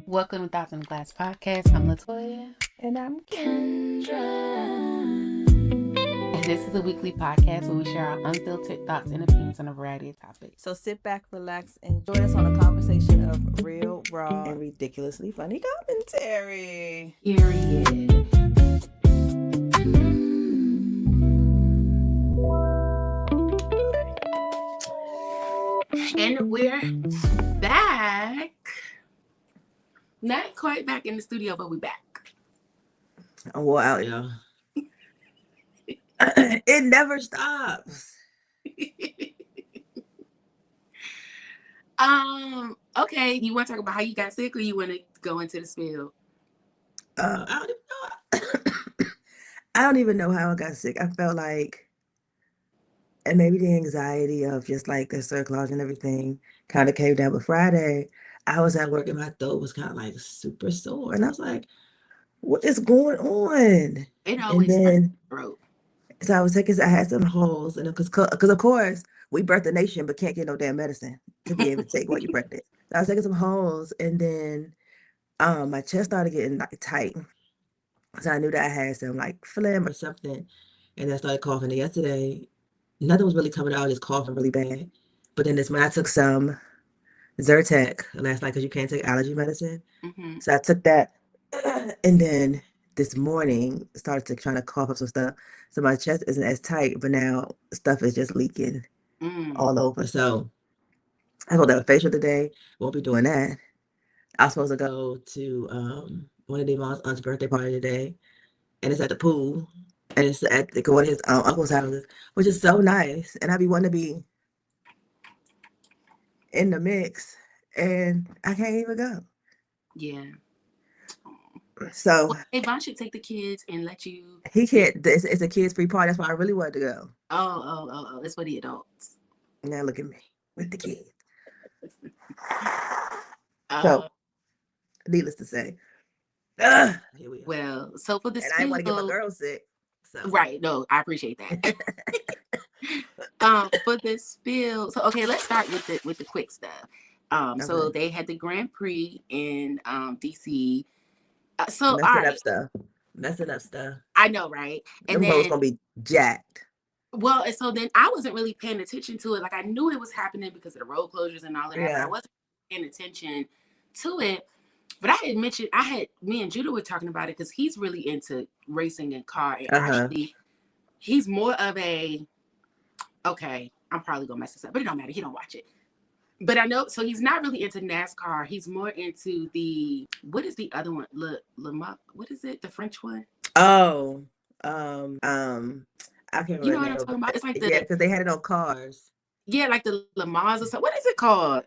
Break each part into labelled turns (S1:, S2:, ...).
S1: Welcome to Thoughts in the Glass podcast. I'm LaToya.
S2: And I'm Kendra.
S1: And this is a weekly podcast where we share our unfiltered thoughts and opinions on a variety of topics.
S2: So sit back, relax, and join us on a conversation of real, raw, and ridiculously funny commentary.
S1: Period. And we're back. Not quite back in the studio, but we're back.
S2: I'm wore out, y'all. It never stops.
S1: Okay, you want to talk about how you got sick, or you want to go into the spill?
S2: I don't even know how I got sick. I felt like, and maybe the anxiety of just like the Cerclage and everything kind of came down. But Friday, I was at work and my throat was kind of like super sore, and I was like, "What is going on?"
S1: It always
S2: And then,
S1: throat.
S2: so I was taking, I had some holes, and because of course we birthed a nation, but can't get no damn medicine to be able to take while you're pregnant. So I was taking some holes, and then my chest started getting like tight. So I knew that I had some like phlegm or something, and I started coughing. And yesterday, nothing was really coming out, just coughing really bad. But then this morning, I took some Zyrtec last night because you can't take allergy medicine.
S1: Mm-hmm.
S2: So I took that, and then this morning started to trying to cough up some stuff. So my chest isn't as tight, but now stuff is just leaking all over. So I will have a facial today. Won't be doing that. I was supposed to go to one of their mom's aunt's birthday party today, and it's at the pool, and it's at one of his uncle's houses, which is so nice. And I be wanting to be in the mix, and I can't even go.
S1: Yeah.
S2: So
S1: well, Avon should take the kids and let you.
S2: He can't. It's a kids free party. That's why I really wanted to go.
S1: Oh! It's for the adults.
S2: Now look at me with the kids. So, needless to say, here we are.
S1: Well, so for the
S2: and I want to get my girl sick. So.
S1: Right? No, I appreciate that. For the spill, so okay, let's start with the quick stuff. So they had the Grand Prix in DC. So
S2: messing up stuff.
S1: I know, right?
S2: And then gonna be jacked.
S1: Well, and so then I wasn't really paying attention to it. Like I knew it was happening because of the road closures and all of that. Yeah. But I wasn't paying attention to it. But I had mentioned, me and Judah were talking about it because he's really into racing and car. And actually, he's more of a, okay, I'm probably going to mess this up, but it don't matter. He don't watch it. But I know, so he's not really into NASCAR. He's more into what is the other one? What is it? The French one?
S2: Oh, I can't remember.
S1: You know what I'm talking about? It's like
S2: because they had it on cars.
S1: Yeah, like the Le Mans or something. What is it called?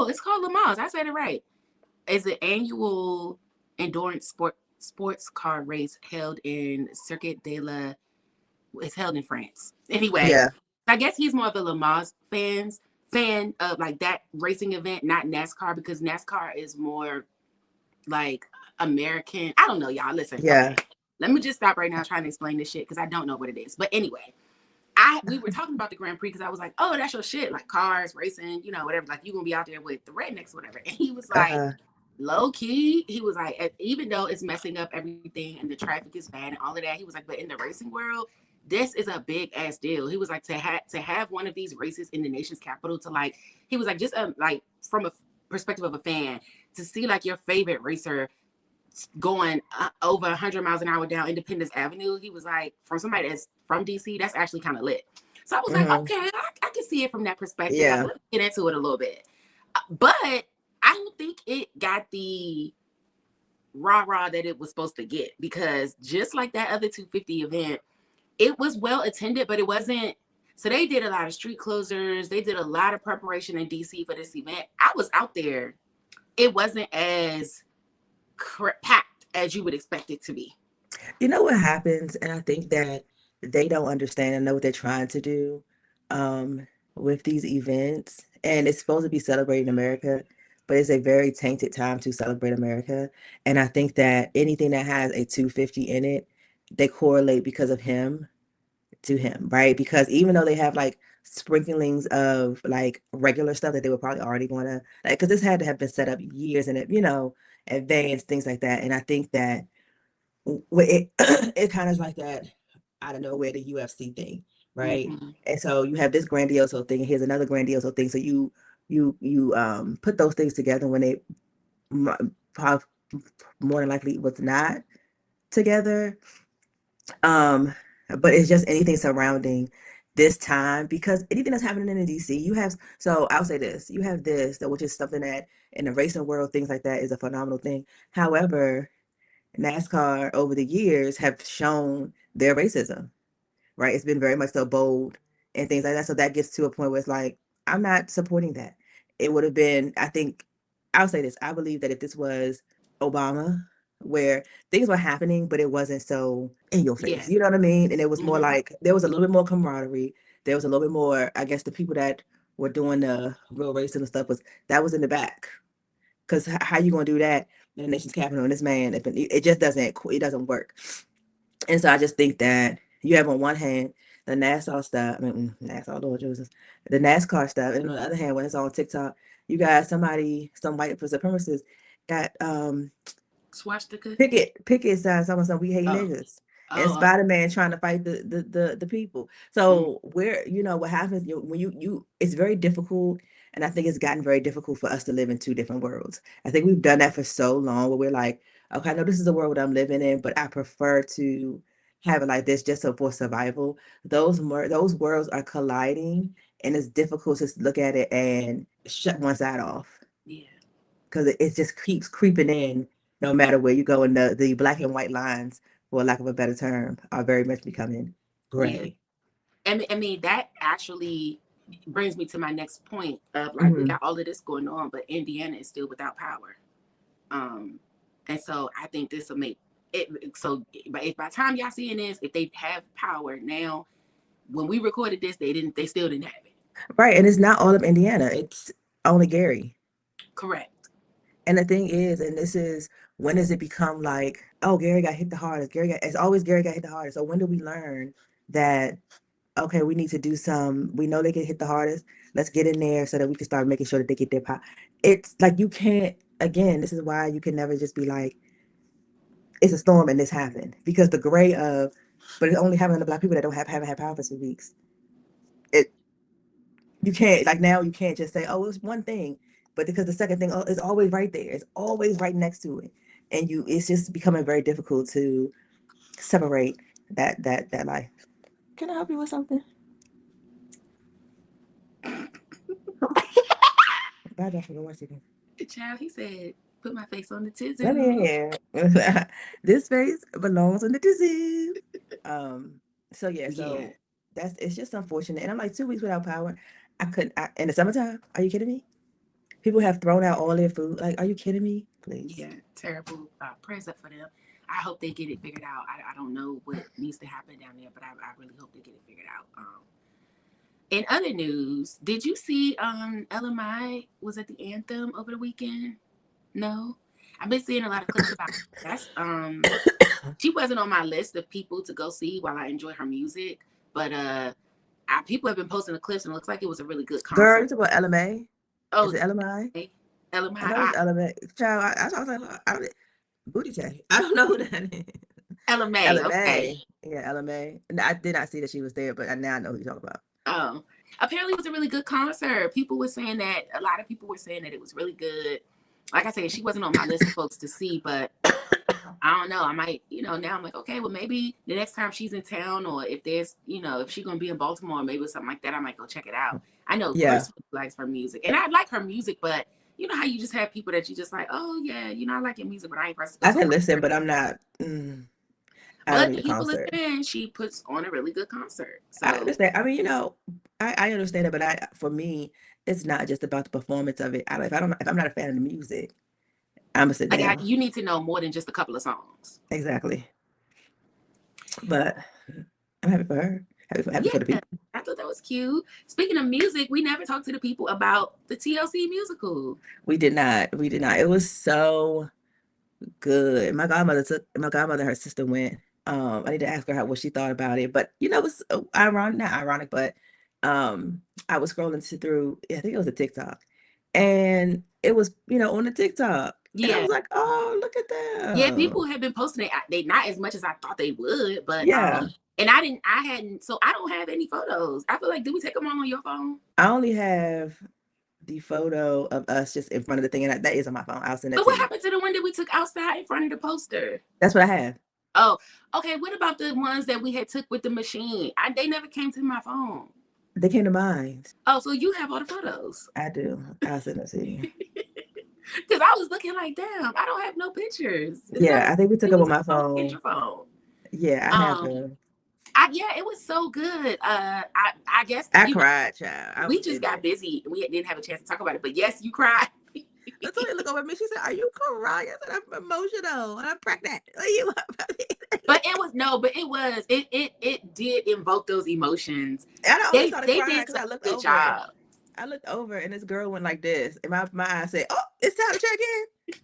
S1: It's called Le Mans. I said it right. It's an annual endurance sports car race held in It's held in France. Anyway, yeah. I guess he's more of a Le Mans fan of like that racing event, not NASCAR, because NASCAR is more like American. I don't know, y'all. Listen. Yeah. Okay. Let me just stop right now trying to explain this shit because I don't know what it is. But anyway, we were talking about the Grand Prix because I was like, oh, that's your shit, like cars, racing, whatever. Like, you're going to be out there with the rednecks or whatever. And he was like, low key, he was like, even though it's messing up everything and the traffic is bad and all of that, he was like, but in the racing world, this is a big ass deal. He was like, to have one of these races in the nation's capital, to like, he was like, just like from a perspective of a fan, to see like your favorite racer going over 100 miles an hour down Independence Avenue, he was like, from somebody that's from DC, that's actually kind of lit. So I was like, okay, I can see it from that perspective. Yeah. Like, let's get into it a little bit. But I don't think it got the rah-rah that it was supposed to get, because just like that other 250 event, it was well attended, but it wasn't. So they did a lot of street closers. They did a lot of preparation in DC for this event. I was out there. It wasn't as packed as you would expect it to be.
S2: You know what happens, and I think that they don't understand and know what they're trying to do with these events, and it's supposed to be celebrating America, but it's a very tainted time to celebrate America. And I think that anything that has a 250 in it, they correlate because of him to him, right? Because even though they have like sprinklings of like regular stuff that they were probably already going to like, because this had to have been set up years in it, advance, things like that. And I think that it it kind of like that out of nowhere, the UFC thing, right?
S1: Mm-hmm.
S2: And so you have this grandiose thing, and here's another grandiose thing. So you put those things together when they prob- more than likely was not together. Um, but it's just anything surrounding this time, because anything that's happening in the DC, you have, so I'll say this, you have this, which is something that in the racing world, things like that is a phenomenal thing. However, NASCAR over the years have shown their racism, right? It's been very much so bold and things like that. So that gets to a point where it's like, I'm not supporting that. It would have been, I think, I'll say this. I believe that if this was Obama, where things were happening, but it wasn't so in your face,
S1: Yeah.
S2: you know what I mean? And it was more
S1: Mm-hmm.
S2: like, there was a little bit more camaraderie. There was a little bit more, I guess the people that were doing the real racism stuff that was in the back. Because how you going to do that in the nation's capital and this man, it just doesn't work. And so I just think that you have on one hand the NASCAR stuff, NASCAR, Lord Jesus, the NASCAR stuff, and on the other hand, when it's on TikTok, you got some white supremacists got
S1: Swastika.
S2: Pickett sign someone we hate
S1: Oh.
S2: niggas. And
S1: Oh.
S2: Spider-Man trying to fight the people.
S1: Mm,
S2: So where what happens when you it's very difficult, and I think it's gotten very difficult for us to live in two different worlds. I think we've done that for so long where we're like, okay, I know this is the world I'm living in, but I prefer to have it like this just so for survival. Those worlds are colliding, and it's difficult to look at it and shut one side off
S1: yeah.
S2: because it just keeps creeping in no matter where you go. And the black and white lines, for lack of a better term, are very much becoming
S1: Yeah.
S2: gray.
S1: I mean, that actually brings me to my next point of like we
S2: Hmm.
S1: got all of this going on, but Indiana is still without power. Um, and so I think this will make it so. But if by the time y'all seeing this, if they have power now, when we recorded this, they didn't. They still didn't have it.
S2: Right, and it's not all of Indiana; it's only Gary.
S1: Correct.
S2: And the thing is, and this is when does it become like, oh, Gary got hit the hardest? It's always Gary got hit the hardest. So when do we learn that, okay, we need to do some, we know they get hit the hardest. Let's get in there so that we can start making sure that they get their power. It's like you can't, again, this is why you can never just be like, it's a storm and this happened. Because the gray of, but it's only happening to black people that haven't had power for 2 weeks. It You can't, like, now you can't just say, oh, it's one thing. But because the second thing is always right there. It's always right next to it. And it's just becoming very difficult to separate that life. Can I help you with something? Bye, Joshua. Go watch it.
S1: Child, he said, "Put my face on the
S2: Let me
S1: tizoo."
S2: hear. This face belongs on the disease. Um. So yeah.
S1: Yeah.
S2: So it's just unfortunate. And I'm like 2 weeks without power. I couldn't. In the summertime. Are you kidding me? People have thrown out all their food. Like, are you kidding me? Please.
S1: Yeah. Terrible. Prayers up for them. I hope they get it figured out. I don't know what needs to happen down there, but I really hope they get it figured out. In other news, did you see Ella Mai was at the anthem over the weekend? No. I've been seeing a lot of clips about it. That's she wasn't on my list of people to go see while I enjoy her music, but people have been posting the clips and it looks like it was a really good
S2: Girl, you
S1: concert.
S2: talk about Ella Mai? Is
S1: Oh,
S2: it Ella Mai?
S1: okay. Ella
S2: I
S1: Mai,
S2: know it's Ella Mai. Child, I was like, booty tag. I don't know who that is.
S1: Ella Mai,
S2: Ella
S1: okay.
S2: Mai. Yeah, Ella Mai. And I did not see that she was there, but now I know who you're talking about.
S1: Oh, apparently it was a really good concert. People were saying that a lot of people were saying that it was really good. Like I said, she wasn't on my list of folks to see, but I don't know. I might, now I'm like, okay, well, maybe the next time she's in town, or if there's, if she's gonna be in Baltimore, or maybe something like that, I might go check it out. I know
S2: Yeah.
S1: Chris likes her music, and I like her music, but you know how you just have people that you just like, oh yeah, I like your music, but I ain't pressed to go
S2: I
S1: to a
S2: can listen,
S1: concert.
S2: but I'm not. I don't
S1: But
S2: need a
S1: people are
S2: concert.
S1: saying she puts on a really good concert.
S2: I
S1: So
S2: understand. I mean, I understand it, but for me, it's not just about the performance of it. If I'm not a fan of the music, I'm gonna sit
S1: like
S2: down.
S1: you need to know more than just a couple of songs.
S2: Exactly. But I'm happy for her. Happy
S1: Yeah,
S2: for the people.
S1: I thought that was cute. Speaking of music, we never talked to the people about the TLC musical.
S2: We did not. We did not. It was so good. My godmother and her sister went. I need to ask her what she thought about it. But it was ironic, not ironic, but I was scrolling through, I think it was a TikTok, and it was, on the TikTok, and I
S1: Yeah.
S2: was like, oh, look at
S1: Yeah,
S2: them.
S1: people have been posting it. They not as much as I thought they would, but
S2: Yeah.
S1: and I hadn't, so I don't have any photos. I feel like, did we take them all on your phone?
S2: I only have the photo of us just in front of the thing, and that is on my phone. I'll send that
S1: But
S2: to
S1: what
S2: you.
S1: happened to the one that we took outside in front of the poster?
S2: That's what I have.
S1: Oh, okay. What about the ones that we had took with the machine? They never came to my phone.
S2: They came to mind.
S1: Oh, so you have all the photos?
S2: I do. I'll send it to you.
S1: Because I was looking like, damn, I don't have no pictures.
S2: Yeah, I think we took
S1: Maybe
S2: them
S1: we
S2: on my
S1: took them on
S2: phone.
S1: your phone.
S2: Yeah, I have them.
S1: Yeah, it was so good. I guess
S2: I cried, child. I
S1: we
S2: was
S1: just
S2: in
S1: got
S2: it.
S1: busy. We didn't have a chance to talk about it. But yes, you cried.
S2: LaToya looked over at me. She said, "Are you crying?" I said, "I'm emotional. I'm pregnant." Are you?
S1: But it was no, but it did invoke those emotions.
S2: And I only started
S1: They
S2: crying
S1: did
S2: because
S1: such
S2: I
S1: a
S2: looked
S1: good
S2: over.
S1: job.
S2: I looked over, and this girl went like this, and my eyes said, "Oh, it's time to check in."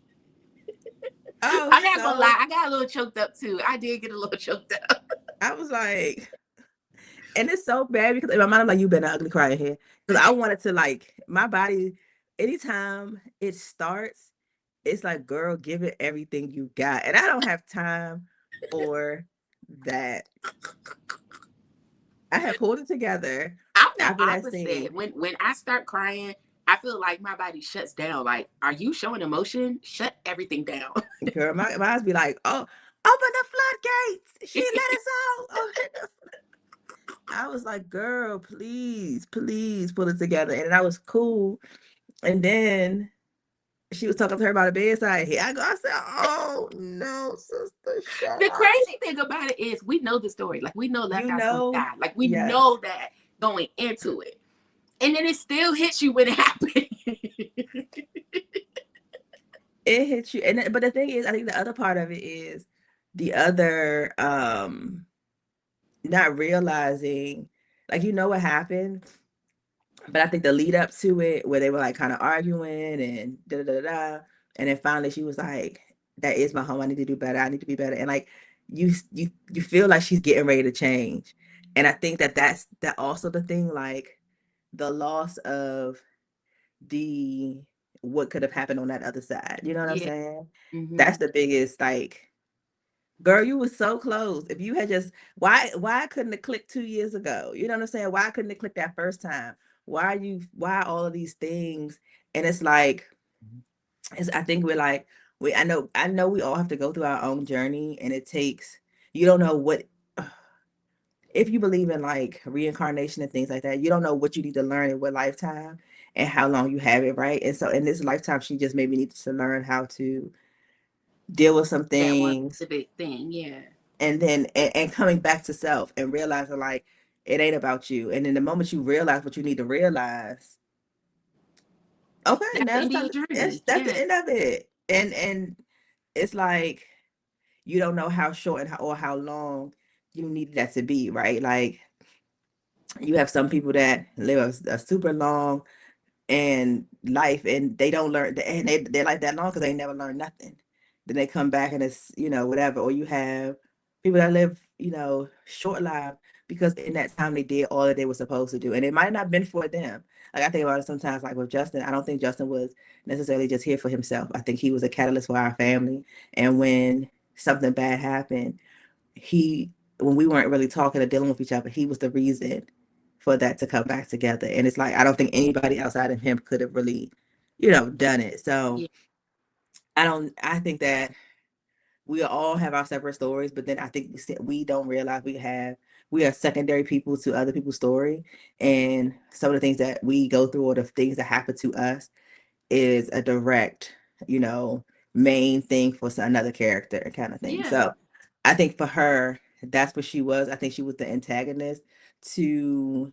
S2: Oh,
S1: I'm not gonna
S2: so
S1: lie, I got a little choked up too. I did get a little choked up.
S2: I was like, and it's so bad because in my mind, I'm like, "You better not ugly cry in here," because I wanted to like my body. Anytime it starts, it's like, girl, give it everything you got, and I don't have time for that. I had pulled it together
S1: I'm the
S2: after that
S1: opposite.
S2: scene.
S1: When I start crying, I feel like my body shuts down. Like, are you showing emotion? Shut everything down.
S2: Girl, my eyes be like, "Oh, open the floodgates. She let us out." I was like, "Girl, please, please pull it together." And that was cool. And then she was talking to her about a bedside. Here I go. I said, "Oh no, sister, shut
S1: The
S2: up."
S1: crazy thing about it is we know the story. Like, we know Left
S2: You
S1: Eye's gonna
S2: know,
S1: die. Like, we
S2: yes,
S1: know that going into it. And then it still hits you when it happens.
S2: it hits you. And but the thing is, I think the other part of it is the other not realizing, like, what happened, but I think the lead up to it, where they were like kind of arguing and da da da da, and then finally she was like, "That is my home. I need to do better. I need to be better." And like you feel like she's getting ready to change, and I think that's that also the thing, like the loss of the what could have happened on that other side. You know what I'm
S1: Yeah.
S2: saying?
S1: Mm-hmm.
S2: That's the biggest, like, girl, you were so close. If you had just why couldn't it click 2 years ago? You know what I'm saying? Why couldn't it click that first time? Why all of these things? And it's like I think we're like I know we all have to go through our own journey, and it takes, you don't know what, if you believe in like reincarnation and things like that, you don't know what you need to learn in what lifetime and how long you have it, right? And so in this lifetime, she just maybe needs to learn how to deal with some
S1: That one
S2: things,
S1: specific thing, yeah.
S2: and then and coming back to self and realizing, like, it ain't about you. And then the moment you realize what you need to realize, okay,
S1: That's
S2: now
S1: the
S2: it's
S1: end of
S2: time
S1: your
S2: to,
S1: journey.
S2: that's the
S1: Yeah.
S2: end of it. And it's like you don't know how short or how long you need that to be, right? Like, you have some people that live a super long and life, and they don't learn, and they're like that long because they never learn nothing. Then they come back and it's, whatever. Or you have people that live, short life because in that time they did all that they were supposed to do, and it might not have been for them. Like, I think about it sometimes, like with Justin, I don't think Justin was necessarily just here for himself. I think he was a catalyst for our family. And when something bad happened, he when we weren't really talking or dealing with each other, he was the reason for that to come back together. And it's like, I don't think anybody outside of him could have really, done it. So
S1: Yeah.
S2: I think that we all have our separate stories, but then I think we don't realize we are secondary people to other people's story. And some of the things that we go through, or the things that happen to us, is a direct, main thing for another character kind of thing.
S1: Yeah.
S2: So I think for her, that's what she was. I think she was the antagonist to,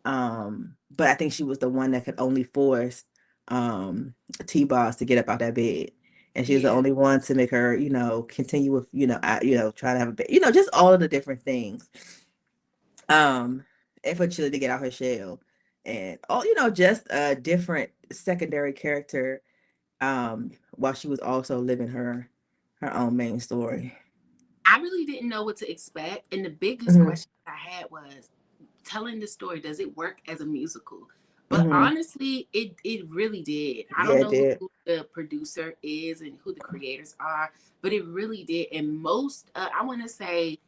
S2: but I think she was the one that could only force T-Boss to get up out that bed. And she was the
S1: Yeah.
S2: only one to make her, continue with, trying to have a baby, just all of the different things. And for Chili to get out her shell, and all, just a different secondary character, while she was also living her own main story.
S1: I really didn't know what to expect. And the biggest
S2: Mhm.
S1: question I had was, telling the story? Does it work as a musical? But honestly, it really did. I don't
S2: Yeah, it
S1: know
S2: did.
S1: who the producer is and who the creators are, but it really did. And most, I want to say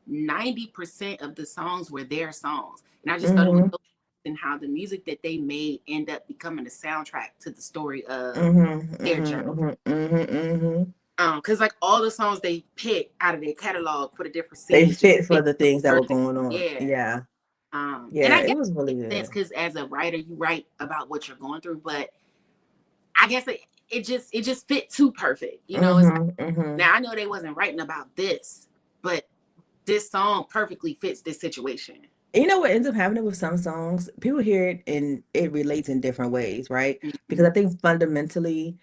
S1: 90% of the songs were their songs. And I just thought it was so interesting how the music that they made end up becoming a soundtrack to the story of their journey. Because like all the songs they picked out of their catalog for the different
S2: They
S1: scenes just
S2: fit for
S1: fit
S2: the things that were
S1: perfect.
S2: going on.
S1: Yeah.
S2: Yeah.
S1: And
S2: Yeah,
S1: I
S2: it
S1: guess
S2: was
S1: it
S2: really
S1: makes sense
S2: good.
S1: because as a writer, you write about what you're going through, but I guess it just fit too perfect. You know, it's like, now I know they wasn't writing about this, but this song perfectly fits this situation.
S2: You know what ends up happening with some songs? People hear it and it relates in different ways, right? Because I think fundamentally,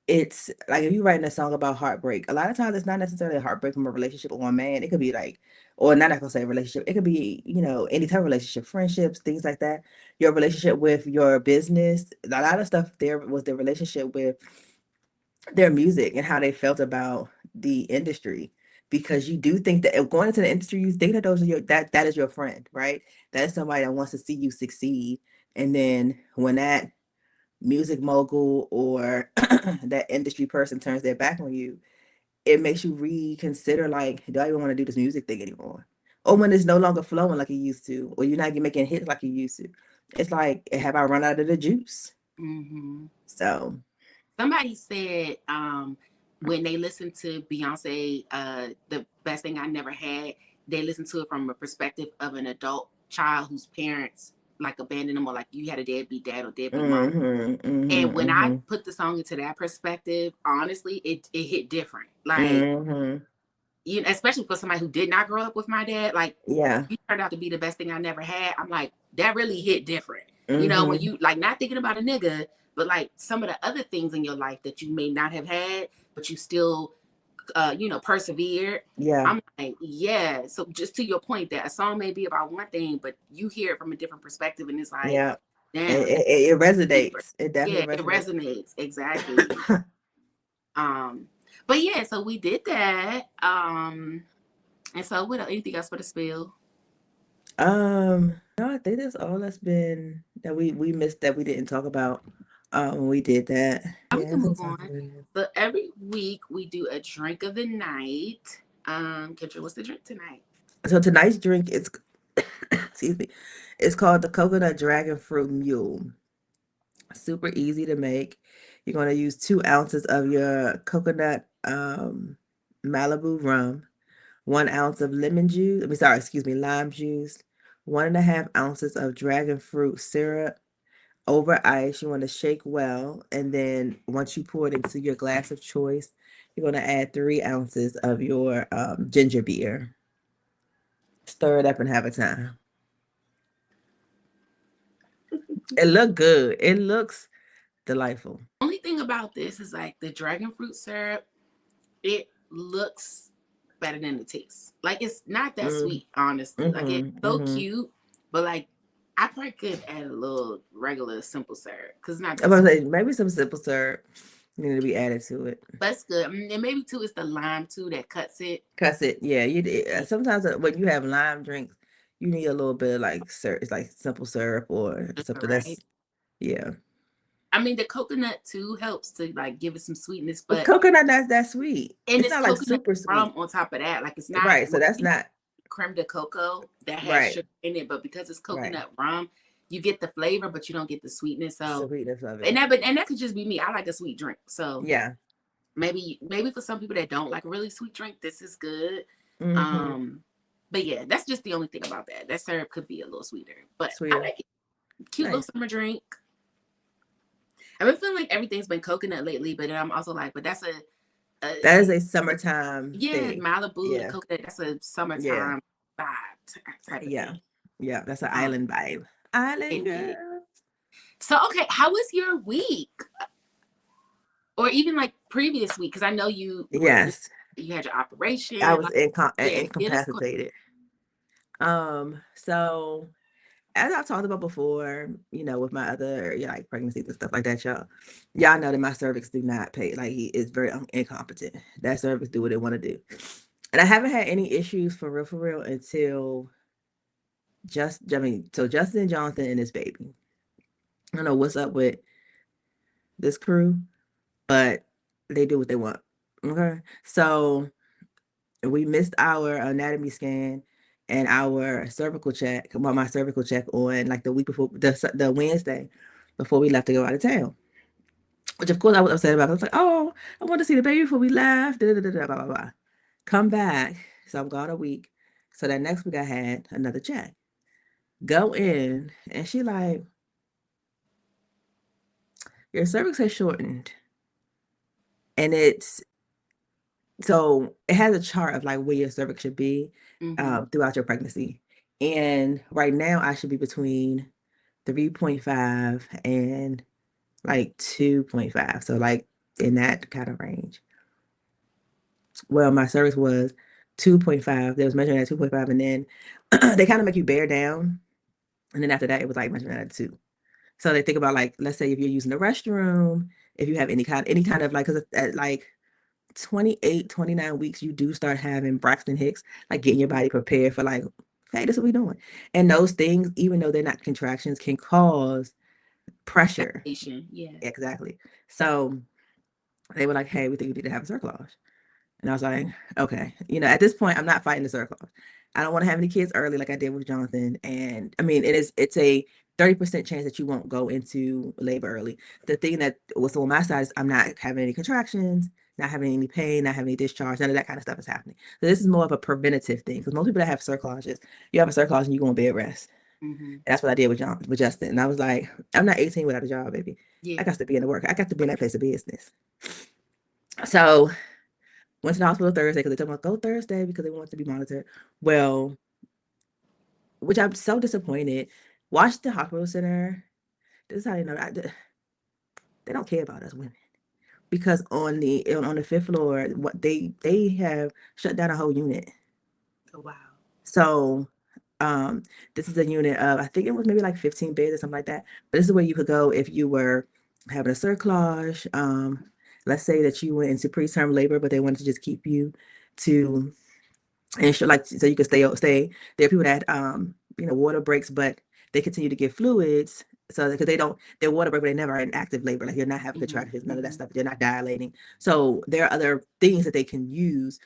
S2: it's like if you're writing a song about heartbreak, a lot of times it's not necessarily a heartbreak from a relationship with one man. It could be like, or not gonna say relationship. It could be, any type of relationship, friendships, things like that. Your relationship with your business. A lot of stuff there was the relationship with their music and how they felt about the industry, because you do think that going into the industry, you think that those are that is your friend, right? That is somebody that wants to see you succeed. And then when that music mogul or that industry person turns their back on you, it makes you reconsider, like, do I even want to do this music thing anymore? Or when it's no longer flowing like you used to, or you're not making hits like you used to. It's like, have I run out of the juice? So
S1: Somebody said when they listen to Beyonce, the best thing I never had, they listen to it from a perspective of an adult child whose parents like abandoned them, or like you had a deadbeat dad or deadbeat mom. And when I put the song into that perspective, honestly, it hit different. Like, especially for somebody who did not grow up with my dad, like,
S2: yeah.
S1: you turned out to be the best thing I never had. I'm like, that really hit different. When you like not thinking about a nigga, but like some of the other things in your life that you may not have had, but you still, persevered.
S2: Yeah.
S1: I'm like, yeah. So just to your point, that a song may be about one thing, but you hear it from a different perspective, and it's like,
S2: Yeah.
S1: damn,
S2: It
S1: deeper.
S2: resonates. It
S1: Yeah,
S2: definitely
S1: it
S2: resonates.
S1: resonates exactly. But yeah, so we did that. And so what else? Anything else for the spill?
S2: No, I think that's all that's been that we missed that we didn't talk about when we did that.
S1: We
S2: Yeah, I
S1: can
S2: think
S1: move
S2: that's all
S1: on.
S2: we did.
S1: So every week we do a drink of the night. Kendra, what's the drink tonight?
S2: So tonight's drink is excuse me. It's called the Coconut Dragon Fruit Mule. Super easy to make. You're going to use 2 ounces of your coconut Malibu rum, 1 ounce of lemon juice. I mean, sorry, excuse me, lime juice, 1.5 ounces of dragon fruit syrup over ice. You want to shake well, and then once you pour it into your glass of choice, you're going to add 3 ounces of your ginger beer. Stir it up and have a time. It looked good. It looks delightful.
S1: Only thing about this is like the dragon fruit syrup, it looks better than it tastes. Like it's not that
S2: Mm,
S1: sweet, honestly. Like it's so
S2: mm-hmm.
S1: cute, but like I probably could add a little regular simple syrup because it's not
S2: I'm
S1: that
S2: about to
S1: sweet.
S2: say maybe some simple syrup need to be added to it.
S1: But it's good. And maybe too, it's the lime too that cuts it.
S2: Cause yeah, sometimes when you have lime drinks, you need a little bit of like syrup. It's like simple syrup or something
S1: Right.
S2: that's yeah.
S1: I mean, the coconut too helps to like give it some sweetness,
S2: But
S1: but
S2: coconut, that's sweet.
S1: and
S2: It's
S1: it's
S2: not like
S1: coconut
S2: super
S1: rum
S2: sweet,
S1: on top of that. Like it's not
S2: right? So that's not
S1: creme de coco that has
S2: right,
S1: sugar in it, but because it's
S2: right.
S1: coconut rum, you get the flavor, but you don't get the sweetness. So,
S2: Sweetness of
S1: and
S2: it,
S1: that could just be me. I like a sweet drink, so
S2: yeah.
S1: maybe for some people that don't like a really sweet drink, this is good.
S2: Mm-hmm.
S1: But yeah, that's just the only thing about that. That syrup could be a little sweeter, but I
S2: Sweeter,
S1: like it. Cute little
S2: nice.
S1: summer drink. I've been feeling like everything's been coconut lately, but I'm also like, but that's a
S2: That is a summertime
S1: yeah,
S2: thing.
S1: Malibu, the
S2: Yeah,
S1: coconut. That's a
S2: yeah,
S1: summertime vibe type of
S2: yeah,
S1: thing.
S2: yeah. That's an
S1: Um,
S2: island vibe. Island
S1: it is.
S2: girl.
S1: So okay, how was your week, or even like previous week? Because I know
S2: Yes,
S1: you had your operation.
S2: I was
S1: Like, yeah, get us.
S2: incapacitated. So as I've talked about before, with my other like pregnancies and stuff like that, y'all know that my cervix do not pay. Like he is very incompetent. That cervix do what it want to do, and I haven't had any issues for real until so Justin and Jonathan and his baby. I don't know what's up with this crew, but they do what they want. Okay. So we missed our anatomy scan and our cervical check, well, my cervical check on like the week before, the Wednesday before we left to go out of town. Which of course I was upset about. I was like, oh, I want to see the baby before we left. Da, da, da, da, blah, blah, blah. Come back. So I'm gone a week. So that next week I had another check. Go in and she like, your cervix has shortened. And so it has a chart of like where your cervix should be throughout your pregnancy. And right now I should be between 3.5 and like 2.5. So like in that kind of range. Well, my cervix was 2.5. They was measuring at 2.5, and then they kind of make you bear down. And then after that, it was like measuring at 2. So they think about like, let's say if you're using the restroom, if you have any kind of like, because at like 28, 29 weeks, you do start having Braxton Hicks, like getting your body prepared for like, hey, this is what we're doing. And those things, even though they're not contractions, can cause pressure.
S1: Yeah.
S2: Exactly. So they were like, hey, we think you need to have a cerclage. And I was like, okay, at this point, I'm not fighting the cerclage. I don't want to have any kids early like I did with Jonathan. And I mean, it's a 30% chance that you won't go into labor early. The thing that was on my side is I'm not having any contractions, not having any pain, not having any discharge, none of that kind of stuff is happening. So this is more of a preventative thing because most people that have cerclages, you have a cerclage and you go on bed rest. And that's what I did with Justin. And I was like, I'm not 18 without a job, baby. Yeah. I got to be in the work. I got to be in that place of business. So went to the hospital Thursday because they told me, go Thursday because they want to be monitored. Well, which I'm so disappointed. Washington Hospital Center, this is how you know they don't care about us women. Because on the 5th floor, what they have shut down a whole unit.
S1: Oh, wow.
S2: So this is a unit of, I think it was maybe like 15 beds or something like that. But this is where you could go if you were having a cerclage. Let's say that you went into preterm labor, but they wanted to just keep you to ensure, like, so you could stay. There are people that water breaks, but they continue to give fluids. So because they're water break, but they never are in active labor. Like you're not having contractions, none of that stuff. They're not dilating. So there are other things that they can use,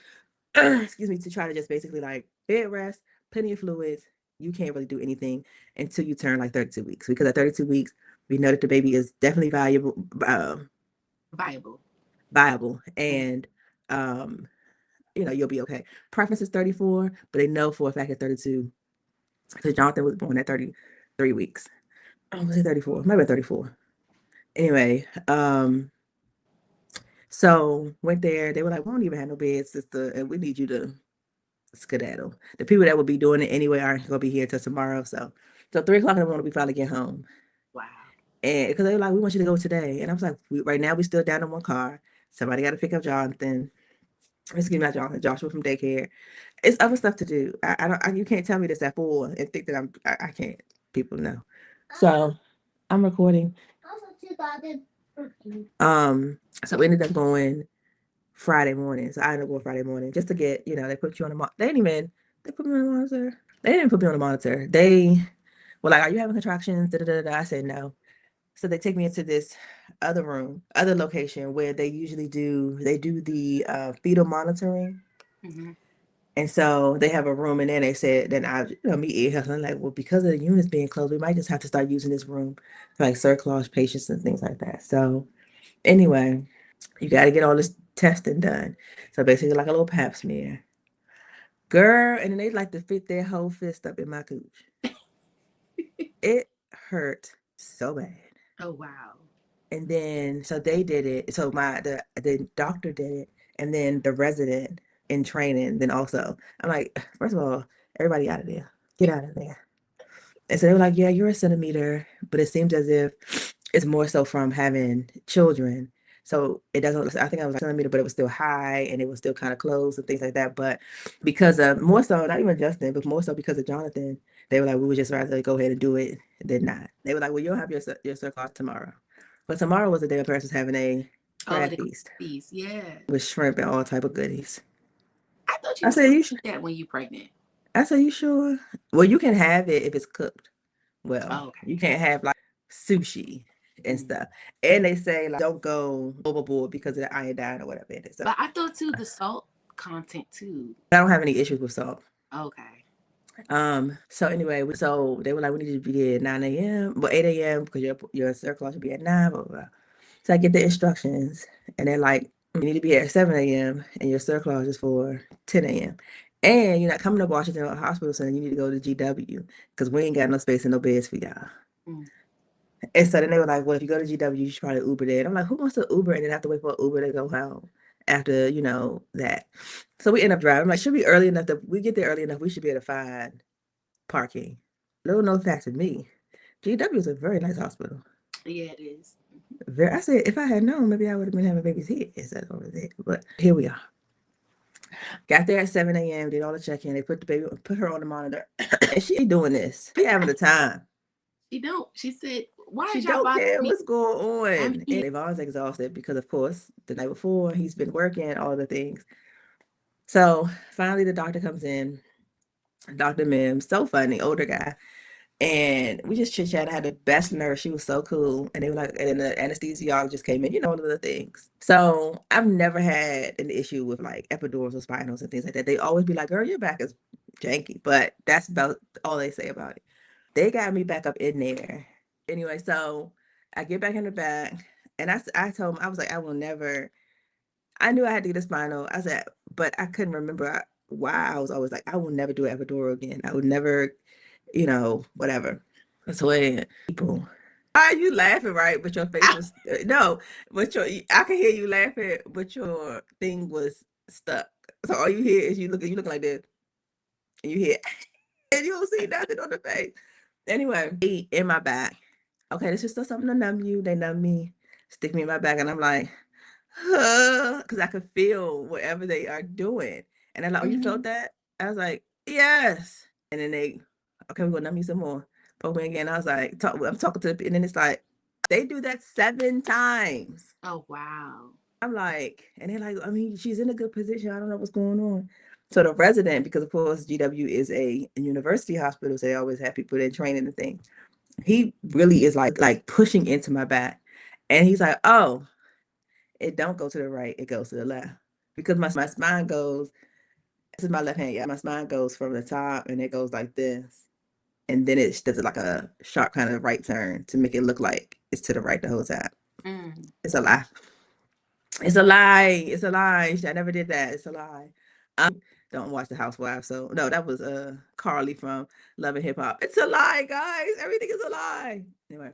S2: excuse me, to try to just basically like bed rest, plenty of fluids. You can't really do anything until you turn like 32 weeks, because at 32 weeks, we know that the baby is definitely viable, and you'll be okay. Preference is 34, but they know for a fact at 32, because Jonathan was born at 33 weeks. I was at 34, maybe 34. Anyway, so went there. They were like, we don't even have no beds, sister, and we need you to skedaddle. The people that would be doing it anyway aren't gonna be here till tomorrow. So 3 o'clock in the morning, we finally get home.
S1: Wow.
S2: And because they were like, we want you to go today. And I was like, right now we still down in one car. Somebody got to pick up Jonathan. Excuse me, not Jonathan, Joshua from daycare. It's other stuff to do. I don't. You can't tell me this at 4 and think that I can't. People know. So I'm recording. So we ended up going Friday morning. So I ended up going Friday morning just to get, they put you on the monitor. They put me on the monitor. They didn't put me on the monitor. They were like, are you having contractions? Da, da, da, da. I said no. So they take me into this other location where they usually do the fetal monitoring. And so they have a room in there. They said, then I, meet ear I'm like, well, because of the units being closed, we might just have to start using this room for like cerclage patients and things like that. So anyway, you got to get all this testing done. So basically like a little pap smear. Girl, and then they like to fit their whole fist up in my cooch. It hurt so bad.
S1: Oh, wow.
S2: And then, so they did it. So the doctor did it. And then the resident in training, then also, I'm like, first of all, everybody out of there. Get out of there. And so they were like, yeah, you're a centimeter. But it seems as if it's more so from having children. So it doesn't, I think I was like a centimeter, but it was still high and it was still kind of close and things like that. But because of, more so, not even Justin, but more so because of Jonathan, they were like, we would just rather go ahead and do it than not. They were like, well, you'll have your cerclage tomorrow. But tomorrow was the day my parents was having a crab feast.
S1: Yeah.
S2: With shrimp and all type of goodies.
S1: I thought you said you should that when you pregnant.
S2: I said, you sure? Well, you can have it if it's cooked. Well,
S1: Oh, okay.
S2: you can't have like sushi and
S1: Mm.
S2: stuff. And they say like don't go overboard because of the iodine or whatever it is. So
S1: But I thought too the salt content too.
S2: I don't have any issues with salt.
S1: Okay.
S2: So anyway, so they were like, we need you to be there at 9 a.m. Well, 8 a.m. because your Cerclage should be at 9, blah, blah, blah. So I get the instructions and they're like, you need to be here at 7 a.m. and your Cerclage is for 10 a.m. And you're not coming to Washington Hospital Center, you need to go to GW because we ain't got no space and no beds for y'all.
S1: Mm.
S2: And so then they were like, well, if you go to GW, you should probably Uber there. And I'm like, who wants to Uber and then have to wait for an Uber to go home after, that? So we end up driving. I'm like, should be early enough that we get there early enough, we should be able to find parking. Little known fact to me, GW is a very nice hospital.
S1: Yeah, it is.
S2: I said, if I had known, maybe I would have been having babies here instead of over there. But here we are. Got there at 7 a.m., did all the check-in. They put her on the monitor. And she doing this. She having the time.
S1: She don't. She said, why
S2: She
S1: is y'all
S2: don't
S1: bothering
S2: care
S1: me?
S2: what's going on.
S1: I
S2: And
S1: mean,
S2: they've always exhausted because, of course, the night before, he's been working, all the things. So finally the doctor comes in, Dr. Mims, so funny, older guy. And we just chit chat. I had the best nurse. She was so cool. And they were like, and then the anesthesiologist came in, all of the things. So I've never had an issue with like epidurals or spinals and things like that. They always be like, girl, your back is janky. But that's about all they say about it. They got me back up in there. Anyway, so I get back in the back and I told him, I was like, I knew I had to get a spinal. I said, but I couldn't remember why I was always like, I will never do an epidural again. I would never, whatever. So people, why are you laughing, right? But your face was no, but I can hear you laughing, but your thing was stuck. So all you hear is you look like this, and you hear, and you don't see nothing on the face. Anyway, in my back. Okay, this is just something to numb you. They numb me, stick me in my back, and I'm like, because I could feel whatever they are doing. And they're like, oh, you felt that? I was like, yes. And then okay, we're gonna numb you some more. Poke me again. I was like, I'm talking to, and then it's like, they do that 7 times.
S1: oh, wow.
S2: I'm like, and they're like, I mean, she's in a good position. I don't know what's going on. So the resident, because of course GW is a university hospital, so they always have people in training and things. He really is like pushing into my back, and he's like, oh, it don't go to the right, it goes to the left. Because my spine goes, this is my left hand, yeah. My spine goes from the top and it goes like this. And then it does like a sharp kind of right turn to make it look like it's to the right the whole time. It's a lie. It's a lie. It's a lie. I never did that. It's a lie. Don't watch The Housewives. So no, that was Carly from Love and Hip Hop. It's a lie, guys. Everything is a lie. Anyway,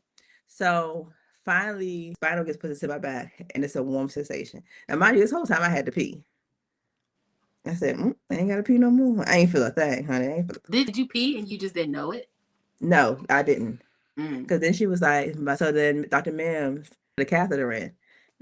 S2: so finally, spinal gets put into my back, and it's a warm sensation. Now, mind you, this whole time I had to pee. I said, I ain't gotta pee no more. I ain't feel a thing, honey. I ain't feel
S1: Did you pee and you just didn't know it?
S2: No, I didn't. Because then she was like, so then Dr. Mims put the catheter in.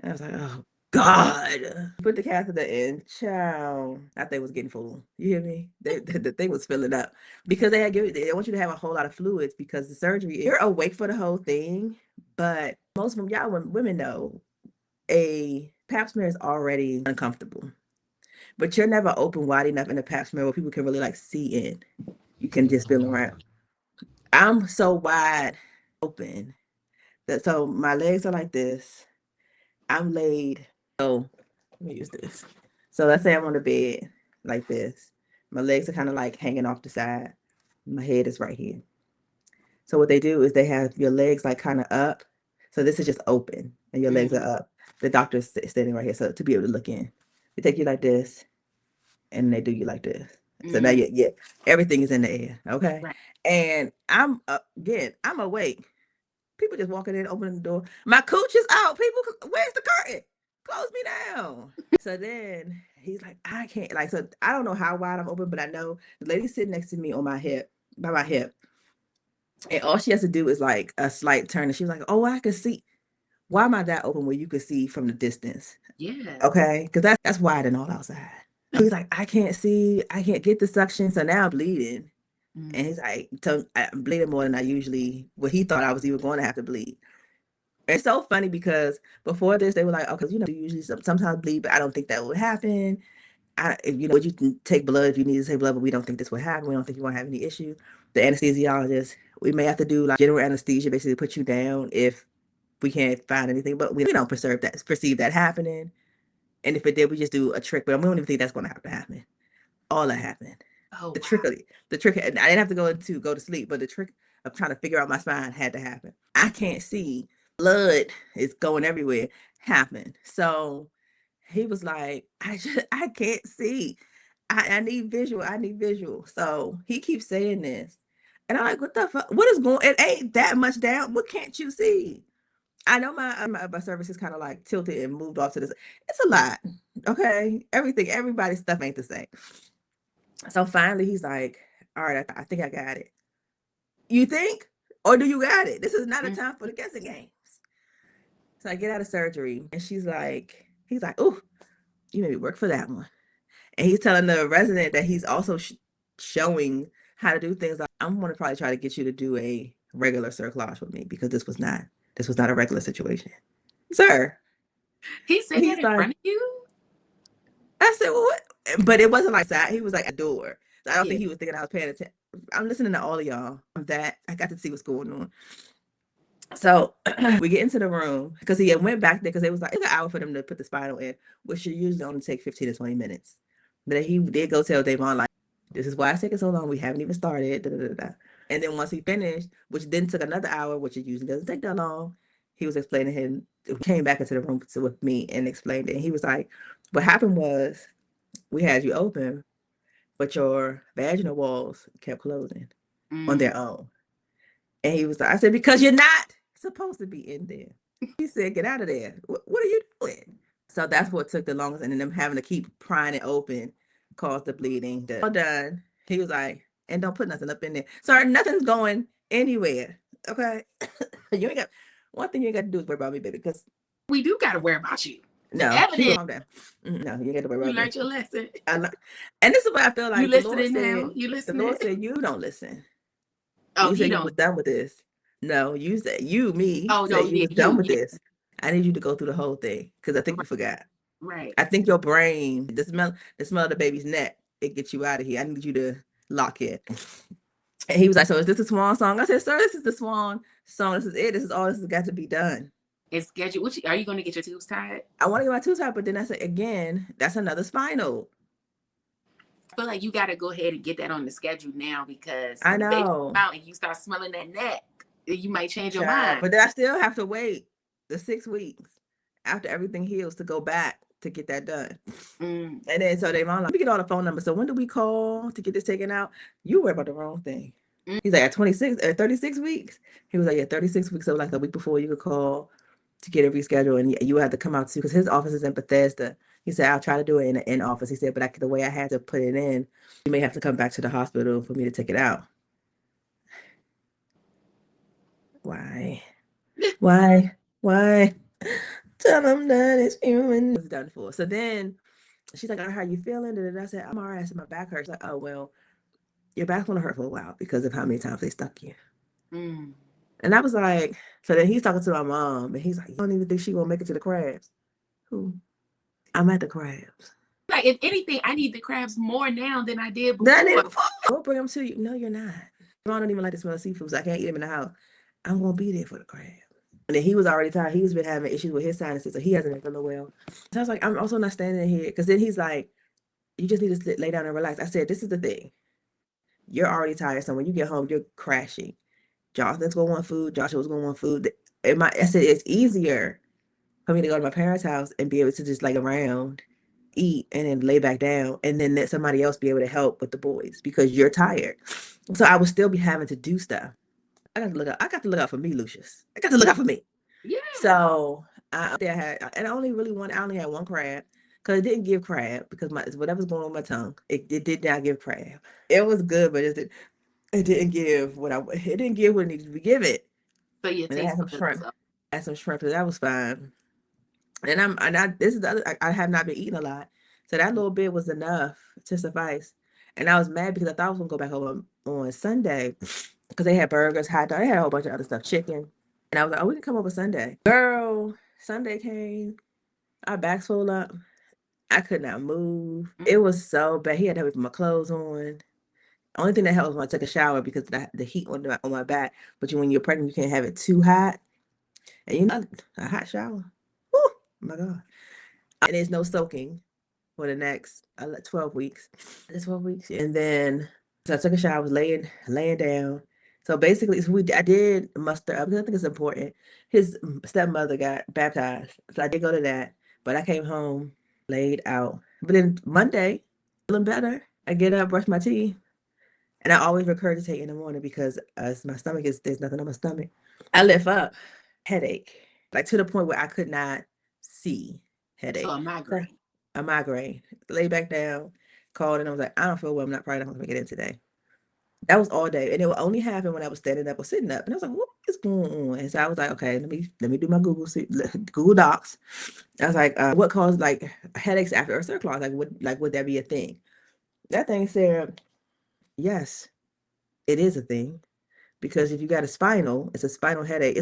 S2: And I was like, oh, God. Put the catheter in. Chow. I think was getting full. You hear me? The thing was filling up. Because they want you to have a whole lot of fluids because the surgery, you're awake for the whole thing. But most of them, y'all women know, a pap smear is already uncomfortable. But you're never open wide enough in a pap smear where people can really like see in. You can just feel around. I'm so wide open that so my legs are like this. I'm laid. So let me use this. So let's say I'm on the bed like this. My legs are kind of like hanging off the side. My head is right here. So what they do is they have your legs like kind of up. So this is just open and your legs are up. The doctor's standing right here. So to be able to look in, they take you like this and they do you like this. So now everything is in the air. Okay.
S1: Right.
S2: And I'm awake. People just walking in, opening the door. My cooch is out. People, where's the curtain? Close me down. So then he's like, I can't. Like, so I don't know how wide I'm open, but I know the lady sitting next to me on my hip, by my hip. And all she has to do is like a slight turn. And she was like, oh, I can see. Why am I that open where you can see from the distance?
S1: Yeah.
S2: Okay. Because that's wide and all outside. He's like, I can't see. I can't get the suction. So now I'm bleeding. And he's like, I'm bleeding more than I usually, he thought I was even going to have to bleed. It's so funny because before this, they were like, okay, you usually sometimes bleed, but I don't think that would happen. would you can take blood if you need to take blood, but we don't think this will happen. We don't think you won't have any issue. The anesthesiologist, we may have to do like general anesthesia, basically put you down if we can't find anything, but we don't perceive that happening. And if it did, we just do a trick, but we don't even think that's going to have to happen. All that happened.
S1: Oh,
S2: The
S1: wow.
S2: trick, and I didn't have to go to sleep, but the trick of trying to figure out my spine had to happen. I can't see. Blood is going everywhere. Happened. So he was like, I can't see. I need visual. I need visual. So he keeps saying this. And I'm like, what the fuck? What is going? It ain't that much down. What can't you see? I know my service is kind of like tilted and moved off to this. It's a lot. Okay. Everybody's stuff ain't the same. So finally he's like, all right, I think I got it. You think? Or do you got it? This is not a time for the guessing games. So I get out of surgery and he's like, oh, you made me work for that one. And he's telling the resident that he's also showing how to do things. Like, I'm going to probably try to get you to do a regular cerclage with me because this was not a regular situation. Sir.
S1: He said that in front of you?
S2: I said, well, what? But it wasn't like that. He was like a door. So I don't think he was thinking I was paying attention. I'm listening to all of y'all. That I got to see what's going on. So we get into the room because he went back there because it was like an hour for them to put the spinal in, which should usually only take 15 to 20 minutes. But he did go tell Davon, like, this is why it's taking so long. We haven't even started. Da, da, da, da. And then once he finished, which then took another hour, which it usually doesn't take that long, he was explaining him, came back into the room with me and explained it. And he was like, what happened was we had you open, but your vaginal walls kept closing on their own. And he was like, I said, because you're not supposed to be in there. He said, get out of there. What are you doing? So that's what took the longest. And then them having to keep prying it open caused the bleeding. All done. He was like, and don't put nothing up in there. Sorry, nothing's going anywhere. Okay. You ain't got one thing you ain't got to do is worry about me, baby, because
S1: we do got to worry about you.
S2: No, evidence. No, you got to worry about me.
S1: You learned your lesson.
S2: And this is what I feel like.
S1: You listening now? You listening?
S2: The Lord said you don't listen.
S1: Oh,
S2: you said you was done with this. No, you said you was done with this. I need you to go through the whole thing because I think you forgot.
S1: Right.
S2: I think your brain, the smell of the baby's neck, it gets you out of here. I need you to lock it. And he was like, so is this a swan song? I said, sir, this is the swan song. This is it. This is all this has got to be done.
S1: It's scheduled. Are you going to get your tubes tied?
S2: I want to get my tubes tied, but then I said, again, that's another spinal.
S1: I feel like you got to go ahead and get that on the schedule now because
S2: I know.
S1: Out and you start smelling that neck, you might change your mind.
S2: But then I still have to wait the 6 weeks after everything heals to go back to get that done. And then so they like, we get all the phone numbers. So when do we call to get this taken out? You worry about the wrong thing. He's like, at 36 weeks. He was like, yeah, 36 weeks. So like a week before you could call to get it rescheduled, and you had to come out too because his office is in Bethesda. He said, I'll try to do it in the in-office. He said, but the way I had to put it in, you may have to come back to the hospital for me to take it out. Why? Tell him that it's human. It's done for. So then she's like, how you feeling? And I said, I'm all right. I said, my back hurts. Like, oh, well, your back's going to hurt for a while because of how many times they stuck you. And I was like, so then he's talking to my mom, and he's like, you don't even think she won't make it to the crabs? Who? I'm at the crabs.
S1: Like, if anything, I need the crabs more now than I did before.
S2: I'll bring them to you. No, you're not. I don't even like the smell of seafood, so I can't eat them in the house. I'm going to be there for the crabs. And then he was already tired. He's been having issues with his sinuses, so he hasn't been feeling well. So I was like, I'm also not standing here. Because then he's like, you just need to lay down and relax. I said, this is the thing. You're already tired, so when you get home, you're crashing. Jonathan's going to want food. Joshua's going to want food. I said, it's easier for me to go to my parents' house and be able to just lay around, eat, and then lay back down, and then let somebody else be able to help with the boys because you're tired. So I would still be having to do stuff. I got to look out for me, Lucius. I got to look out for me. Yeah. So I only had one crab because it didn't give crab because whatever's going on with my tongue, it did not give crab. It was good, but it didn't give what it needed to give it.
S1: So you taste some shrimp.
S2: I had some shrimp, so that was fine. And this is the other, I have not been eating a lot, so that little bit was enough to suffice. And I was mad because I thought I was gonna go back home on Sunday because they had burgers, hot dogs, they had a whole bunch of other stuff, chicken. And I was like, oh, we can come over Sunday. Girl, Sunday came, our backs full up. I could not move. It was so bad. He had to have my clothes on. Only thing that helped was when I took a shower because the heat on my back. But when you're pregnant, you can't have it too hot. And you know, a hot shower. Oh my God. And there's no soaking for the next 12 weeks. It's 12 weeks. And then so I took a shower, I was laying down. So basically, I did muster up because I think it's important. His stepmother got baptized. So I did go to that. But I came home, laid out. But then Monday, feeling better. I get up, brush my teeth. And I always regurgitate in the morning because my stomach there's nothing on my stomach. I lift up, headache, like to the point where I could not see headache.
S1: So a migraine.
S2: A migraine. Lay back down, called, and I was like, I don't feel well. I'm not probably not going to make it in today. That was all day, and it would only happen when I was standing up or sitting up. And I was like, what is going on? And so I was like, okay, let me do my Google Docs. I was like, what caused like headaches after a Cerclage? Would that be a thing? That thing said, yes, it is a thing. Because if you got it's a spinal headache.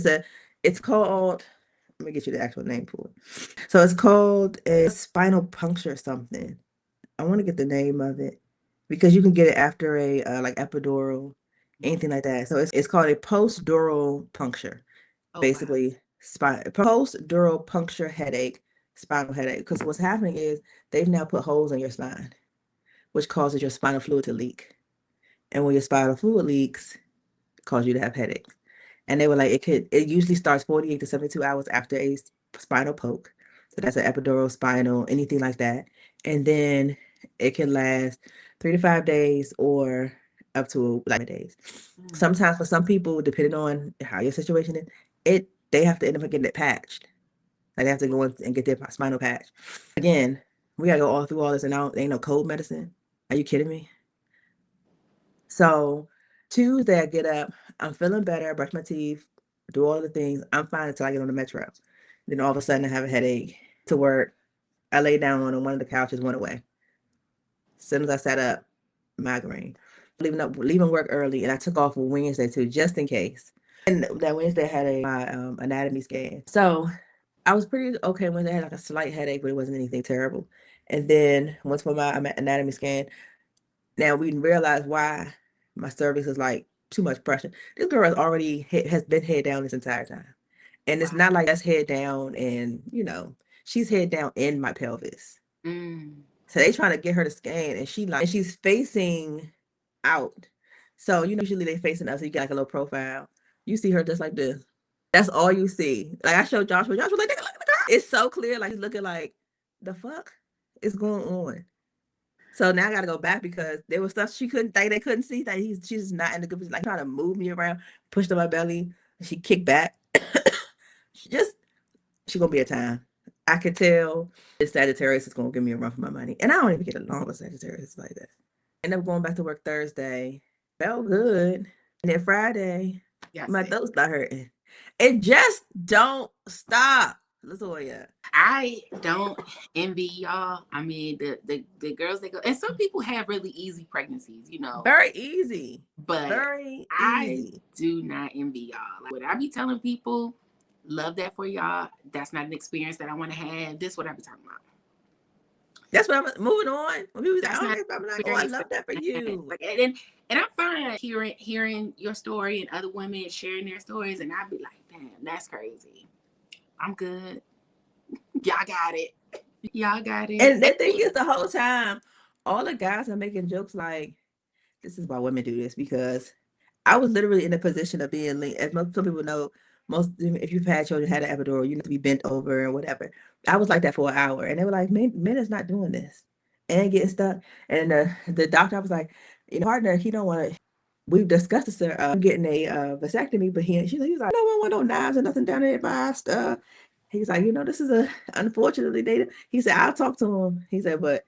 S2: It's called, let me get you the actual name for it. So it's called a spinal puncture something. I want to get the name of it because you can get it after a like epidural, anything like that. So it's called a post-dural puncture. Basically, post-dural puncture headache, spinal headache. Because what's happening is they've now put holes in your spine, which causes your spinal fluid to leak. And when your spinal fluid leaks, cause you to have headaches. And they were like, it usually starts 48 to 72 hours after a spinal poke. So that's an epidural, spinal, anything like that. And then it can last 3 to 5 days or up to like days. Sometimes for some people, depending on how your situation is, they have to end up getting it patched. Like they have to go in and get their spinal patch. Again, we gotta go all through all this and now there ain't no cold medicine. Are you kidding me? So Tuesday I get up, I'm feeling better, I brush my teeth, do all the things. I'm fine until I get on the metro. Then all of a sudden I have a headache. To work, I lay down on one of the couches, went away. As soon as I sat up, migraine. Leaving work early, and I took off on Wednesday too, just in case. And that Wednesday I had my anatomy scan. So I was pretty okay Wednesday. I had like a slight headache, but it wasn't anything terrible. And then once for my anatomy scan, now we realize why my cervix is like too much pressure. This girl has been head down this entire time. And it's not like that's head down and, she's head down in my pelvis. So they trying to get her to scan and she's facing out. So, usually they facing up so you get like a little profile. You see her just like this. That's all you see. Like I showed Joshua. Joshua like, nigga, look at the girl. It's so clear. Like he's looking like, the fuck is going on? So now I gotta go back because there was stuff they couldn't see that she's not in the good position, like trying to move me around, pushed on my belly. She kicked back. She gonna be a time. I could tell this Sagittarius is gonna give me a run for my money. And I don't even get along with Sagittarius like that. End up going back to work Thursday. Felt good. And then Friday, my throat started hurting. It just don't stop. LaToya.
S1: I don't envy y'all. I mean, the girls that go, and some people have really easy pregnancies,
S2: Very easy.
S1: But
S2: very
S1: I
S2: easy.
S1: do not envy y'all. Like, what I be telling people, love that for y'all. That's not an experience that I want to have. This is what I be talking about.
S2: That's what I'm moving on. When people say, I'm like, oh, I love that for you.
S1: Like, and I'm fine hearing your story and other women sharing their stories, and I'd be like, damn, that's crazy. I'm good. Y'all got it. Y'all got it.
S2: And the thing is, the whole time, all the guys are making jokes like, this is why women do this, because I was literally in a position of being linked. As some people know, if you've had children, had an epidural, you need to be bent over or whatever. I was like that for an hour, and they were like, men is not doing this and getting stuck. And the doctor, I was like, partner, he don't want to. We've discussed this, getting a vasectomy, but he was like, no one want no knives or nothing down there by stuff. He's like, this is unfortunately data. He said, I'll talk to him. He said, but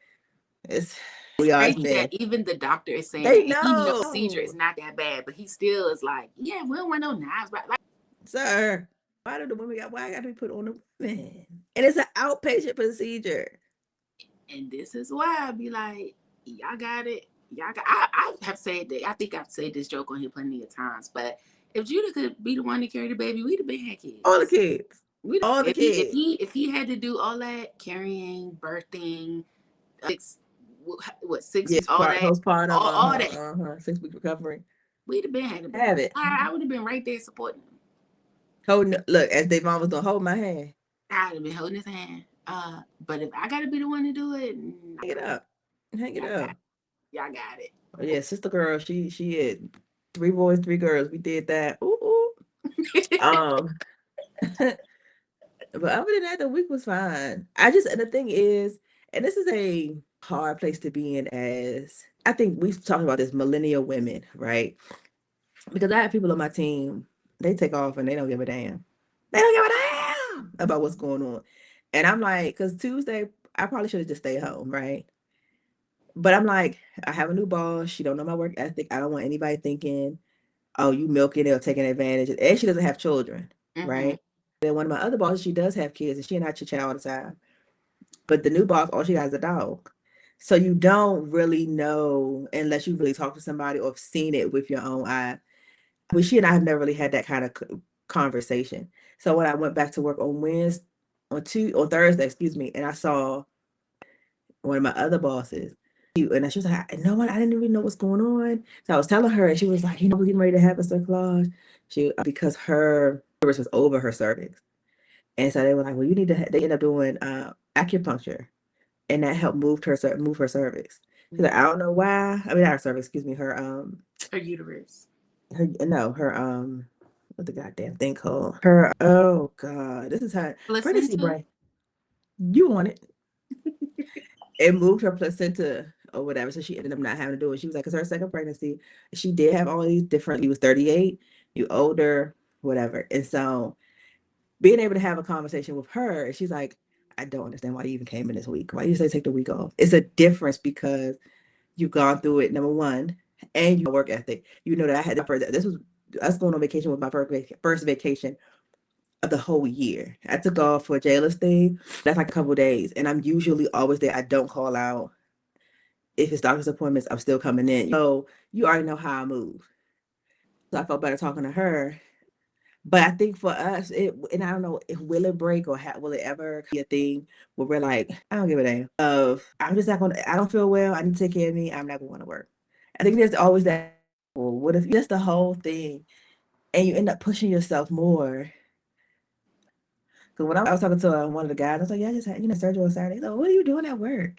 S2: we are
S1: crazy that even the doctor is saying
S2: they
S1: that he knows the procedure is not that bad, but he still is like, yeah, we don't want no knives. Right? Like,
S2: sir, why do the women why I got to be put on the women? And it's an outpatient procedure.
S1: And this is why I be like, y'all got it. I have said that. I think I've said this joke on here plenty of times, but if Judah could be the one to carry the baby, we'd have been had kids.
S2: All the kids. All the kids.
S1: If he had to do all that carrying, birthing, 6
S2: Yes,
S1: weeks, all that,
S2: postpartum,
S1: all that,
S2: 6 week recovery.
S1: we'd have been had it.
S2: Have it.
S1: I would have been right there supporting him.
S2: Look, as they mom was gonna hold my hand.
S1: I'd have been holding his hand. But if I gotta be the one to do it,
S2: hang it up.
S1: Y'all got it.
S2: Oh, yeah, sister girl, she had 3 boys, 3 girls. We did that. Ooh. But other than that, the week was fine. And the thing is, and this is a hard place to be in, as I think we've talked about this, millennial women, right? Because I have people on my team, they take off and they don't give a damn. They don't give a damn about what's going on. And I'm like, because Tuesday, I probably should have just stayed home, right? But I'm like, I have a new boss. She don't know my work ethic. I don't want anybody thinking, oh, you milking it or taking advantage. And she doesn't have children, right? Then one of my other bosses, she does have kids, and she and I chit chat all the time. But the new boss, all she has is a dog. So you don't really know unless you really talk to somebody or have seen it with your own eye. She and I have never really had that kind of conversation. So when I went back to work on Thursday, excuse me, and I saw one of my other bosses, and she was like, I didn't even know what's going on. So I was telling her, and she was like, we're getting ready to have a cerclage. Because her cervix was over her cervix. And so they were like, well, you need to, they ended up doing acupuncture, and that helped move her cervix. She's like, I don't know why. I mean, not her cervix, excuse me, her
S1: uterus.
S2: Her what the goddamn thing called? Her, oh God, this is her pregnancy brain. You want it. It moved her placenta or whatever, so she ended up not having to do it. She was like, it's her second pregnancy. She did have all these different, you was 38, you older, whatever. And so being able to have a conversation with her, she's like, I don't understand why you even came in this week. Why you say take the week off? It's a difference because you've gone through it, number one, and your work ethic. You know that I had this was us going on vacation with my first vacation of the whole year. I took off for a jailers thing. That's like a couple days, and I'm usually always there. I don't call out. If it's doctor's appointments, I'm still coming in. So you already know how I move. So I felt better talking to her. But I think for us, and I don't know, will it break or will it ever be a thing where we're like, I don't give a damn. I'm just not going to, I don't feel well. I need to take care of me. I'm not going to want to work. I think there's always that, well, what if just the whole thing and you end up pushing yourself more? Because when I was talking to one of the guys, I was like, yeah, I just had, surgery on Saturday. Like, what are you doing at work?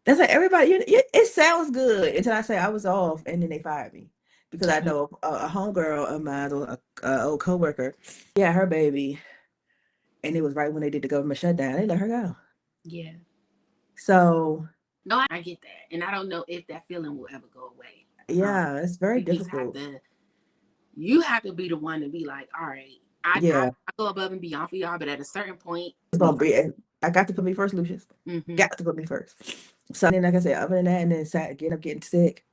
S2: That's like everybody, it sounds good until I say I was off and then they fired me. Because I know a homegirl of mine, an old coworker, yeah, her baby, and it was right when they did the government shutdown. They let her go.
S1: Yeah.
S2: So.
S1: No, I get that, and I don't know if that feeling will ever go away.
S2: Yeah, it's very difficult.
S1: You have to be the one to be like, all right, I go above and beyond for y'all, but at a certain point,
S2: it's gonna be. I got to put me first, Lucius. Got to put me first. So then, like I said, other than that, and then getting sick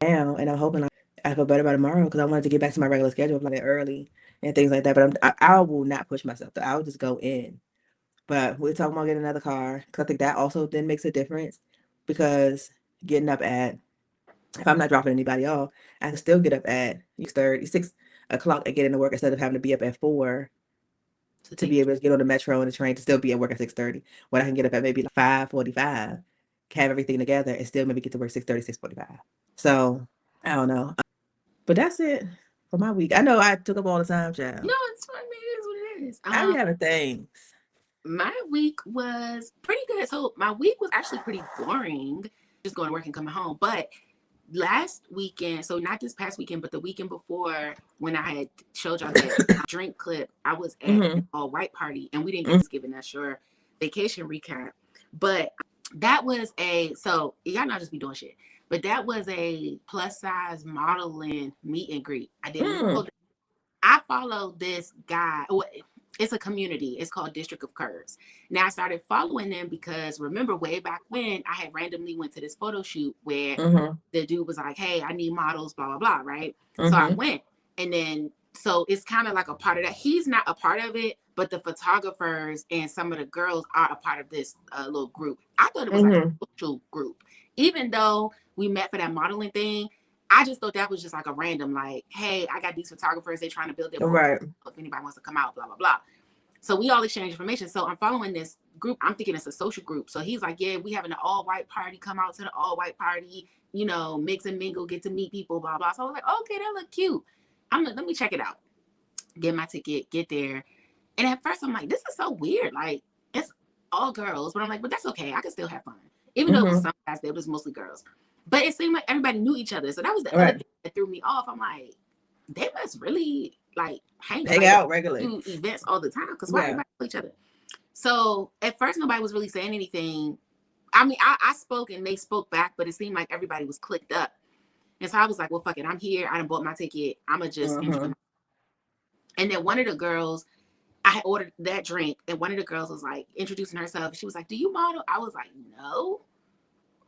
S2: now, and I'm hoping I feel better by tomorrow because I wanted to get back to my regular schedule like early and things like that. But I will not push myself. I'll just go in. But we're talking about getting another car because I think that also then makes a difference because getting up at, if I'm not dropping anybody off, I can still get up at 6 o'clock and get into work instead of having to be up at 4 to be able to get on the metro and the train to still be at work at 6:30. When I can get up at maybe like 5:45, have everything together, and still maybe get to work 6:30, 6:45. So I don't know, but that's it for my week. I know I took up all the time, child.
S1: No, it's fine. It is what it is.
S2: I be having things.
S1: My week was pretty good. So my week was actually pretty boring, just going to work and coming home. But last weekend, so not this past weekend, but the weekend before, when I had showed y'all that drink clip, I was at an all-white party, and we didn't get Thanksgiving. That's your vacation recap. But that was so y'all not just be doing shit, but that was a plus-size modeling meet and greet. I followed this guy. It's a community. It's called District of Curves. Now I started following them because remember way back when I had randomly went to this photo shoot where the dude was like, hey, I need models, blah, blah, blah, right? So I went. And then, so it's kind of like a part of that. He's not a part of it, but the photographers and some of the girls are a part of this little group. I thought it was like a social group. Even though we met for that modeling thing, I just thought that was just like a random, like, hey, I got these photographers. They're trying to build their
S2: right.
S1: If anybody wants to come out, blah, blah, blah. So we all exchange information. So I'm following this group. I'm thinking it's a social group. So he's like, yeah, we having an all-white party. Come out to the all-white party, you know, mix and mingle, get to meet people, blah, blah. So I was like, okay, that look cute. I'm like, let me check it out. Get my ticket, get there. And at first I'm like, this is so weird. Like, it's all girls. But I'm like, but that's okay. I can still have fun. Even though it was some guys there, it was mostly girls. But it seemed like everybody knew each other. So that was the other thing that threw me off. I'm like, they must really like hang
S2: out regularly,
S1: do events all the time, because why everybody know each other? So at first nobody was really saying anything. I mean, I spoke and they spoke back, but it seemed like everybody was clicked up. And so I was like, well, fuck it, I'm here, I done bought my ticket, I'ma just and then one of the girls, I had ordered that drink, and one of the girls was like introducing herself. She was like, do you model? I was like, no,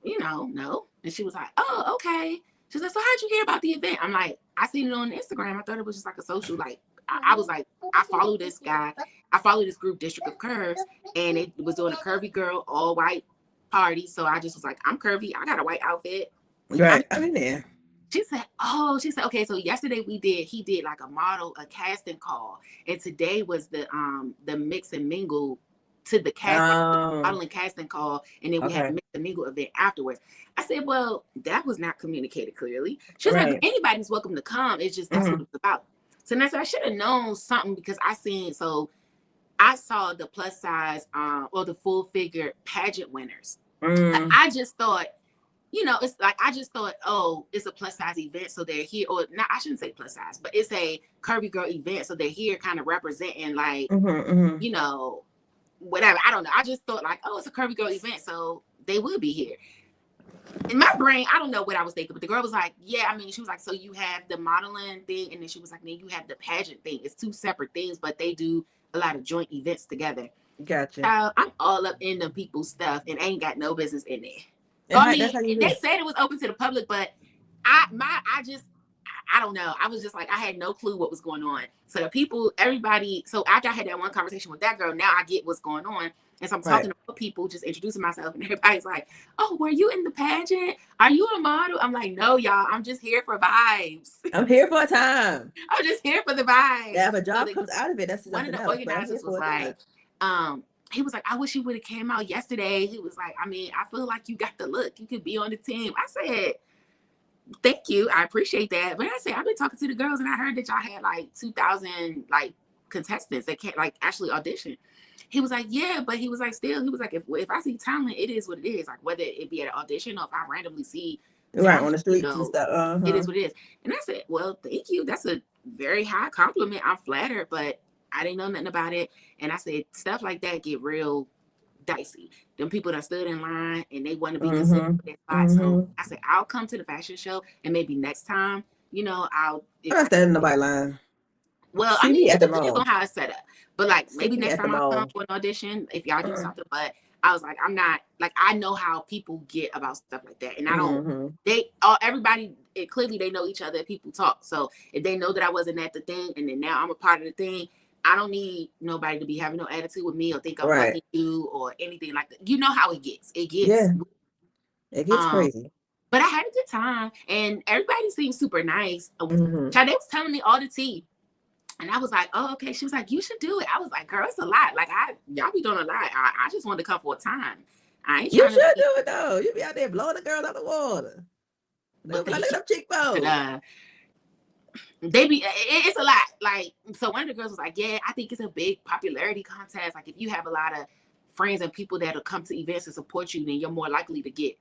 S1: you know, no. And she was like, oh, okay. She's like, so how'd you hear about the event? I'm like, I seen it on Instagram. I thought it was just like a social, like, I was like, I follow this guy. I follow this group, District of Curves, and it was doing a curvy girl, all white party. So I just was like, I'm curvy. I got a white outfit.
S2: Right. I'm in there.
S1: She said, okay, so yesterday he did like a casting call. And today was the mix and mingle to the modeling casting call, and then we had a mix and mingle event afterwards. I said, well, that was not communicated clearly. She was like, anybody's welcome to come. It's just that's what it's about. So I said, I should have known something, because I saw the plus size or the full figure pageant winners. I just thought, you know, it's like, I just thought, oh, it's a plus size event, so they're here. Or not, I shouldn't say plus size, but it's a curvy girl event, so they're here kind of representing, like, you know, whatever. I don't know. I just thought like, oh, it's a curvy girl event, so they will be here. In my brain, I don't know what I was thinking, but the girl was like, yeah, I mean, she was like, so you have the modeling thing, and then she was like, then you have the pageant thing. It's two separate things, but they do a lot of joint events together.
S2: Gotcha.
S1: So I'm all up in the people's stuff and ain't got no business in there. So, I mean, they said it was open to the public, but I don't know. I was just like, I had no clue what was going on. So the people, everybody, so after I had that one conversation with that girl, now I get what's going on. And so I'm talking to people, just introducing myself, and everybody's like, oh, were you in the pageant? Are you a model? I'm like, no, y'all, I'm just here for vibes.
S2: I'm here for a time.
S1: I'm just here for the vibes.
S2: Yeah, if a job comes out of it, that's
S1: one of the organizers was like, he was like, I wish you would have came out yesterday. He was like, I mean, I feel like you got the look. You could be on the team. I said, thank you. I appreciate that. But I said, I've been talking to the girls, and I heard that y'all had like 2,000 like contestants that can't like actually audition. He was like, yeah, but he was like, still, he was like, if I see talent, it is what it is. Like, whether it be at an audition or if I randomly see talent,
S2: on the streets, you know, and stuff.
S1: It is what it is. And I said, well, thank you. That's a very high compliment. I'm flattered, but I didn't know nothing about it. And I said, stuff like that get real dicey. Them people that stood in line and they want to be considered for that spot. So I said, I'll come to the fashion show, and maybe next time, you know, I'm not
S2: standing in nobody line.
S1: Well, I mean, it depends on how it's set up. But like, maybe next time I'll come for an audition if y'all do something. But I was like, I'm not, like, I know how people get about stuff like that. And I don't, everybody, clearly they know each other, people talk. So if they know that I wasn't at the thing, and then now I'm a part of the thing, I don't need nobody to be having no attitude with me or think I'm fucking you or anything like that. You know how it gets. It gets
S2: crazy.
S1: But I had a good time, and everybody seemed super nice. They was telling me all the tea. And I was like, oh, okay. She was like, you should do it. I was like, girl, it's a lot. Like, y'all be doing a lot. I just wanted to come for a time.
S2: You should do it, though. You be out there blowing the girl out the water. Look at them cheekbones.
S1: It's a lot. Like, so one of the girls was like, yeah, I think it's a big popularity contest. Like, if you have a lot of friends and people that'll come to events and support you, then you're more likely to get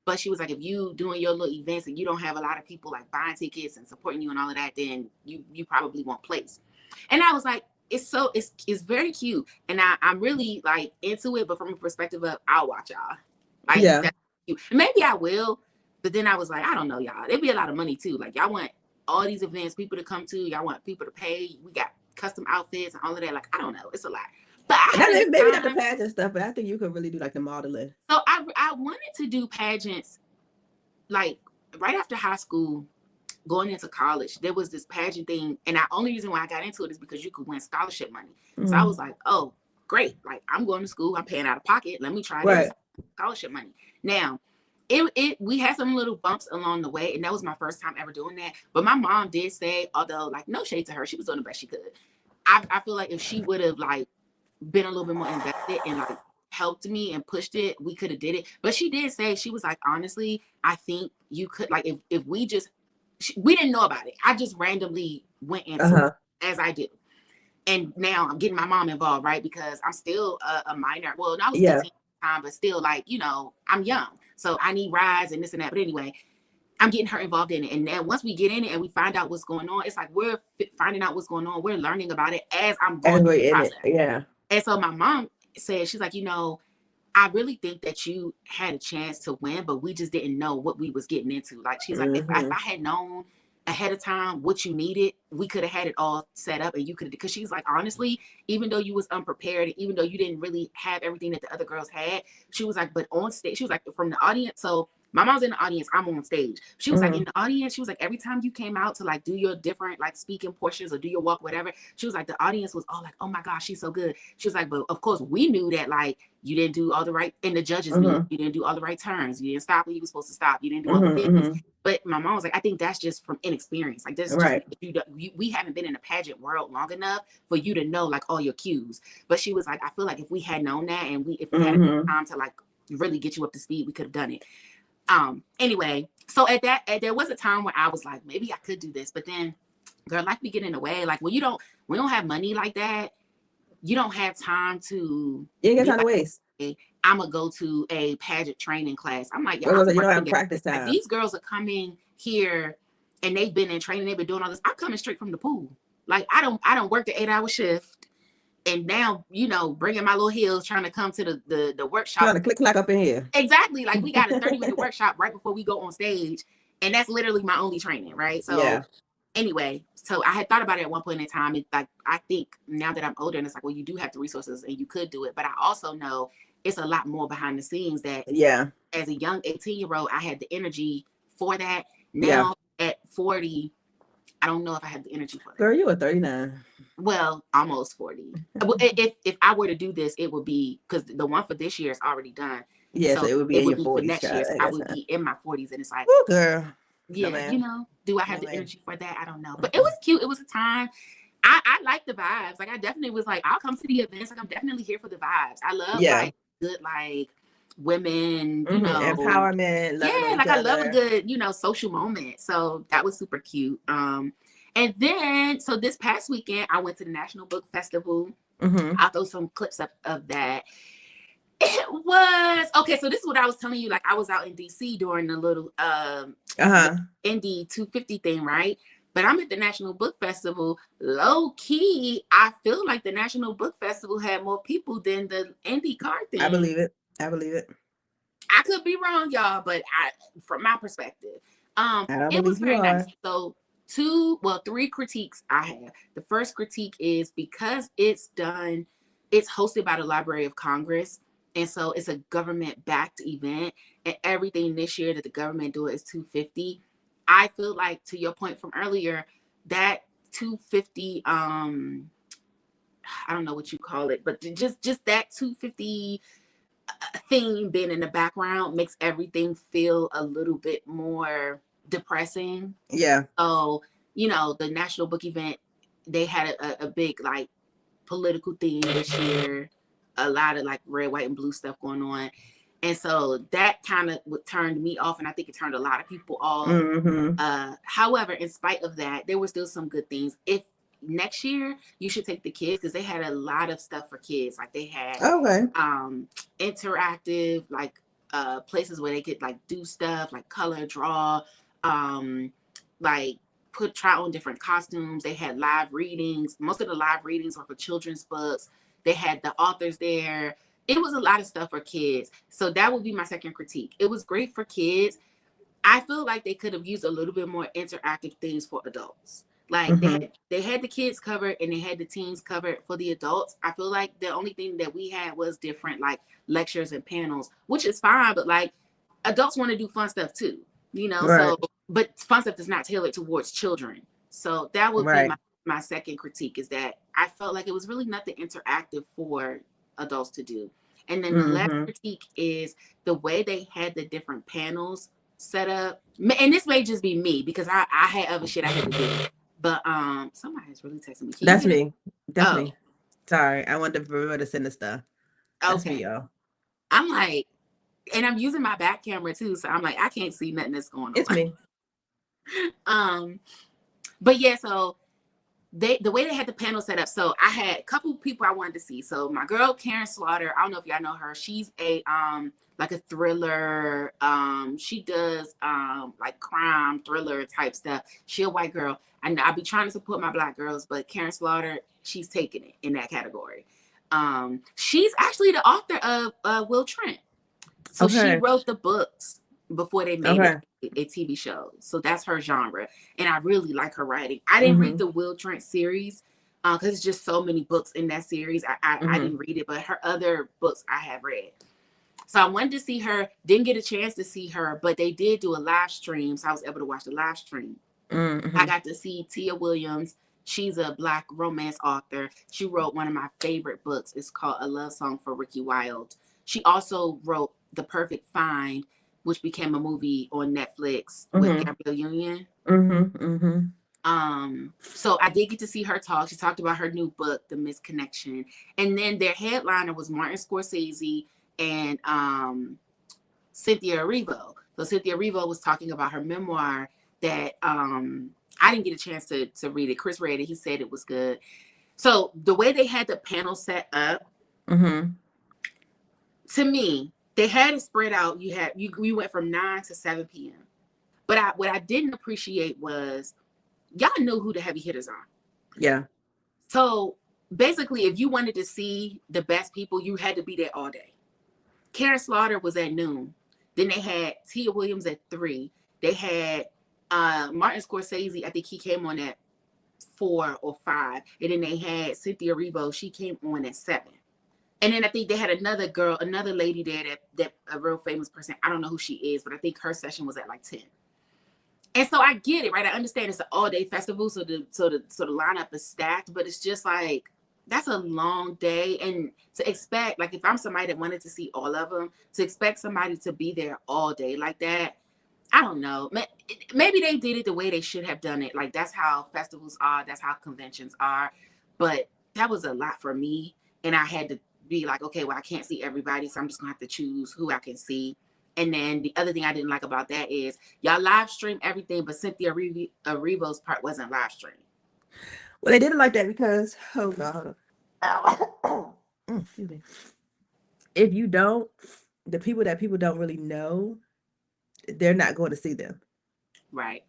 S1: But she was like, if you doing your little events and you don't have a lot of people like buying tickets and supporting you and all of that, then you probably won't place. And I was like, it's very cute. And I'm really like into it, but from a perspective of I'll watch y'all. Like, that's cute. And maybe I will, but then I was like, I don't know, y'all. It'd be a lot of money too. Like, y'all want all these events, people to come to, y'all want people to pay. We got custom outfits and all of that. Like, I don't know. It's a lot. But
S2: maybe not the pageant stuff, but I think you could really do like the modeling.
S1: So I wanted to do pageants like right after high school, going into college. There was this pageant thing, and the only reason why I got into it is because you could win scholarship money. So I was like, oh, great. Like, I'm going to school, I'm paying out of pocket. Let me try this scholarship money. Now, we had some little bumps along the way, and that was my first time ever doing that. But my mom did say, although like no shade to her, she was doing the best she could. I feel like if she would have like been a little bit more invested and like helped me and pushed it, we could have did it. But she did say, she was like, honestly, I think you could, like, if we just, we didn't know about it. I just randomly went into it as I do. And now I'm getting my mom involved, right? Because I'm still a minor. Well, I was 18 at the time, but still, like, you know, I'm young. So I need rides and this and that. But anyway, I'm getting her involved in it. And then once we get in it and we find out what's going on, it's like we're finding out what's going on. We're learning about it as I'm going through the process.
S2: Yeah.
S1: And so my mom said, she's like, you know, I really think that you had a chance to win, but we just didn't know what we was getting into. Like, she's like, if I had known ahead of time what you needed, we could have had it all set up and you could have, because she's like, honestly, even though you was unprepared, even though you didn't really have everything that the other girls had, she was like, but on stage, she was like, from the audience. So my mom's in the audience, I'm on stage. She was like, in the audience, she was like, every time you came out to like do your different like speaking portions or do your walk, whatever, she was like, the audience was all like, oh my gosh, she's so good. She was like, but of course we knew that like you didn't do all the right, and the judges knew you didn't do all the right turns, you didn't stop when you were supposed to stop, you didn't do all the things. But my mom was like, I think that's just from inexperience. Like, this is just we haven't been in the pageant world long enough for you to know like all your cues. But she was like, I feel like if we had known that and if we had time to like really get you up to speed, we could have done it. Anyway, so there was a time where I was like, maybe I could do this, but then girl, life be getting in the way. Like, when we don't have money like that, you don't have time to,
S2: you ain't got time to waste.
S1: I'm gonna go to a pageant training class. I'm like,
S2: you don't have practice time.
S1: Like, these girls are coming here and they've been in training, they've been doing all this. I'm coming straight from the pool. Like, I don't work the 8-hour shift. And now, you know, bringing my little heels, trying to come to the workshop.
S2: Trying to click-clack up in here.
S1: Exactly. Like, we got a 30-minute workshop right before we go on stage. And that's literally my only training, right? So anyway, so I had thought about it at one point in time. It's like, I think now that I'm older, and it's like, well, you do have the resources and you could do it. But I also know it's a lot more behind the scenes that as a young 18-year-old, I had the energy for that. Now at 40, I don't know if I have the energy for that.
S2: Girl, you are 39.
S1: Well, almost 40. If I were to do this, it would be, because the one for this year is already done.
S2: Yeah, so it would be in your 40s.
S1: For next year, I would be in my 40s, and it's like,
S2: oh, girl.
S1: Yeah, no, you know, do I have the energy for that? I don't know. But it was cute. It was a time. I like the vibes. Like, I definitely was like, I'll come to the events. Like, I'm definitely here for the vibes. I love like good like women, you know,
S2: empowerment.
S1: Yeah, like I love a good, you know, social moment. So that was super cute. And then, so this past weekend, I went to the National Book Festival. I'll throw some clips of that. It was okay. So this is what I was telling you. Like, I was out in DC during the little Indie 250 thing, right? But I'm at the National Book Festival. Low key, I feel like the National Book Festival had more people than the Indie card thing.
S2: I believe it.
S1: I could be wrong, y'all, but from my perspective, it was very nice. So 3 critiques I have. The first critique is because it's hosted by the Library of Congress. And so it's a government-backed event, and everything this year that the government do is $250. I feel like, to your point from earlier, that $250, I don't know what you call it, but just that $250 thing being in the background makes everything feel a little bit more depressing.
S2: Yeah.
S1: So, you know, the National Book Event, they had a big like political theme this year. A lot of like red, white, and blue stuff going on. And so that kind of turned me off, and I think it turned a lot of people off. However, in spite of that, there were still some good things. If next year, you should take the kids, because they had a lot of stuff for kids. Like, they had interactive, like places where they could like do stuff, like color, draw, like try on different costumes. They had live readings. Most of the live readings were for children's books. They had the authors there. It was a lot of stuff for kids. So that would be my second critique. It was great for kids. I feel like they could have used a little bit more interactive things for adults. Like, they had the kids covered and they had the teens covered for the adults. I feel like the only thing that we had was different like lectures and panels, which is fine. But like, adults want to do fun stuff too, you know? So, but fun stuff is not tailored towards children. So that would be my second critique, is that I felt like it was really nothing interactive for adults to do. And then the last critique is the way they had the different panels set up. And this may just be me, because I had other shit I had to do. But somebody's really texting me. Can you
S2: That's
S1: get it?
S2: me. That's
S1: Oh,
S2: me. Sorry, I wanted to send the stuff. That's me,
S1: okay.
S2: y'all.
S1: I'm like, and I'm using my back camera too, so I'm like, I can't see nothing that's going
S2: It's
S1: on.
S2: me.
S1: um, but yeah, so the way they had the panel set up, so I had a couple people I wanted to see. So my girl Karin Slaughter, I don't know if y'all know her. She's a like a thriller. She does like crime thriller type stuff. She a white girl. I be trying to support my black girls, but Karin Slaughter, she's taking it in that category. She's actually the author of Will Trent. So she
S2: Okay.
S1: wrote the books before they made
S2: Okay.
S1: a TV show. So that's her genre. And I really like her writing. I didn't read
S2: Mm-hmm.
S1: the Will Trent series because it's just so many books in that series. I
S2: Mm-hmm.
S1: didn't read it, but her other books I have read. So I wanted to see her, didn't get a chance to see her, but they did do a live stream. So I was able to watch the live stream. I
S2: Mm-hmm.
S1: got to see Tia Williams. She's a black romance author. She wrote one of my favorite books. It's called A Love Song for Ricky Wilde. She also wrote The Perfect Find, which became a movie on Netflix with
S2: Mm-hmm.
S1: Gabrielle Union.
S2: Mm-hmm. Mm-hmm.
S1: So I did get to see her talk. She talked about her new book, The Misconnection. And then their headliner was Martin Scorsese and Cynthia Erivo. So Cynthia Erivo was talking about her memoir that I didn't get a chance to read it. Chris read it. He said it was good. So the way they had the panel set up,
S2: Mm-hmm.
S1: to me, they had it spread out. You went from 9 to 7 p.m. But what I didn't appreciate was y'all knew who the heavy hitters are.
S2: Yeah.
S1: So basically, if you wanted to see the best people, you had to be there all day. Karin Slaughter was at noon. Then they had Tia Williams at 3. They had Martin Scorsese. I think he came on at 4 or 5. And then they had Cynthia Erivo. She came on at 7. And then I think they had another girl, another lady there that a real famous person. I don't know who she is, but I think her session was at like 10. And so I get it, right? I understand it's an all-day festival, so the lineup is stacked, but it's just like that's a long day. And to expect, like if I'm somebody that wanted to see all of them, to expect somebody to be there all day like that, I don't know. Maybe they did it the way they should have done it. Like that's how festivals are, that's how conventions are. But that was a lot for me. And I had to be like, okay, well, I can't see everybody, so I'm just gonna have to choose who I can see. And then the other thing I didn't like about that is y'all live stream everything, but Cynthia Erivo's part wasn't live streamed.
S2: Well, they did it like that because, oh God. Excuse me. If you don't, the people that people don't really know, they're not going to see them.
S1: Right.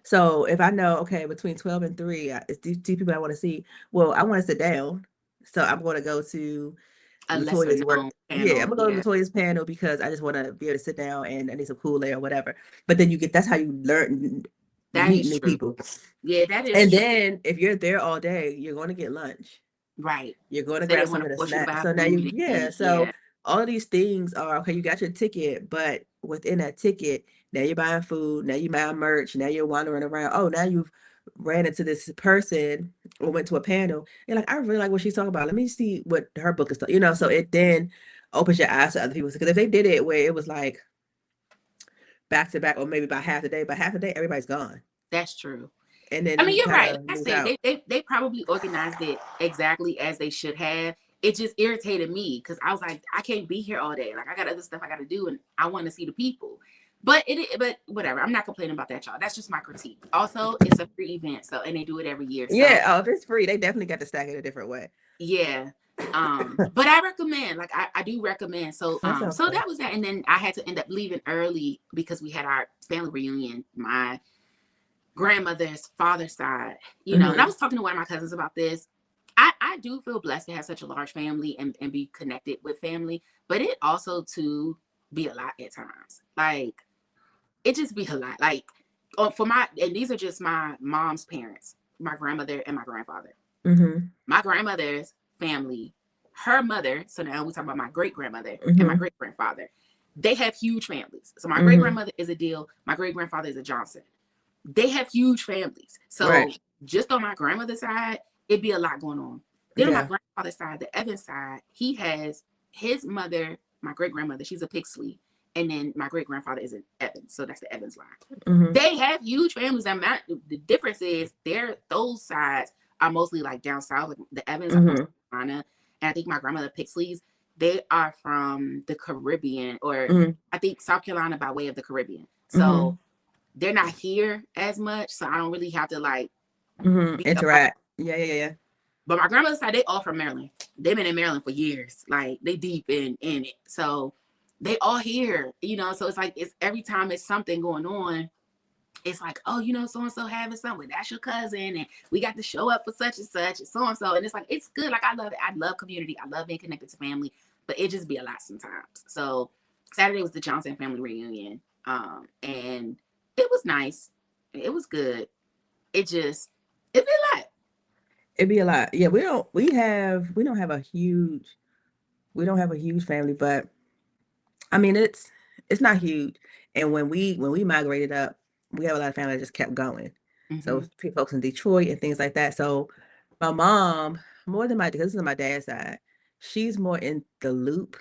S2: So if I know, okay, between 12 and 3, it's these two people I want to see. Well, I want to sit down. So I'm going to go to
S1: A lesser
S2: LaToya's work.
S1: known
S2: Yeah, I'm
S1: panel.
S2: gonna go
S1: Yeah.
S2: to LaToya's panel because I just want to be able to sit down and I need some cool air or whatever. But then that's how you learn,
S1: That
S2: meet
S1: is
S2: new
S1: true.
S2: people.
S1: Yeah, that is
S2: And
S1: true.
S2: then if you're there all day, you're going to get lunch.
S1: Right.
S2: You're going to
S1: So they
S2: grab
S1: want to
S2: something to
S1: force you to
S2: snack.
S1: buy
S2: So now
S1: food
S2: yeah.
S1: and
S2: So
S1: yeah.
S2: all of these things are okay. You got your ticket, but within that ticket, now you're buying food. Now you buying merch. Now you're wandering around. Oh, now you've ran into this person or went to a panel. You're like, I really like what she's talking about. Let me see what her book is. So it then opens your eyes to other people. Because if they did it where it was like back to back, or maybe by half the day, everybody's gone,
S1: That's true.
S2: and then
S1: I mean,
S2: you
S1: you're
S2: kind
S1: right.
S2: of
S1: Like I
S2: lose
S1: said,
S2: out.
S1: they probably organized it exactly as they should have. It just irritated me because I was like, I can't be here all day. Like I got other stuff I got to do, and I want to see the people. But whatever. I'm not complaining about that, y'all. That's just my critique. Also, it's a free event, so and they do it every year. So
S2: Yeah. Oh, if it's free, they definitely got to stack it a different way.
S1: yeah. But I recommend, like I do recommend. So
S2: That sounds
S1: so
S2: fun.
S1: that was that. And then I had to end up leaving early because we had our family reunion. My grandmother's father's side, and I
S2: Mm-hmm.
S1: was talking to one of my cousins about this. I do feel blessed to have such a large family and be connected with family, but it also to be a lot at times. Like it just be a lot. Like and these are just my mom's parents, my grandmother and my grandfather.
S2: Mm-hmm.
S1: My grandmother's family, her mother, so now we're talking about my great grandmother and my
S2: Mm-hmm.
S1: great grandfather. They have huge families. So my great
S2: Mm-hmm.
S1: grandmother is a Deal, my great grandfather is a Johnson. They have huge families.
S2: Right.
S1: So just on my grandmother's side, it'd be a lot going on. Then on my
S2: Yeah.
S1: grandfather's side, the Evans side, he has his mother, my great grandmother, she's a Pixley, and then my great grandfather is in Evans, so that's the Evans line.
S2: Mm-hmm.
S1: They have huge families. The difference is those sides are mostly like down south, like the Evans are from South Carolina, and I think my grandmother Pixley's, they are from the Caribbean, or I think South Carolina by way of the Caribbean. So they're not here as much, so I don't really have to like
S2: interact. Yeah.
S1: But my grandmother's side, they all from Maryland. They've been in Maryland for years. Like they deep in it. So they all here, you know. So it's like it's every time it's something going on, it's like, oh, you know, so and so having something. That's your cousin, and we got to show up for such and such, and so and so. And it's like it's good. Like I love it. I love community. I love being connected to family. But it just be a lot sometimes. So Saturday was the Johnson family reunion, and it was nice. It was good. It'd be a lot.
S2: It'd be a lot. Yeah, we don't have a huge family, but I mean it's not huge. And when we migrated up, we have a lot of family that just kept going. So folks in Detroit and things like that. So my mom, more than because this is my dad's side, she's more in the loop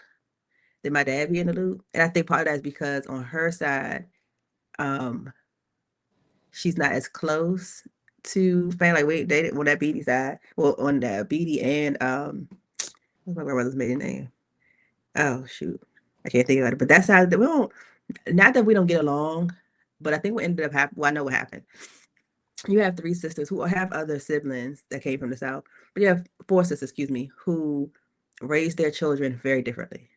S2: than my dad be in the loop. And I think part of that is because on her side, she's not as close to family. Like we dated on that Beatty side. Well, on the Beatty and what's my grandmother's maiden name? Oh shoot, I can't think about it. But that side that we don't. Not that we don't get along, but I think what ended up happening. Well, I know what happened. You have 3 sisters who have other siblings that came from the South, but you have 4 sisters, excuse me, who raised their children very differently.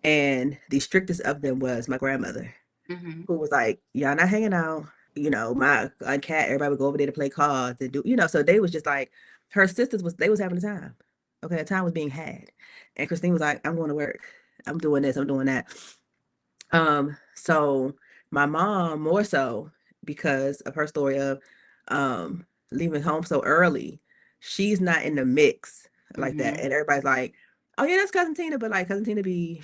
S2: And the strictest of them was my grandmother, who was like, y'all not hanging out. You know, my aunt Cat, everybody would go over there to play cards and do, you know, so they was just like, her sisters they was having a time. Okay, a time was being had. And Christine was like, I'm going to work. I'm doing this, I'm doing that. So my mom more so because of her story of leaving home so early, she's not in the mix like that. And everybody's like, oh yeah, that's cousin Tina, but like cousin Tina we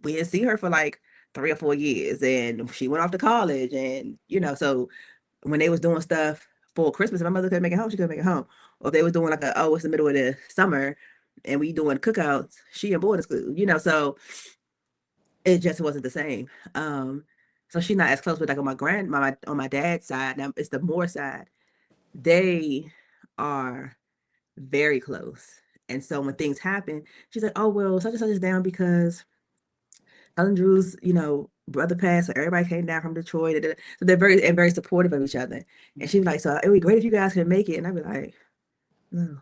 S2: didn't see her for like 3 or 4 years, and she went off to college, and you know, so when they was doing stuff for Christmas, my mother couldn't make it home, she couldn't make it home. Or if they was doing like it's the middle of the summer and we doing cookouts, she in boarding school, you know, so it just wasn't the same. So she's not as close with like on my dad's side. Now it's the Moore side. They are very close. And so when things happen, she's like, oh well, such and such is down because Cousin Drew's, you know, brother passed, so everybody came down from Detroit. So they're very supportive of each other. And she was like, so it would be great if you guys could make it. And I'd be like, no.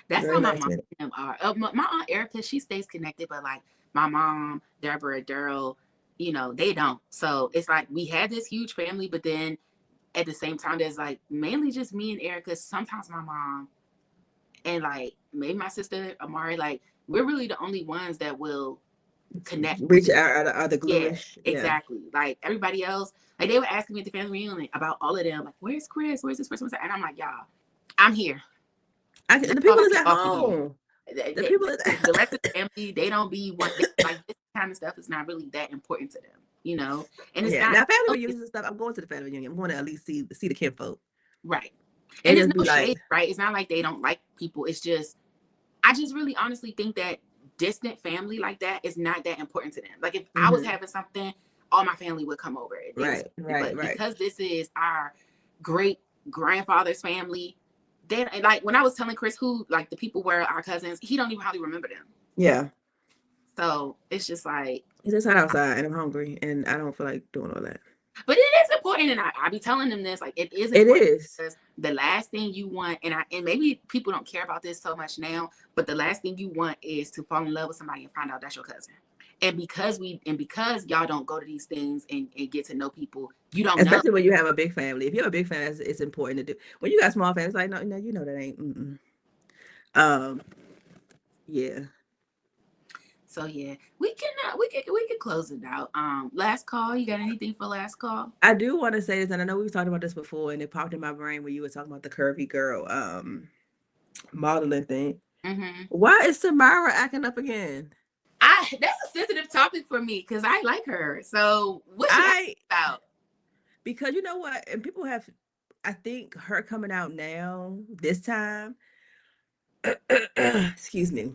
S1: That's how my mom and them are. My aunt Erica, she stays connected, but like my mom, Deborah, Daryl, you know, they don't. So it's like we had this huge family, but then at the same time, there's like mainly just me and Erica. Sometimes my mom and like maybe my sister Amari. Like we're really the only ones that will connect.
S2: Reach out are the gluish.
S1: Yeah, exactly. Like everybody else, like they were asking me at the family reunion about all of them. Like, where's Chris? Where's this person? And I'm like, y'all, I'm here.
S2: The people is at home.
S1: The people, the rest of the family, they don't be one thing. Like this kind of stuff is not really that important to them, you know. And it's not
S2: now family reunions and stuff. I'm going to the family reunion. I'm going to at least see the kinfolk.
S1: Right. And it's no shade, right? It's not like they don't like people. It's just I just really honestly think that distant family like that is not that important to them. Like if I was having something, all my family would come over.
S2: Right.
S1: Because this is our great grandfather's family, then like when I was telling Chris who like the people were our cousins, he don't even hardly remember them.
S2: Yeah.
S1: So it's just like
S2: it's just hot outside and I'm hungry and I don't feel like doing all that.
S1: But it is important, and I be telling them this, like it is important. It is because the last thing you want, and maybe people don't care about this so much now, but the last thing you want is to fall in love with somebody and find out that's your cousin. And because y'all don't go to these things and get to know people, you don't
S2: especially know. When you have a big family. If you have a big family, it's important to do. When you got small families, like no, you know that ain't. Yeah.
S1: So yeah, we can close it out. Last call. You got anything for last call?
S2: I do want to say this, and I know we've talked about this before, and it popped in my brain when you were talking about the curvy girl modeling thing. Why is Samyra acting up again?
S1: That's a sensitive topic for me because I like her. So what should about?
S2: Because you know what, and people have, I think her coming out now this time. Excuse me.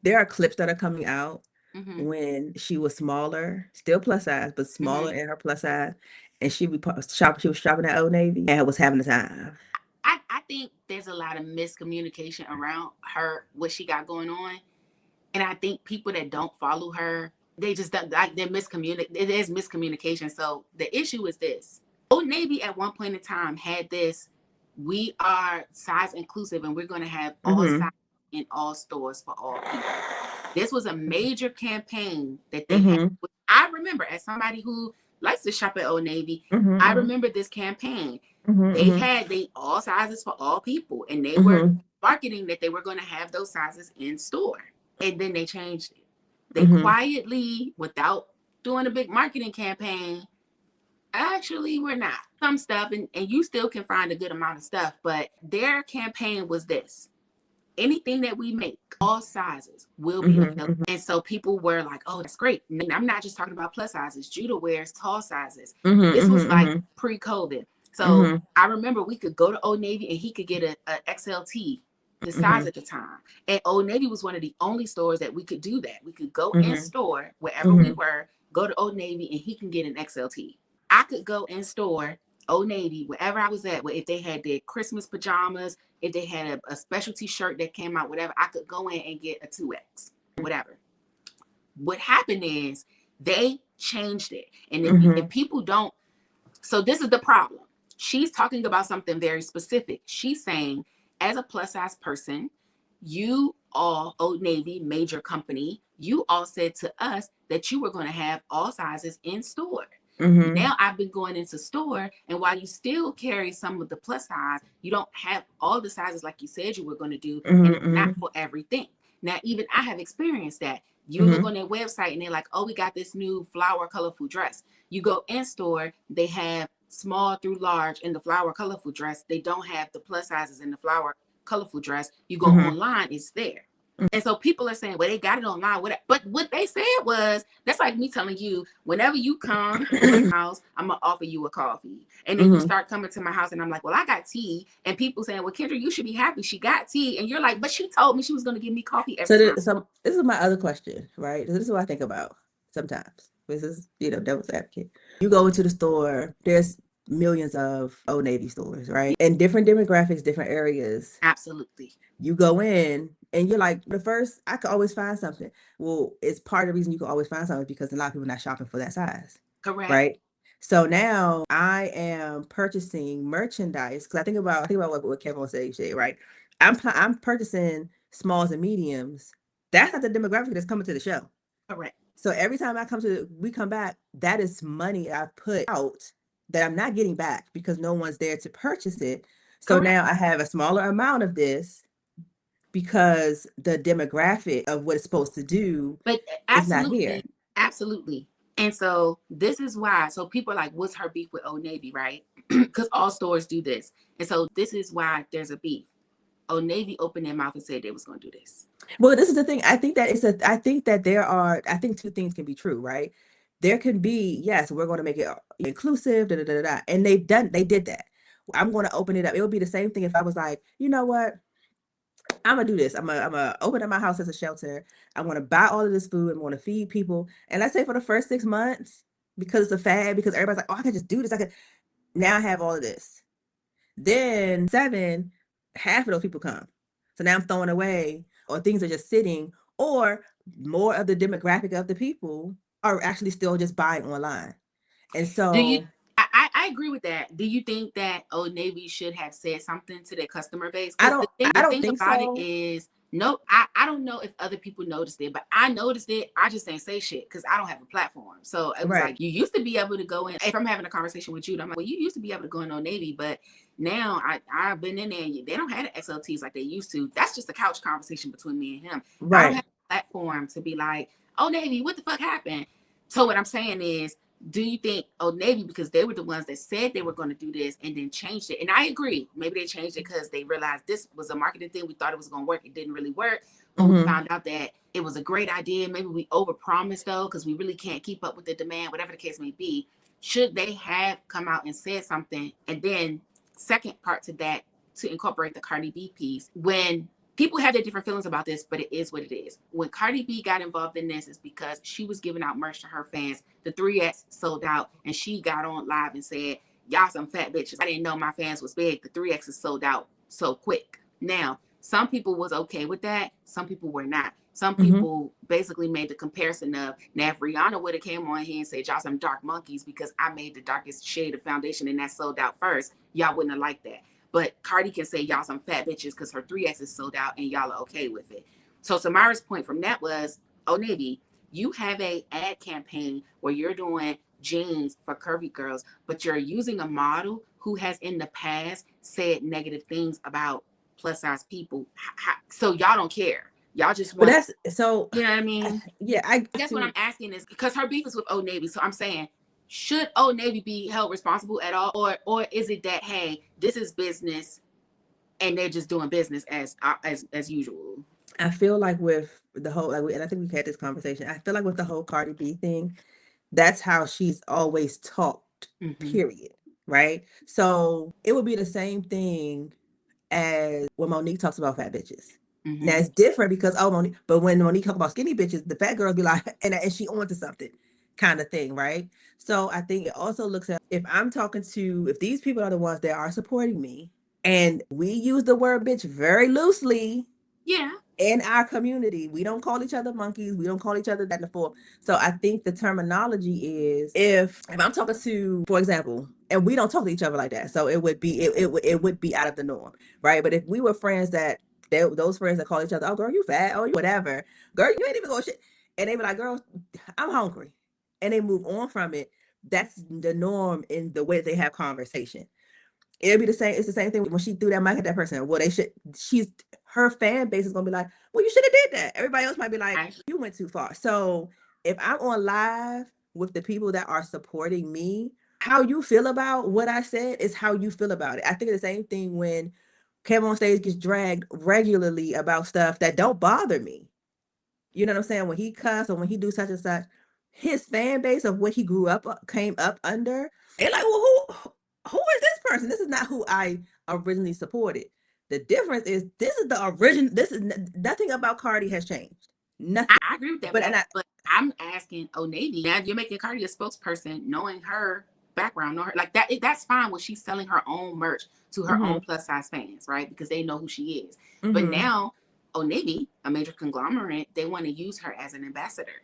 S2: There are clips that are coming out
S1: Mm-hmm.
S2: when she was smaller, still plus size, but smaller
S1: Mm-hmm.
S2: in her plus size, and she she was shopping at Old Navy and was having the time.
S1: I think there's a lot of miscommunication around her, what she got going on. And I think people that don't follow her, they just don't, like, they're it is miscommunication. So the issue is this: Old Navy at one point in time had this: we are size inclusive, and we're going to have all
S2: Mm-hmm.
S1: sizes in all stores for all people. This was a major campaign that they had.
S2: Mm-hmm.
S1: I remember, as somebody who likes to shop at Old Navy, I
S2: Mm-hmm.
S1: remember this campaign. They
S2: Mm-hmm.
S1: had all sizes for all people, and they were
S2: Mm-hmm.
S1: marketing that they were going to have those sizes in store. And then they changed it. They
S2: Mm-hmm.
S1: quietly, without doing a big marketing campaign, actually we're not. Some stuff, and you still can find a good amount of stuff, but their campaign was this: anything that we make, all sizes will be available.
S2: Mm-hmm.
S1: And so people were like, oh, that's great. And I'm not just talking about plus sizes. Judah wears tall sizes.
S2: Mm-hmm.
S1: This was like
S2: Mm-hmm.
S1: pre-COVID. So
S2: Mm-hmm.
S1: I remember we could go to Old Navy and he could get a XLT, the size
S2: Mm-hmm.
S1: at the time. And Old Navy was one of the only stores that we could do that. We could go in
S2: Mm-hmm.
S1: store wherever we were, go to Old Navy, and he can get an XLT. I could go in store, Old Navy, wherever I was at, if they had their Christmas pajamas, if they had a specialty shirt that came out, whatever, I could go in and get a 2X, whatever. What happened is they changed it. And if people don't, so this is the problem. She's talking about something very specific. She's saying, as a plus size person, you all, Old Navy, major company, you all said to us that you were going to have all sizes in store.
S2: Mm-hmm.
S1: Now I've been going into store, and while you still carry some of the plus size, you don't have all the sizes like you said you were going to do, and it's not for everything. Now, even I have experienced that. You look on their website and they're like, oh, we got this new flower colorful dress. You go in store, they have small through large in the flower colorful dress. They don't have the plus sizes in the flower colorful dress. You go online, it's there. And so people are saying, well, they got it online. But what they said was, that's like me telling you, whenever you come to my house, I'm going to offer you a coffee. And then you start coming to my house and I'm like, well, I got tea. And people saying, well, Kendra, you should be happy she got tea. And you're like, but she told me she was going to give me coffee every time.
S2: So this is my other question, right? This is what I think about sometimes. This is, devil's advocate. You go into the store, there's millions of Old Navy stores, right? And different demographics, different areas.
S1: Absolutely.
S2: You go in and you're like, the first, I could always find something. Well, it's part of the reason you can always find something because a lot of people are not shopping for that size.
S1: Correct.
S2: Right? So now I am purchasing merchandise because I think about what Kevin was saying, right? I'm purchasing smalls and mediums. That's not the demographic that's coming to the show.
S1: Correct.
S2: So every time we come back, that is money I put out that I'm not getting back because no one's there to purchase it. So
S1: Correct.
S2: now I have a smaller amount of this because the demographic of what it's supposed to do is not here.
S1: Absolutely. And so this is why. So people are like, what's her beef with Old Navy, right? Because all stores do this. And so this is why there's a beef. Old Navy opened their mouth and said they was going to do this.
S2: Well, this is the thing. I think that two things can be true, right? There can be, yes, we're going to make it inclusive, and they did that. I'm going to open it up. It would be the same thing if I was like, you know what? I'm gonna do this. I'm gonna open up my house as a shelter. I'm gonna buy all of this food. I'm gonna feed people. And let's say for the first 6 months, because it's a fad, because everybody's like, oh, I can just do this. Now I have all of this. Then 7, half of those people come. So now I'm throwing away, or things are just sitting, or more of the demographic of the people are actually still just buying online. And so
S1: I agree with that. Do you think that Old Navy should have said something to their customer base?
S2: I
S1: Because
S2: don't
S1: the thing
S2: think
S1: about
S2: so.
S1: it is, no, I don't know if other people noticed it, but I noticed it. I just ain't say shit because I don't have a platform. So it was like, you used to be able to go in. If I'm having a conversation with you, I'm like, well, you used to be able to go in Old Navy, but now I've been in there. They don't have the XLTs like they used to. That's just a couch conversation between me and him.
S2: Right.
S1: I don't have a platform to be like, Old Navy, what the fuck happened? So what I'm saying is, do you think Old Navy, because they were the ones that said they were going to do this and then changed it? And I agree. Maybe they changed it because they realized this was a marketing thing. We thought it was going to work. It didn't really work. But we found out that it was a great idea. Maybe we overpromised though, because we really can't keep up with the demand, whatever the case may be. Should they have come out and said something? And then second part to that, to incorporate the Cardi B piece, when people have their different feelings about this, but it is what it is. When Cardi B got involved in this, is because she was giving out merch to her fans. The 3X sold out, and she got on live and said, "Y'all some fat bitches. I didn't know my fans was big. The 3X is sold out so quick." Now, some people was okay with that. Some people were not. Some people basically made the comparison of, now if Rihanna would have came on here and said, "Y'all some dark monkeys because I made the darkest shade of foundation and that sold out first," y'all wouldn't have liked that. But Cardi can say, "Y'all some fat bitches," because her 3X is sold out and y'all are okay with it. So Samyra's point from that was, oh, Navy, you have a ad campaign where you're doing jeans for curvy girls, but you're using a model who has in the past said negative things about plus size people. So y'all don't care. Y'all just want.
S2: But that's so.
S1: You know what I mean?
S2: Yeah, I
S1: guess what I'm asking is, because her beef is with Old Navy, so I'm saying, should Old Navy be held responsible at all, or is it that, hey, this is business, and they're just doing business as usual?
S2: I feel like with the whole, like, and I think we've had this conversation. I feel like with the whole Cardi B thing, that's how she's always talked. Period. Right. So it would be the same thing as when Monique talks about fat bitches. Now it's different because Monique, but when Monique talk about skinny bitches, the fat girls be like, and she onto something, kind of thing, right? So I think it also looks at, if I'm talking to, if these people are the ones that are supporting me, and we use the word bitch very loosely,
S1: yeah,
S2: in our community, we don't call each other monkeys. We don't call each other that in the form. So I think the terminology is, if I'm talking to, for example, and we don't talk to each other like that, so it would be it would be out of the norm, right? But if we were friends that those friends that call each other, "Oh girl, you fat," "Oh you whatever," "Girl, you ain't even going shit," and they be like, "Girl, I'm hungry," and they move on from it. That's the norm in the way they have conversation. It'll be the same. It's the same thing when she threw that mic at that person. Well, her fan base is gonna be like, "Well, you should have did that." Everybody else might be like, "You went too far." So if I'm on live with the people that are supporting me, how you feel about what I said is how you feel about it. I think it's the same thing when Kevin on stage gets dragged regularly about stuff that don't bother me. You know what I'm saying? When he cuss or when he do such and such, his fan base of what he came up under, they're like, "Well, who is this person? This is not who I originally supported." The difference is, this is the original. This is nothing about Cardi has changed. Nothing.
S1: I agree with that, but I'm asking Navy. Now you're making Cardi a spokesperson, knowing her background, know her like that. That's fine when she's selling her own merch to her own plus size fans, right? Because they know who she is. But now Navy, a major conglomerate, they want to use her as an ambassador.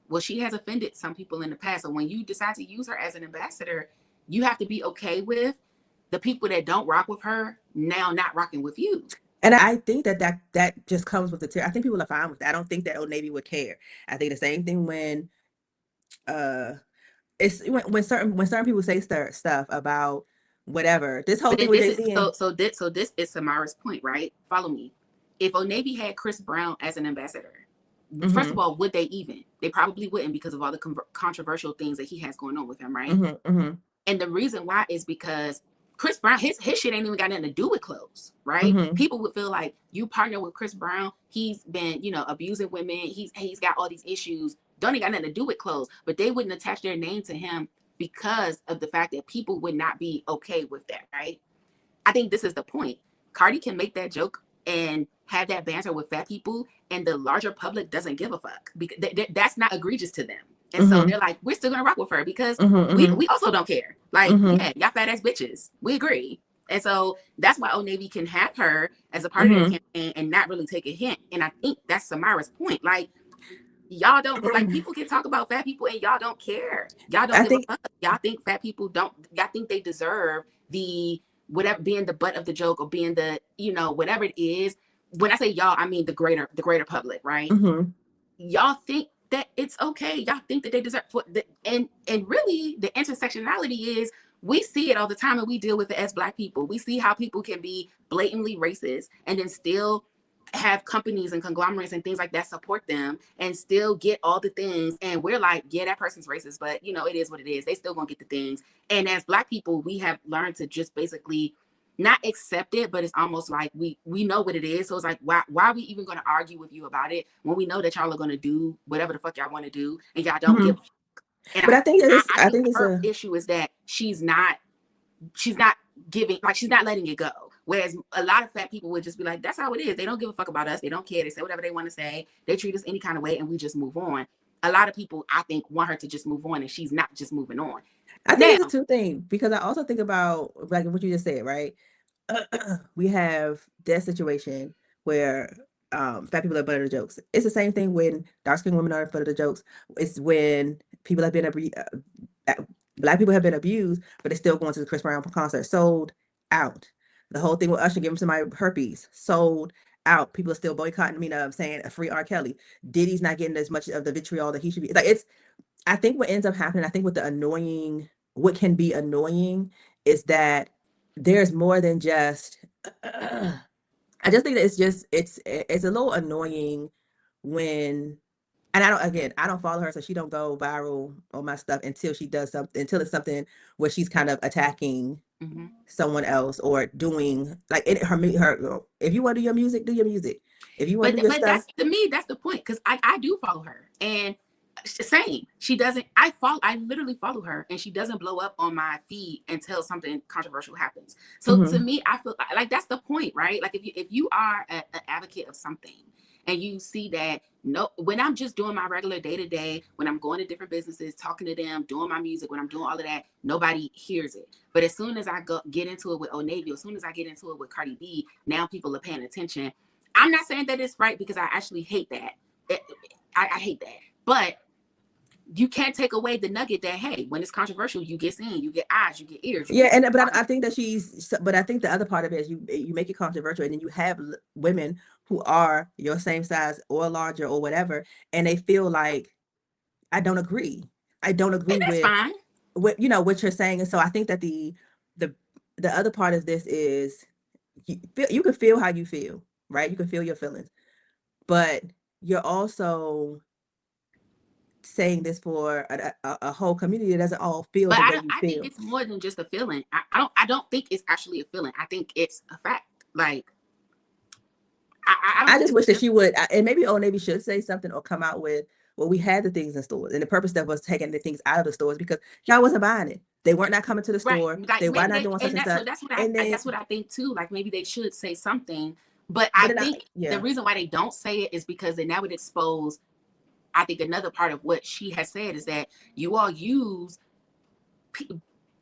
S1: Well, she has offended some people in the past. So when you decide to use her as an ambassador, you have to be okay with the people that don't rock with her now not rocking with you.
S2: And I think that just comes with the tear. I think people are fine with that. I don't think that Old Navy would care. I think the same thing when it's when certain people say stuff about whatever. This whole thing with Jay-Z.
S1: So this is Samyra's point, right? Follow me. If Old Navy had Chris Brown as an ambassador, first of all, would they even? They probably wouldn't, because of all the controversial things that he has going on with him, right? And the reason why is because Chris Brown, his shit ain't even got nothing to do with clothes, right? People would feel like, you partner with Chris Brown, he's been, abusing women, he's got all these issues, don't even got nothing to do with clothes, but they wouldn't attach their name to him because of the fact that people would not be okay with that, right? I think this is the point. Cardi can make that joke and have that banter with fat people, and the larger public doesn't give a fuck, because that's not egregious to them. And so they're like, we're still gonna rock with her because we also don't care. Like, yeah, y'all fat ass bitches. We agree. And so that's why Old Navy can have her as a part of the campaign and not really take a hint. And I think that's Samyra's point. Like, y'all don't, like, people can talk about fat people and y'all don't care. Y'all don't give a fuck. Y'all think fat people don't, y'all think they deserve the whatever, being the butt of the joke or being the, whatever it is. When I say y'all, I mean the greater public, right? Y'all think that it's okay. Y'all think that they deserve and really the intersectionality is, we see it all the time and we deal with it as Black people. We see how people can be blatantly racist and then still have companies and conglomerates and things like that support them and still get all the things. And we're like, yeah, that person's racist, but it is what it is. They still gonna get the things. And as Black people, we have learned to just basically not accept it, but it's almost like we know what it is. So it's like, why are we even going to argue with you about it when we know that y'all are going to do whatever the fuck y'all want to do and y'all don't give a fuck. And
S2: but I think
S1: her issue is that she's not giving, like, she's not letting it go. Whereas a lot of fat people would just be like, that's how it is. They don't give a fuck about us. They don't care. They say whatever they want to say. They treat us any kind of way and we just move on. A lot of people, I think, want her to just move on, and she's not just moving on.
S2: I
S1: Now,
S2: think it's a two thing, because I also think about like what you just said, right? We have that situation where fat people are butt of the jokes. It's the same thing when dark skinned women are butt of the jokes. It's when people have been black people have been abused, but they're still going to the Chris Brown concert. Sold out. The whole thing with Usher giving somebody herpes, sold out. People are still boycotting. Saying a free R. Kelly. Diddy's not getting as much of the vitriol that he should be. Like, it's. I think what ends up happening, I think what can be annoying is that there's more than just. I just think that it's a little annoying when, and I don't follow her, so she don't go viral on my stuff until she does something, until it's something where she's kind of attacking someone else or doing like her. If you want to do your music, do your music. If you want to do your stuff,
S1: that's, to me, that's the point, because I do follow her, and same, she doesn't. I literally follow her, and she doesn't blow up on my feed until something controversial happens. So to me, I feel like that's the point, right? Like if you are an advocate of something, and you see that, no, when I'm just doing my regular day-to-day, when I'm going to different businesses, talking to them, doing my music, when I'm doing all of that, nobody hears it. But as soon as I get into it with Old Navy, as soon as I get into it with Cardi B, now people are paying attention. I'm not saying that it's right, because I actually hate that. I hate that. But you can't take away the nugget that, hey, when it's controversial, you get seen, you get eyes, you get ears.
S2: But I think that but I think the other part of it is you make it controversial, and then you have women who are your same size or larger or whatever, and they feel like, I don't agree with
S1: fine.
S2: what you're saying. And so I think that the other part of this is you can feel how you feel, right? You can feel your feelings, but you're also saying this for a whole community that doesn't all feel
S1: but
S2: the way you
S1: I
S2: feel.
S1: think it's more than just a feeling. I don't think it's actually a feeling. I think it's a fact. Like,
S2: I just wish that she would, and maybe Old Navy should say something or come out with, well, we had the things in stores, and the purpose of us taking the things out of the stores because y'all wasn't buying it. They weren't not coming to the store.
S1: Like,
S2: they were not doing such and such.
S1: That's what I think too. Like, maybe they should say something. But I think the reason why they don't say it is because then that would expose, I think, another part of what she has said is that you all use,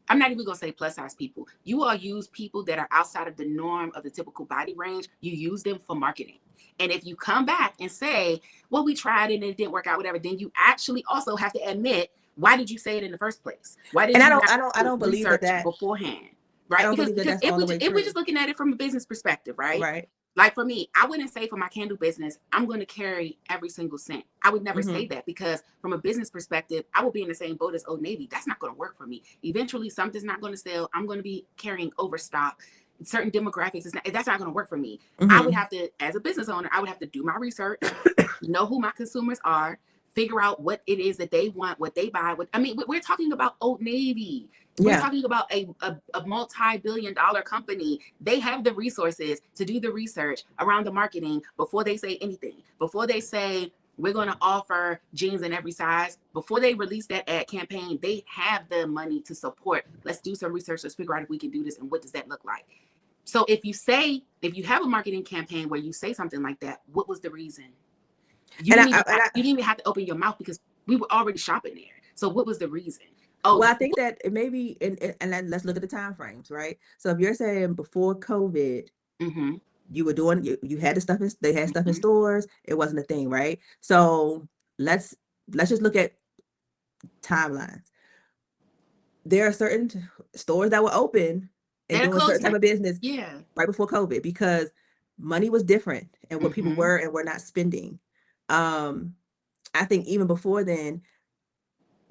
S1: I'm not even going to say plus size people. You all use people that are outside of the norm of the typical body range. You use them for marketing. And if you come back and say, well, we tried it and it didn't work out, whatever, then you actually also have to admit, why did you say it in the first place? Why did you
S2: I don't believe that
S1: beforehand? Right? Because if we're just looking at it from a business perspective, right?
S2: Right.
S1: Like for me, I wouldn't say for my candle business, I'm going to carry every single cent. I would never say that, because from a business perspective, I will be in the same boat as Old Navy. That's not going to work for me. Eventually, something's not going to sell. I'm going to be carrying overstock. Certain demographics, that's not going to work for me. I would have to, as a business owner, I would have to do my research, know who my consumers are, figure out what it is that they want, what they buy. We're talking about Old Navy. We're talking about a multi-billion-dollar company. They have the resources to do the research around the marketing before they say anything. Before they say, we're going to offer jeans in every size. Before they release that ad campaign, they have the money to support. Let's do some research. Let's figure out if we can do this and what does that look like. So if you have a marketing campaign where you say something like that, what was the reason? You didn't even have to open your mouth because we were already shopping there. So what was the reason?
S2: Well, I think that maybe, and let's look at the time frames, right? So if you're saying before COVID, you were doing, you had the stuff, they had stuff in stores, it wasn't a thing, right? So let's just look at timelines. There are certain stores that were open and doing certain type of business right before COVID, because money was different and what people were and were not spending. I think even before then,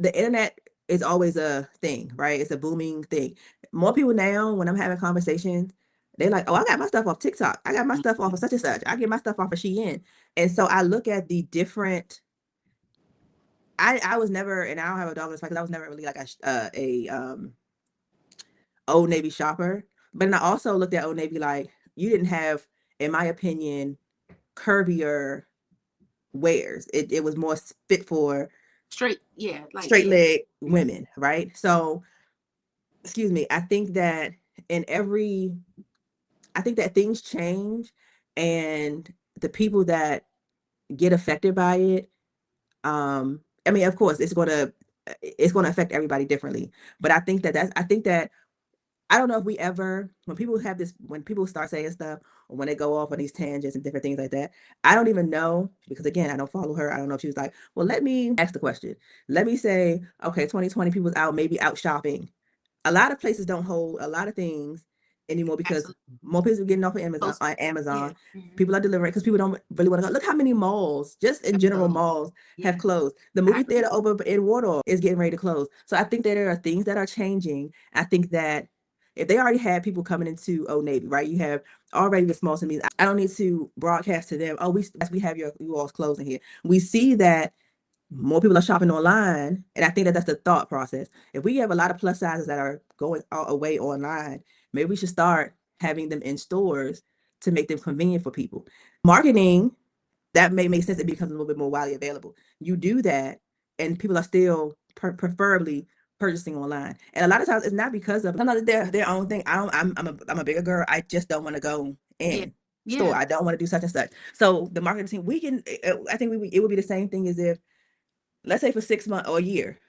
S2: the internet is always a thing, right? It's a booming thing. More people now, when I'm having conversations, they're like, oh, I got my stuff off TikTok. I got my stuff off of such and such. I get my stuff off of Shein. And so I look at the different, I was never, and I don't have a dog in this fight because I was never really like a Old Navy shopper. But then I also looked at Old Navy like, you didn't have, in my opinion, curvier wears. It was more fit for straight leg women, right? So, excuse me, I think that in every I think that things change, and the people that get affected by it, I mean, of course, it's gonna affect everybody differently. But I think that I don't know if we ever, when people start saying stuff, or when they go off on these tangents and different things like that, I don't even know, because again, I don't follow her. I don't know if she was like, well, let me ask the question. Let me say, okay, 2020 people's out, maybe out shopping. A lot of places don't hold a lot of things anymore because
S1: Absolutely.
S2: more people are getting off of Amazon.
S1: Post- Yeah. Mhm.
S2: People are delivering because people don't really want to go. Look how many malls, just in general,
S1: So,
S2: malls have
S1: yeah,
S2: closed. The
S1: I
S2: movie
S1: agree.
S2: theater over in Wardle is getting ready to close. So I think that there are things that are changing. I think that if they already had people coming into Old Navy, right? You have already the small to me. I don't need to broadcast to them, oh, we have you all's closing here. We see that more people are shopping online, and I think that that's the thought process. If we have a lot of plus sizes that are going away online, maybe we should start having them in stores to make them convenient for people. Marketing, that may make sense. It becomes a little bit more widely available. You do that, and people are still preferably purchasing online. And a lot of times, it's not because of sometimes their own thing. I don't. I'm a bigger girl. I just don't want to go
S1: Yeah.
S2: in store.
S1: Yeah.
S2: I don't want to do such and such. So the marketing team, we can. I think it would be the same thing as if, let's say, for 6 months or a year,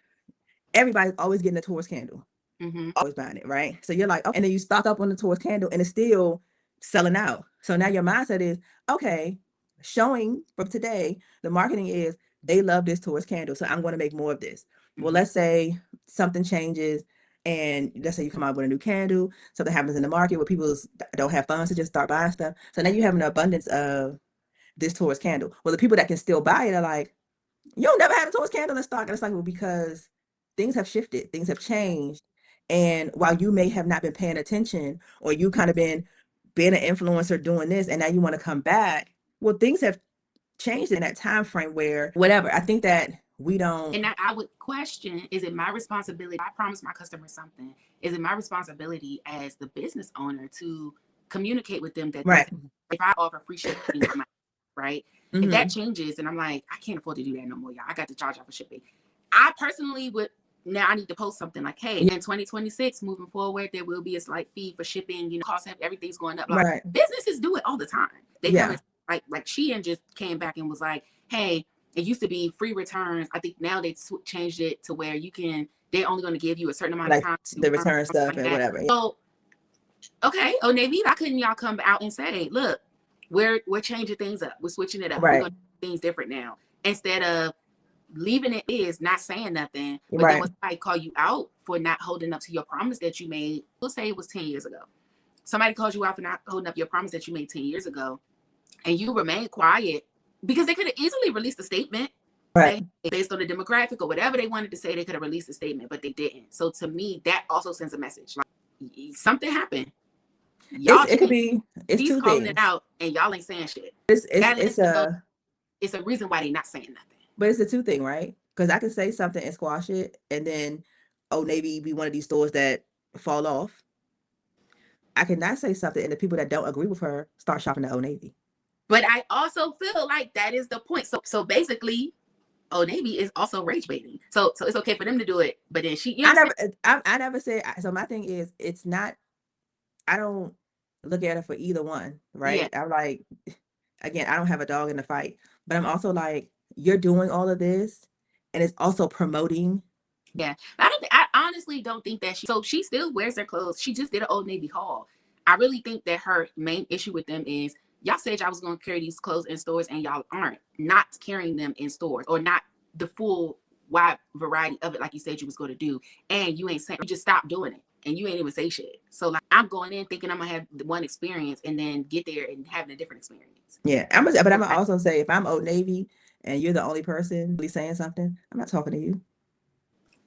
S2: everybody's always getting a Taurus candle,
S1: Mm-hmm.
S2: always buying it, right? So you're like, okay, and then you stock up on the Taurus candle and it's still selling out. So now your mindset is, okay, showing from today, the marketing is they love this Taurus candle, so I'm going to make more of this. Well,
S1: Mm-hmm.
S2: let's say something changes, and let's say you come out with a new candle, something happens in the market where people don't have funds to just start buying stuff. So now you have an abundance of this Taurus candle. Well, the people that can still buy it are like, you don't never had a Taurus candle in stock. And it's like, well, because things have shifted, things have changed. And while you may have not been paying attention, or you kind of been being an influencer doing this, and now you want to come back, well, things have changed in that time frame where whatever. I think that we don't.
S1: And I would question, is it my responsibility? I promise my customers something. Is it my responsibility as the business owner to communicate with them that
S2: Right.
S1: if I offer free shipping, right? If that
S2: Mm-hmm.
S1: changes and I'm like, I can't afford to do that no more, y'all. I got to charge y'all for shipping. I personally would, now I need to post something like, hey, in 2026, moving forward, there will be a slight fee for shipping, costs, everything's going up. Like,
S2: Right.
S1: businesses do it all the time. They come
S2: Yeah.
S1: in, like Shein just came back and was like, hey, it used to be free returns. I think now they changed it to where they're only going to give you a certain amount of
S2: Like
S1: time
S2: the return stuff
S1: like
S2: and
S1: that.
S2: whatever.
S1: So, okay, oh Navy, why couldn't y'all come out and say, look, we're changing things up. We're switching it up. We're
S2: Right.
S1: going to do things different now. Instead of leaving it is not saying nothing, but then
S2: Right.
S1: when somebody call you out for not holding up to your promise that you made, we'll say it was 10 years ago. Somebody calls you out for not holding up your promise that you made 10 years ago, and you remain quiet, because they could have easily released a statement,
S2: Right.
S1: say, based on the demographic or whatever they wanted to say. They could have released a statement, but they didn't. So to me, that also sends a message like something happened. Y'all
S2: It could be, it's
S1: she's
S2: two
S1: calling it
S2: things.
S1: out and y'all ain't saying shit.
S2: It's
S1: That
S2: it's
S1: lets them know
S2: a
S1: it's a reason why they're not saying nothing.
S2: But it's a two thing, right? Because I can say something and squash it, and then Old Navy be one of these stores that fall off. I cannot say something, and the people that don't agree with her start shopping at Old Navy.
S1: But I also feel like that is the point. So basically, Old Navy is also rage baiting. So it's okay for them to do it, but then she,
S2: I never said. So my thing is, it's not. I don't look at it for either one,
S1: yeah.
S2: right? I'm like, again, I don't have a dog in the fight, but I'm also like, you're doing all of this, and it's also promoting.
S1: Yeah, I honestly don't think that she still wears their clothes. She just did an Old Navy haul. I really think that her main issue with them is y'all said y'all was going to carry these clothes in stores and y'all aren't not carrying them in stores, or not the full wide variety of it like you said you was going to do, and you ain't saying, you just stopped doing it and you ain't even say shit. So like, I'm going in thinking I'm gonna have one experience and then get there and having a different experience.
S2: Yeah, but I'm gonna also say, if I'm Old Navy and you're the only person really saying something, I'm not talking to you.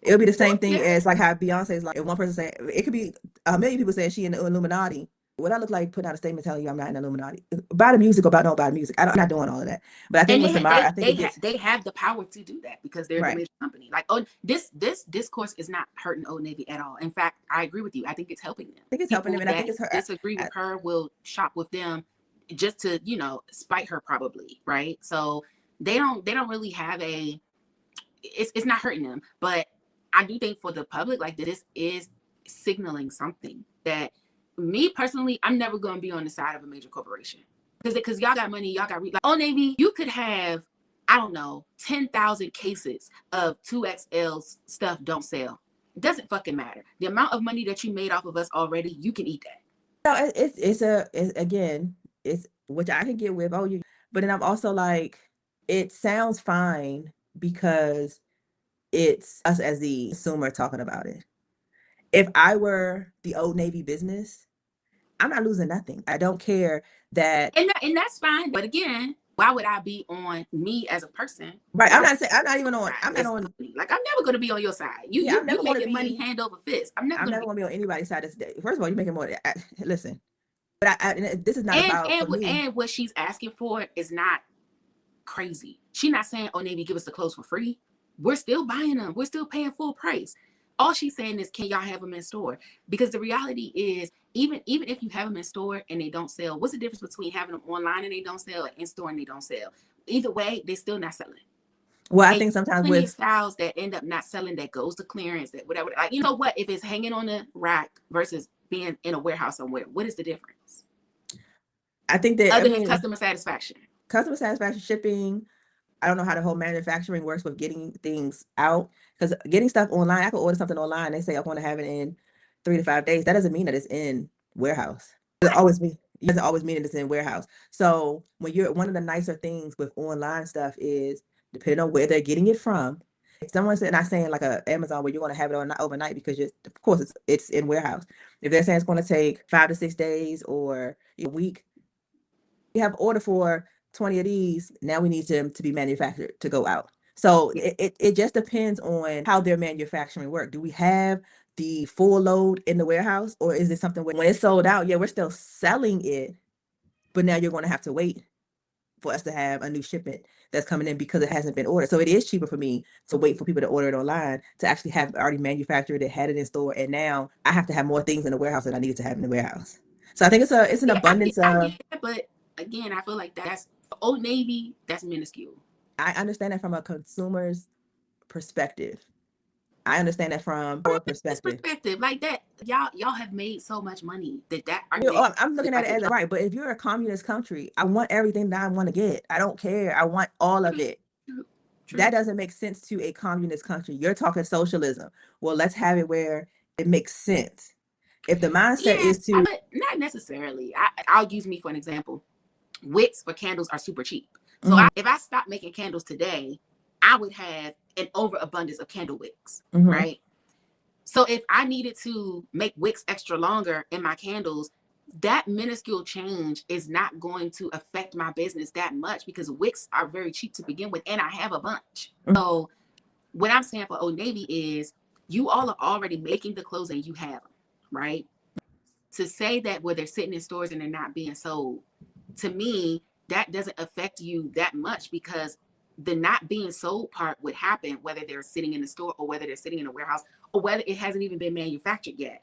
S2: It'll be the same thing as like how Beyonce's like, if one person saying, it could be a million people saying she in the Illuminati. What I look like putting out a statement telling you I'm not in the Illuminati? Buy the music or don't buy the music. I'm not doing all of that. But I think with Samyra, I think
S1: they have the power to do that because they're the major company. Like, oh, this discourse is not hurting Old Navy at all. In fact, I agree with you. I think it's helping them.
S2: I think it's helping them, and I think it's her.
S1: Disagree with her will shop with them just to spite her probably, right? So they don't really have a. It's not hurting them, but I do think for the public, like, this is signaling something that me personally, I'm never going to be on the side of a major corporation because y'all got money, y'all got like Old Navy. You could have, I don't know, 10,000 cases of 2XL stuff don't sell. It doesn't fucking matter. The amount of money that you made off of us already, you can eat that.
S2: No, it's which I can get with. Oh, you, but then I'm also like, it sounds fine because it's us as the consumer talking about it. If I were the Old Navy business, I'm not losing nothing. I don't care that,
S1: and that's fine. But again, why would I be on me as a person?
S2: Right. I'm not saying I'm not even on. I'm not on.
S1: Like I'm never going to be on your side. You making money hand over fist. I'm never going to
S2: be on anybody's side. First of all, you're making more. Listen, but this is not about for me.
S1: And what she's asking for is not crazy. She's not saying, "Oh, Navy, give us the clothes for free." We're still buying them. We're still paying full price. All she's saying is, can y'all have them in store? Because the reality is, even if you have them in store and they don't sell, what's the difference between having them online and they don't sell, and in store and they don't sell? Either way, they're still not selling.
S2: Well, I think sometimes with
S1: styles that end up not selling, that goes to clearance, that whatever. Like, you know what? If it's hanging on the rack versus being in a warehouse somewhere, what is the difference?
S2: I think that
S1: other than customer satisfaction,
S2: shipping. I don't know how the whole manufacturing works with getting things out, because getting stuff online, I could order something online. They say I want to have it in 3 to 5 days. That doesn't mean that it's in warehouse. It doesn't always mean that it's in warehouse. So when you're, one of the nicer things with online stuff is depending on where they're getting it from. If someone said, not saying like a Amazon where you're going to have it overnight, because of course it's in warehouse. If they're saying it's going to take 5 to 6 days or a week, you have order for 20 of these, now we need them to be manufactured to go out. So it just depends on how their manufacturing work. Do we have the full load in the warehouse, or is it something when it's sold out, yeah, we're still selling it, but now you're going to have to wait for us to have a new shipment that's coming in because it hasn't been ordered. So it is cheaper for me to wait for people to order it online, to actually have already manufactured it, had it in store, and now I have to have more things in the warehouse than I needed to have in the warehouse. So I think it's an abundance of.
S1: But again, I feel like that's Old Navy. That's minuscule.
S2: I understand that from a consumer's perspective. I understand that from our perspective.
S1: Like that, y'all have made so much money that
S2: I'm looking at it as right. But if you're a communist country, I want everything that I want to get. I don't care. I want all of it. True. That doesn't make sense to a communist country. You're talking socialism. Well, let's have it where it makes sense. If the mindset is to,
S1: not necessarily. I'll use me for an example. Wicks for candles are super cheap. So if I stop making candles today, I would have an overabundance of candle wicks, right? So if I needed to make wicks extra longer in my candles, that minuscule change is not going to affect my business that much, because wicks are very cheap to begin with, and I have a bunch. So what I'm saying for Old Navy is, you all are already making the clothes and you have them, right? To say that where they're sitting in stores and they're not being sold, to me, that doesn't affect you that much, because the not being sold part would happen whether they're sitting in the store or whether they're sitting in a warehouse or whether it hasn't even been manufactured yet.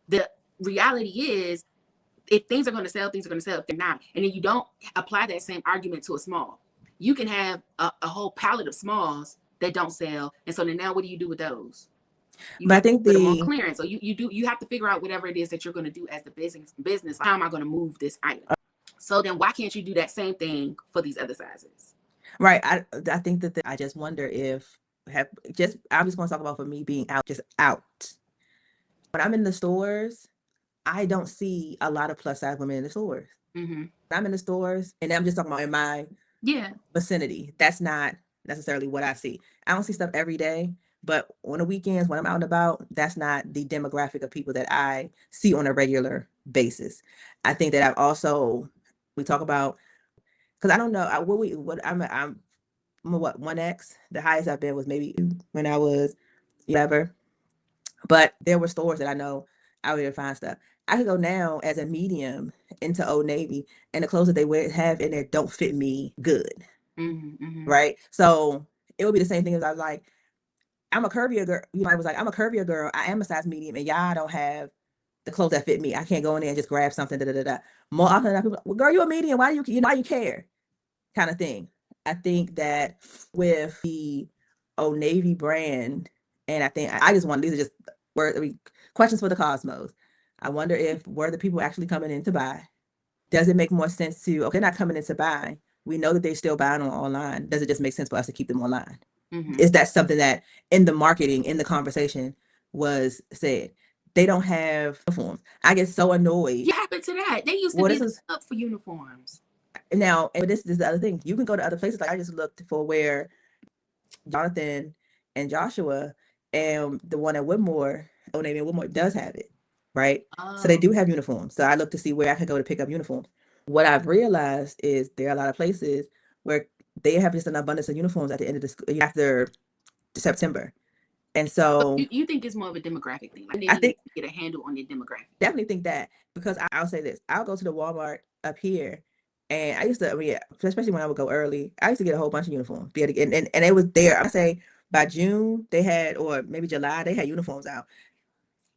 S1: The reality is, if things are going to sell, things are going to sell. If they're not, and then you don't apply that same argument to a small. You can have a whole pallet of smalls that don't sell, and so then now what do you do with those? But I think put them on clearance. So you have to figure out whatever it is that you're going to do as the business. How am I going to move this item? So then why can't you do that same thing for these other sizes?
S2: Right. I think that I just wonder if I'm just going to talk about for me being out. When I'm in the stores, I don't see a lot of plus size women in the stores. I'm in the stores, and I'm just talking about in my vicinity. That's not necessarily what I see. I don't see stuff every day, but on the weekends when I'm out and about, that's not the demographic of people that I see on a regular basis. I think that we talk about, because I don't know I'm what 1X. The highest I've been was maybe when I was whatever. But there were stores that I know I would find stuff. I could go now as a medium into Old Navy, and the clothes that they have in there don't fit me good. Right? So it would be the same thing as I was like, I'm a curvier girl. I was like, I'm a curvier girl. I am a size medium, and y'all don't have the clothes that fit me. I can't go in there and just grab something. More often than not, people, well, girl, you're a medium. Why do you care? Kind of thing. I think that with the Old Navy brand, and I think I just want, these are just questions for the cosmos. I wonder if were the people actually coming in to buy? Does it make more sense to, okay, they're not coming in to buy. We know that they're still buying online. Does it just make sense for us to keep them online? Is that something that in the marketing, in the conversation was said? They don't have uniforms. I get so annoyed.
S1: What happened to that? They used to be up for uniforms.
S2: Now, and this is the other thing. You can go to other places. Like I just looked for where Jonathan and Joshua and the one at Whitmore, Old Navy and Whitmore does have it, right? So they do have uniforms. So I looked to see where I could go to pick up uniforms. What I've realized is there are a lot of places where they have just an abundance of uniforms at the end of the school after September. And so
S1: you think it's more of a demographic thing? Like
S2: I think
S1: get a handle on the demographic.
S2: Definitely think that, because I'll say this. I'll go to the Walmart up here, and I used to, especially when I would go early, I used to get a whole bunch of uniforms. And it was there. I say by June they had, or maybe July, they had uniforms out,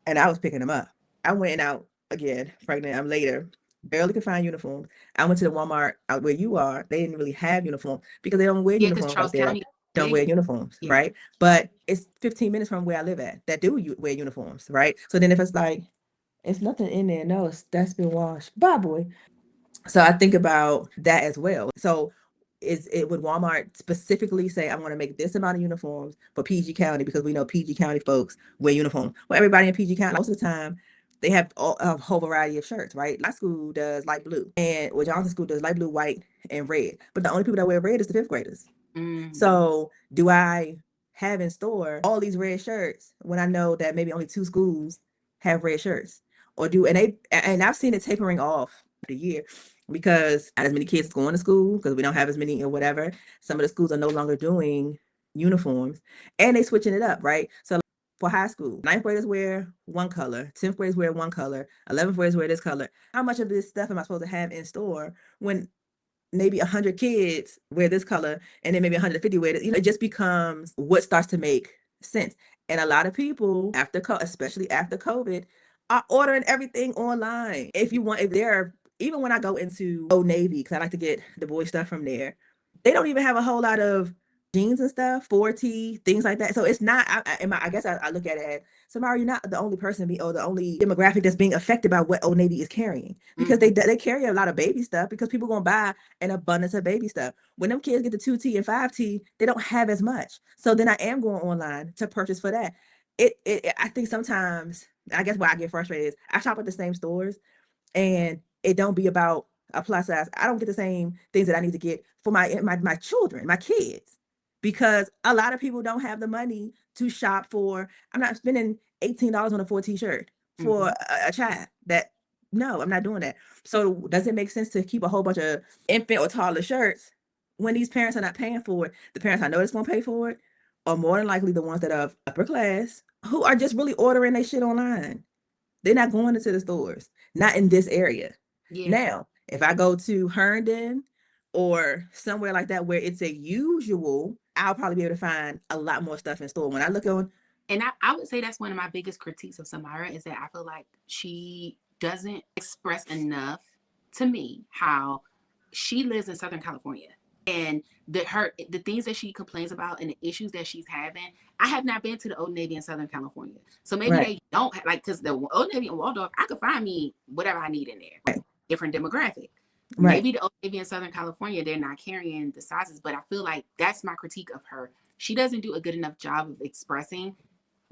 S2: and I was picking them up. I went out again, pregnant. I'm later. Barely could find uniforms. I went to the Walmart out where you are. They didn't really have uniforms because they don't wear uniforms. Charles County don't wear uniforms, right? But it's 15 minutes from where I live at that do wear uniforms, right? So then if it's like, it's nothing in there, no, that's been washed. Bye, boy. So I think about that as well. So would Walmart specifically say, I'm going to make this amount of uniforms for PG County because we know PG County folks wear uniforms? Well, everybody in PG County, most of the time, they have a whole variety of shirts, right? My school does light blue, and Johnson School does light blue, white, and red. But the only people that wear red is the fifth graders. So do I have in store all these red shirts when I know that maybe only 2 schools have red shirts? Or and I've seen it tapering off the year because not as many kids going to school because we don't have as many or whatever. Some of the schools are no longer doing uniforms and they switching it up, right? So for high school, 9th graders wear one color, 10th graders wear one color, 11th graders wear this color. How much of this stuff am I supposed to have in store when maybe 100 kids wear this color and then maybe 150 wear it? It just becomes what starts to make sense. And a lot of people especially after COVID, are ordering everything online. Even when I go into Old Navy, because I like to get the boy stuff from there, they don't even have a whole lot of jeans and stuff, 4T, things like that. So it's not, I guess I look at it as, Samyra, you're not the only person or the only demographic that's being affected by what Old Navy is carrying, because they carry a lot of baby stuff because people gonna buy an abundance of baby stuff. When them kids get the 2T and 5T, they don't have as much. So then I am going online to purchase for that. I think sometimes, I guess why I get frustrated is I shop at the same stores and it don't be about a plus size. I don't get the same things that I need to get for my children, my kids, because a lot of people don't have the money to shop for. I'm not spending $18 on a 4T shirt for a child. No, I'm not doing that. So does it make sense to keep a whole bunch of infant or toddler shirts when these parents are not paying for it? The parents I know that's going to pay for it are more than likely the ones that are upper class who are just really ordering their shit online. They're not going into the stores, not in this area. Yeah. Now, if I go to Herndon or somewhere like that where it's a usual, I'll probably be able to find a lot more stuff in store. When I look on,
S1: and I would say that's one of my biggest critiques of Samyra is that I feel like she doesn't express enough to me how she lives in Southern California. And the things that she complains about and the issues that she's having, I have not been to the Old Navy in Southern California, so maybe they don't because the Old Navy in Waldorf, I could find me whatever I need in there, different demographic. Maybe the Old Navy in Southern California, they're not carrying the sizes, but I feel like that's my critique of her. She doesn't do a good enough job of expressing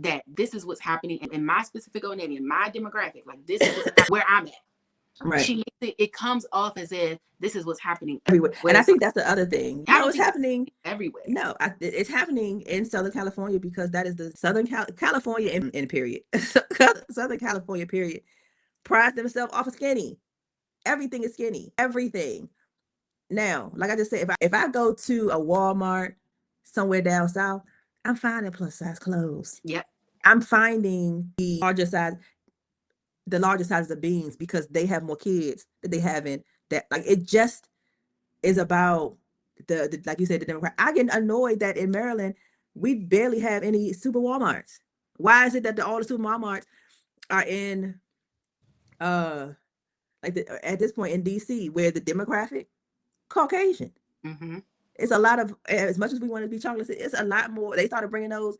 S1: that this is what's happening in my specific Old Navy, in my demographic. Like this is where I'm at. Right. It comes off as if this is what's happening
S2: everywhere. And I think that's the other thing. No, it's happening
S1: everywhere.
S2: No, it's happening in Southern California because that is the Southern California in period. Southern California period prides themselves off of skinny. Everything is skinny. Everything. Now, like I just said, if I go to a Walmart somewhere down south, I'm finding plus size clothes.
S1: Yep.
S2: I'm finding the larger sizes of beans because they have more kids that they haven't. That like it just is about the like you said, the Democrat. I get annoyed that in Maryland we barely have any super Walmarts. Why is it that all the super Walmarts are in at this point in DC where the demographic Caucasian?
S1: Mm-hmm.
S2: It's a lot of, as much as we want to be chocolate, it's a lot more. They started bringing those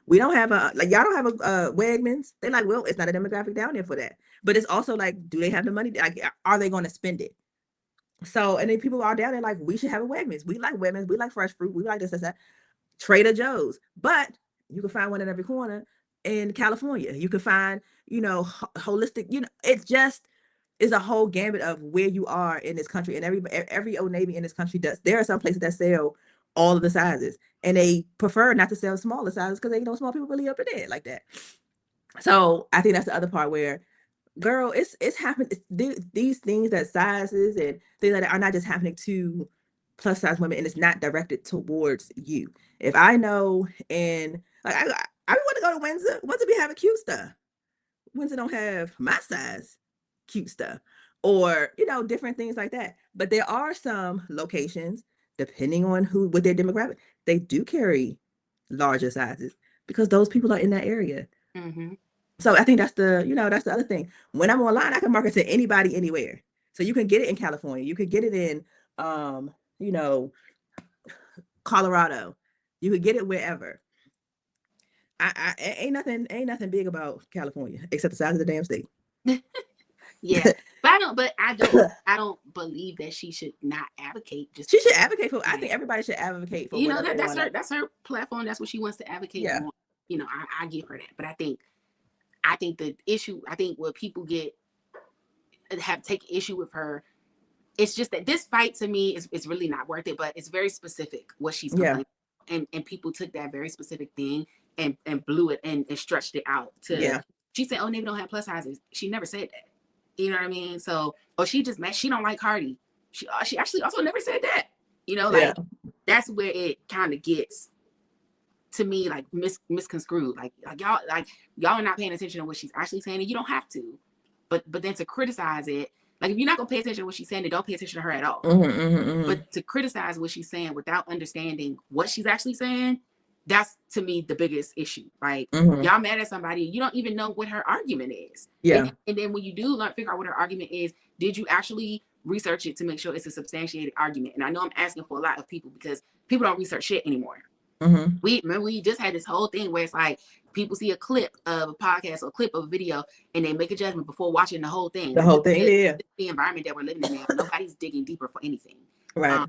S2: We don't have a like y'all don't have a Wegmans. They're like, well, it's not a demographic down there for that. But it's also like, do they have the money? Like, are they going to spend it? So, and then people are down there like, we should have a Wegmans. We like Wegmans. We like fresh fruit. We like this, that. Trader Joe's. But you can find one in every corner in California. You can find, holistic. It just is a whole gambit of where you are in this country. And every Old Navy in this country does. There are some places that sell all of the sizes, and they prefer not to sell smaller sizes because they know small people really up in it like that. So I think that's the other part where, girl, it's happening. These things, that sizes and things like that, are not just happening to plus size women, and it's not directed towards you. If I know, and like I want to go to Windsor. Windsor be having cute stuff. Windsor don't have my size cute stuff, or different things like that. But there are some locations, depending on what their demographic, they do carry larger sizes because those people are in that area.
S1: Mm-hmm.
S2: So I think that's the other thing. When I'm online, I can market to anybody, anywhere. So you can get it in California. You could get it in, you know, Colorado. You could get it wherever. I ain't nothing big about California except the size of the damn state.
S1: Yeah, but I don't believe that she should not advocate.
S2: She should advocate for. I think everybody should advocate for.
S1: That's her platform. That's what she wants to advocate on. I give her that. But I think the issue. I think what people have taken issue with her. It's just that this fight to me is really not worth it. But it's very specific what she's complaining. And people took that very specific thing and blew it and stretched it out to. She said, "Oh, Navy don't have plus sizes." She never said that. You know what I mean? So, she just met. She don't like Cardi. She actually also never said that. That's where it kind of gets to me like misconstrued. Like y'all are not paying attention to what she's actually saying, and you don't have to. But then to criticize it, like if you're not gonna pay attention to what she's saying, then don't pay attention to her at all. But to criticize what she's saying without understanding what she's actually saying, that's to me the biggest issue. Like y'all mad at somebody, you don't even know what her argument is. And then when you do figure out what her argument is, did you actually research it to make sure it's a substantiated argument? And I know I'm asking for a lot of people because people don't research shit anymore. We just had this whole thing where it's like people see a clip of a podcast or a clip of a video and they make a judgment before watching the whole thing. The environment that we're living in now, nobody's digging deeper for anything.
S2: Right.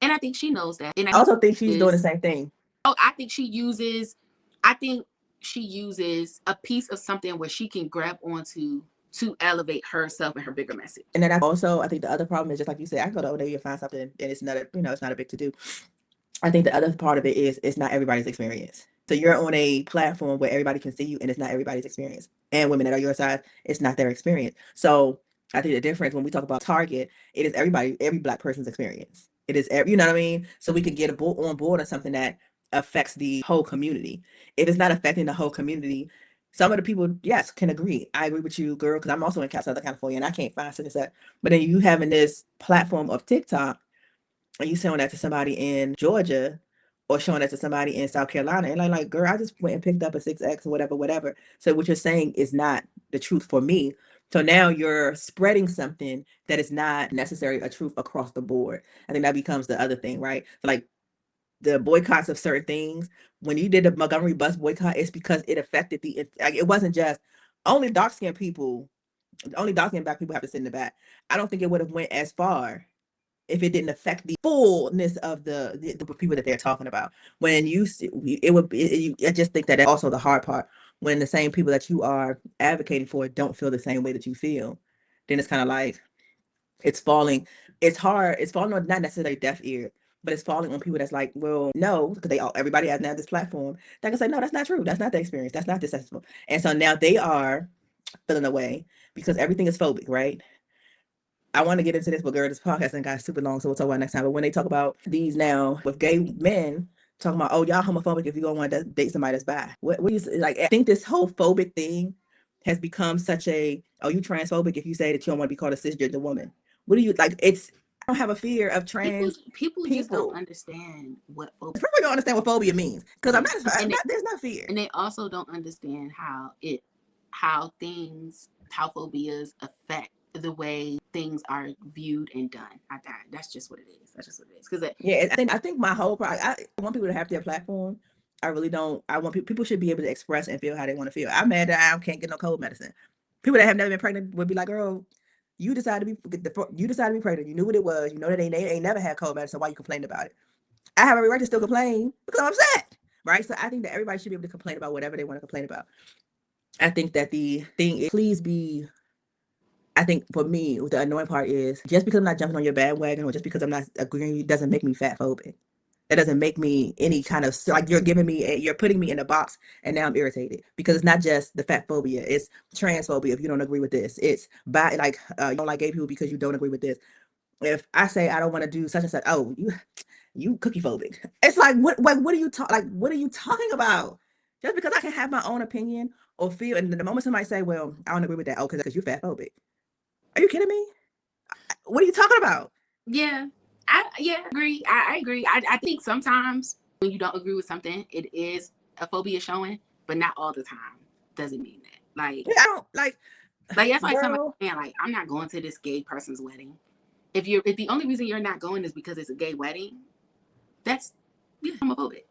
S1: And I think she knows that. And I
S2: also think she's doing the same thing.
S1: Oh, I think she uses a piece of something where she can grab onto to elevate herself and her bigger message.
S2: And then I think the other problem is just like you said, I go to Old Navy and find something and it's not it's not a big to do. I think the other part of it is it's not everybody's experience. So you're on a platform where everybody can see you and it's not everybody's experience. And women that are your size, it's not their experience. So I think the difference when we talk about Target, it is every Black person's experience. It is, you know what I mean? So we could get on board on something that affects the whole community. If it's not affecting the whole community, some of the people, yes, can agree. I agree with you, girl, because I'm also in Southern California and I can't find such and such. But then you having this platform of TikTok and you showing that to somebody in Georgia or showing that to somebody in South Carolina, and like, girl, I just went and picked up a 6X or whatever. So what you're saying is not the truth for me. So now you're spreading something that is not necessarily a truth across the board. I think that becomes the other thing, right? So like the boycotts of certain things, when you did the Montgomery bus boycott, it's because it affected it wasn't just only dark-skinned Black people have to sit in the back. I don't think it would have went as far if it didn't affect the fullness of the people that they're talking about. When you see, I just think that that's also the hard part. When the same people that you are advocating for don't feel the same way that you feel, then it's kind of like it's falling. It's hard. It's falling on not necessarily deaf ear, but it's falling on people that's like, well, no, because everybody has now this platform that can say, no, that's not true. That's not the experience. That's not successful. And so now they are feeling away because everything is phobic, right? I want to get into this, but girl, this podcast ain't got super long, so we'll talk about it next time. But when they talk about these now with gay men talking about, oh, y'all homophobic if you don't want to date somebody that's bi. What do you like? I think this whole phobic thing has become such a, oh, you transphobic if you say that you don't want to be called a cisgender woman. What do you like? I don't have a fear of trans
S1: people. Just don't understand what phobia.
S2: People don't understand what phobia means because there's not fear,
S1: and they also don't understand how phobias affect the way things are viewed and done. That's just what it is. Because
S2: I think my whole I want people to have their platform. I really don't. I want people should be able to express and feel how they want to feel. I'm mad that I can't get no cold medicine. People that have never been pregnant would be like, girl, you decided to be pregnant. You knew what it was. You know that they ain't never had cold medicine. Why you complained about it? I have every right to still complain because I'm upset, right? So I think that everybody should be able to complain about whatever they want to complain about. I think that the thing is, please be. I think for me, the annoying part is just because I'm not jumping on your bandwagon or just because I'm not agreeing with you doesn't make me fat phobic. That doesn't make me any kind of like you're putting me in a box and now I'm irritated because it's not just the fat phobia, it's transphobia if you don't agree with this. It's you don't like gay people because you don't agree with this. If I say I don't want to do such and such, oh, you cookie phobic. It's like what are you talking about? Just because I can have my own opinion or feel, and the moment somebody say, well, I don't agree with that, oh, because you're fat phobic. Are you kidding me? What are you talking about?
S1: Yeah, I agree. I agree. I think sometimes when you don't agree with something, it is a phobia showing, but not all the time. Doesn't mean that. Like,
S2: I don't like
S1: that's like somebody saying, like, I'm not going to this gay person's wedding. If the only reason you're not going is because it's a gay wedding, that's homophobic.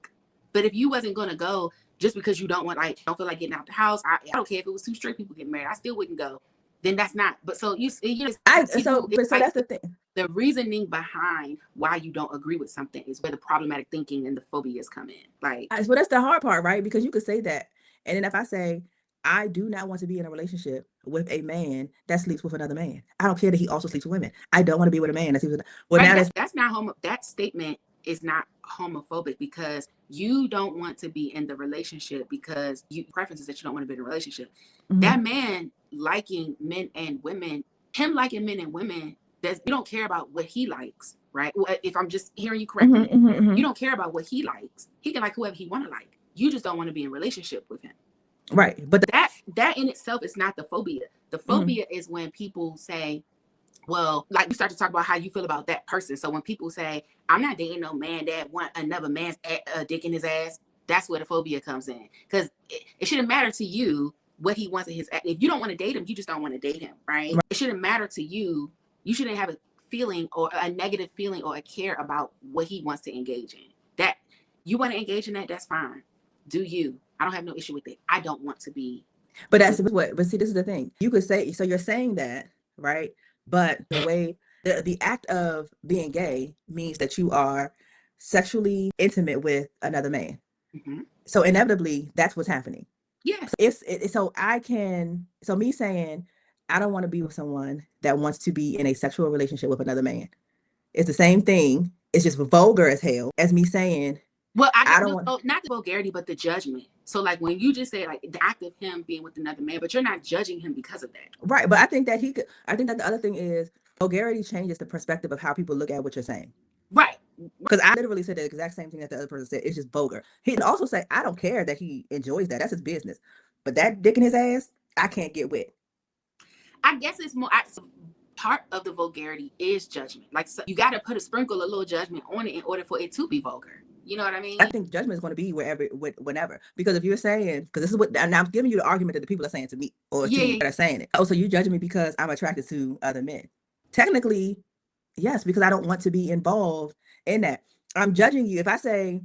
S1: But if you wasn't gonna go just because you don't feel like getting out the house, I don't care if it was 2 straight people getting married, I still wouldn't go. Then that's not. But so that's
S2: the thing.
S1: The reasoning behind why you don't agree with something is where the problematic thinking and the phobias come in. Like,
S2: well, that's the hard part, right? Because you could say that, and then if I say I do not want to be in a relationship with a man that sleeps with another man, I don't care that he also sleeps with women. I don't want to be with a man that sleeps with. Well, right, now
S1: that's not that statement is not homophobic because you don't want to be in the relationship because you preferences that you don't want to be in a relationship. Mm-hmm. That man liking men and women, him liking men and women, you don't care about what he likes, right? If I'm just hearing you correctly, you don't care about what he likes. He can like whoever he want to like. You just don't want to be in a relationship with him.
S2: Right. But
S1: that in itself is not the phobia. The phobia is when people say, well, like you start to talk about how you feel about that person. So when people say, I'm not dating no man that want another man's dick in his ass, that's where the phobia comes in. Because it shouldn't matter to you what he wants in his ass. If you don't want to date him, you just don't want to date him, right? It shouldn't matter to you. You shouldn't have a feeling or a negative feeling or a care about what he wants to engage in. That you want to engage in that's fine. Do you? I don't have no issue with it. I don't want to be.
S2: But that's what. But see, this is the thing. You could say, so you're saying that, right? But the way the act of being gay means that you are sexually intimate with another man. Mm-hmm. So inevitably, that's what's happening.
S1: Yes.
S2: So me saying I don't want to be with someone that wants to be in a sexual relationship with another man. It's the same thing. It's just vulgar as hell as me saying.
S1: Well, I don't want not the vulgarity, but the judgment. So like when you just say like the act of him being with another man, but you're not judging him because of that.
S2: Right. But I think that the other thing is vulgarity changes the perspective of how people look at what you're saying.
S1: Right.
S2: Because I literally said the exact same thing that the other person said. It's just vulgar. He can also say, I don't care that he enjoys that. That's his business. But that dick in his ass, I can't get with.
S1: I guess it's more part of the vulgarity is judgment. Like so you got to put a little judgment on it in order for it to be vulgar. You know what I mean?
S2: I think judgment is going to be whenever. Because if you're saying, because this is what, and I'm giving you the argument that the people are saying to me, or to you that are saying it. Oh, so you judging me because I'm attracted to other men. Technically, yes, because I don't want to be involved in that. I'm judging you. If I say,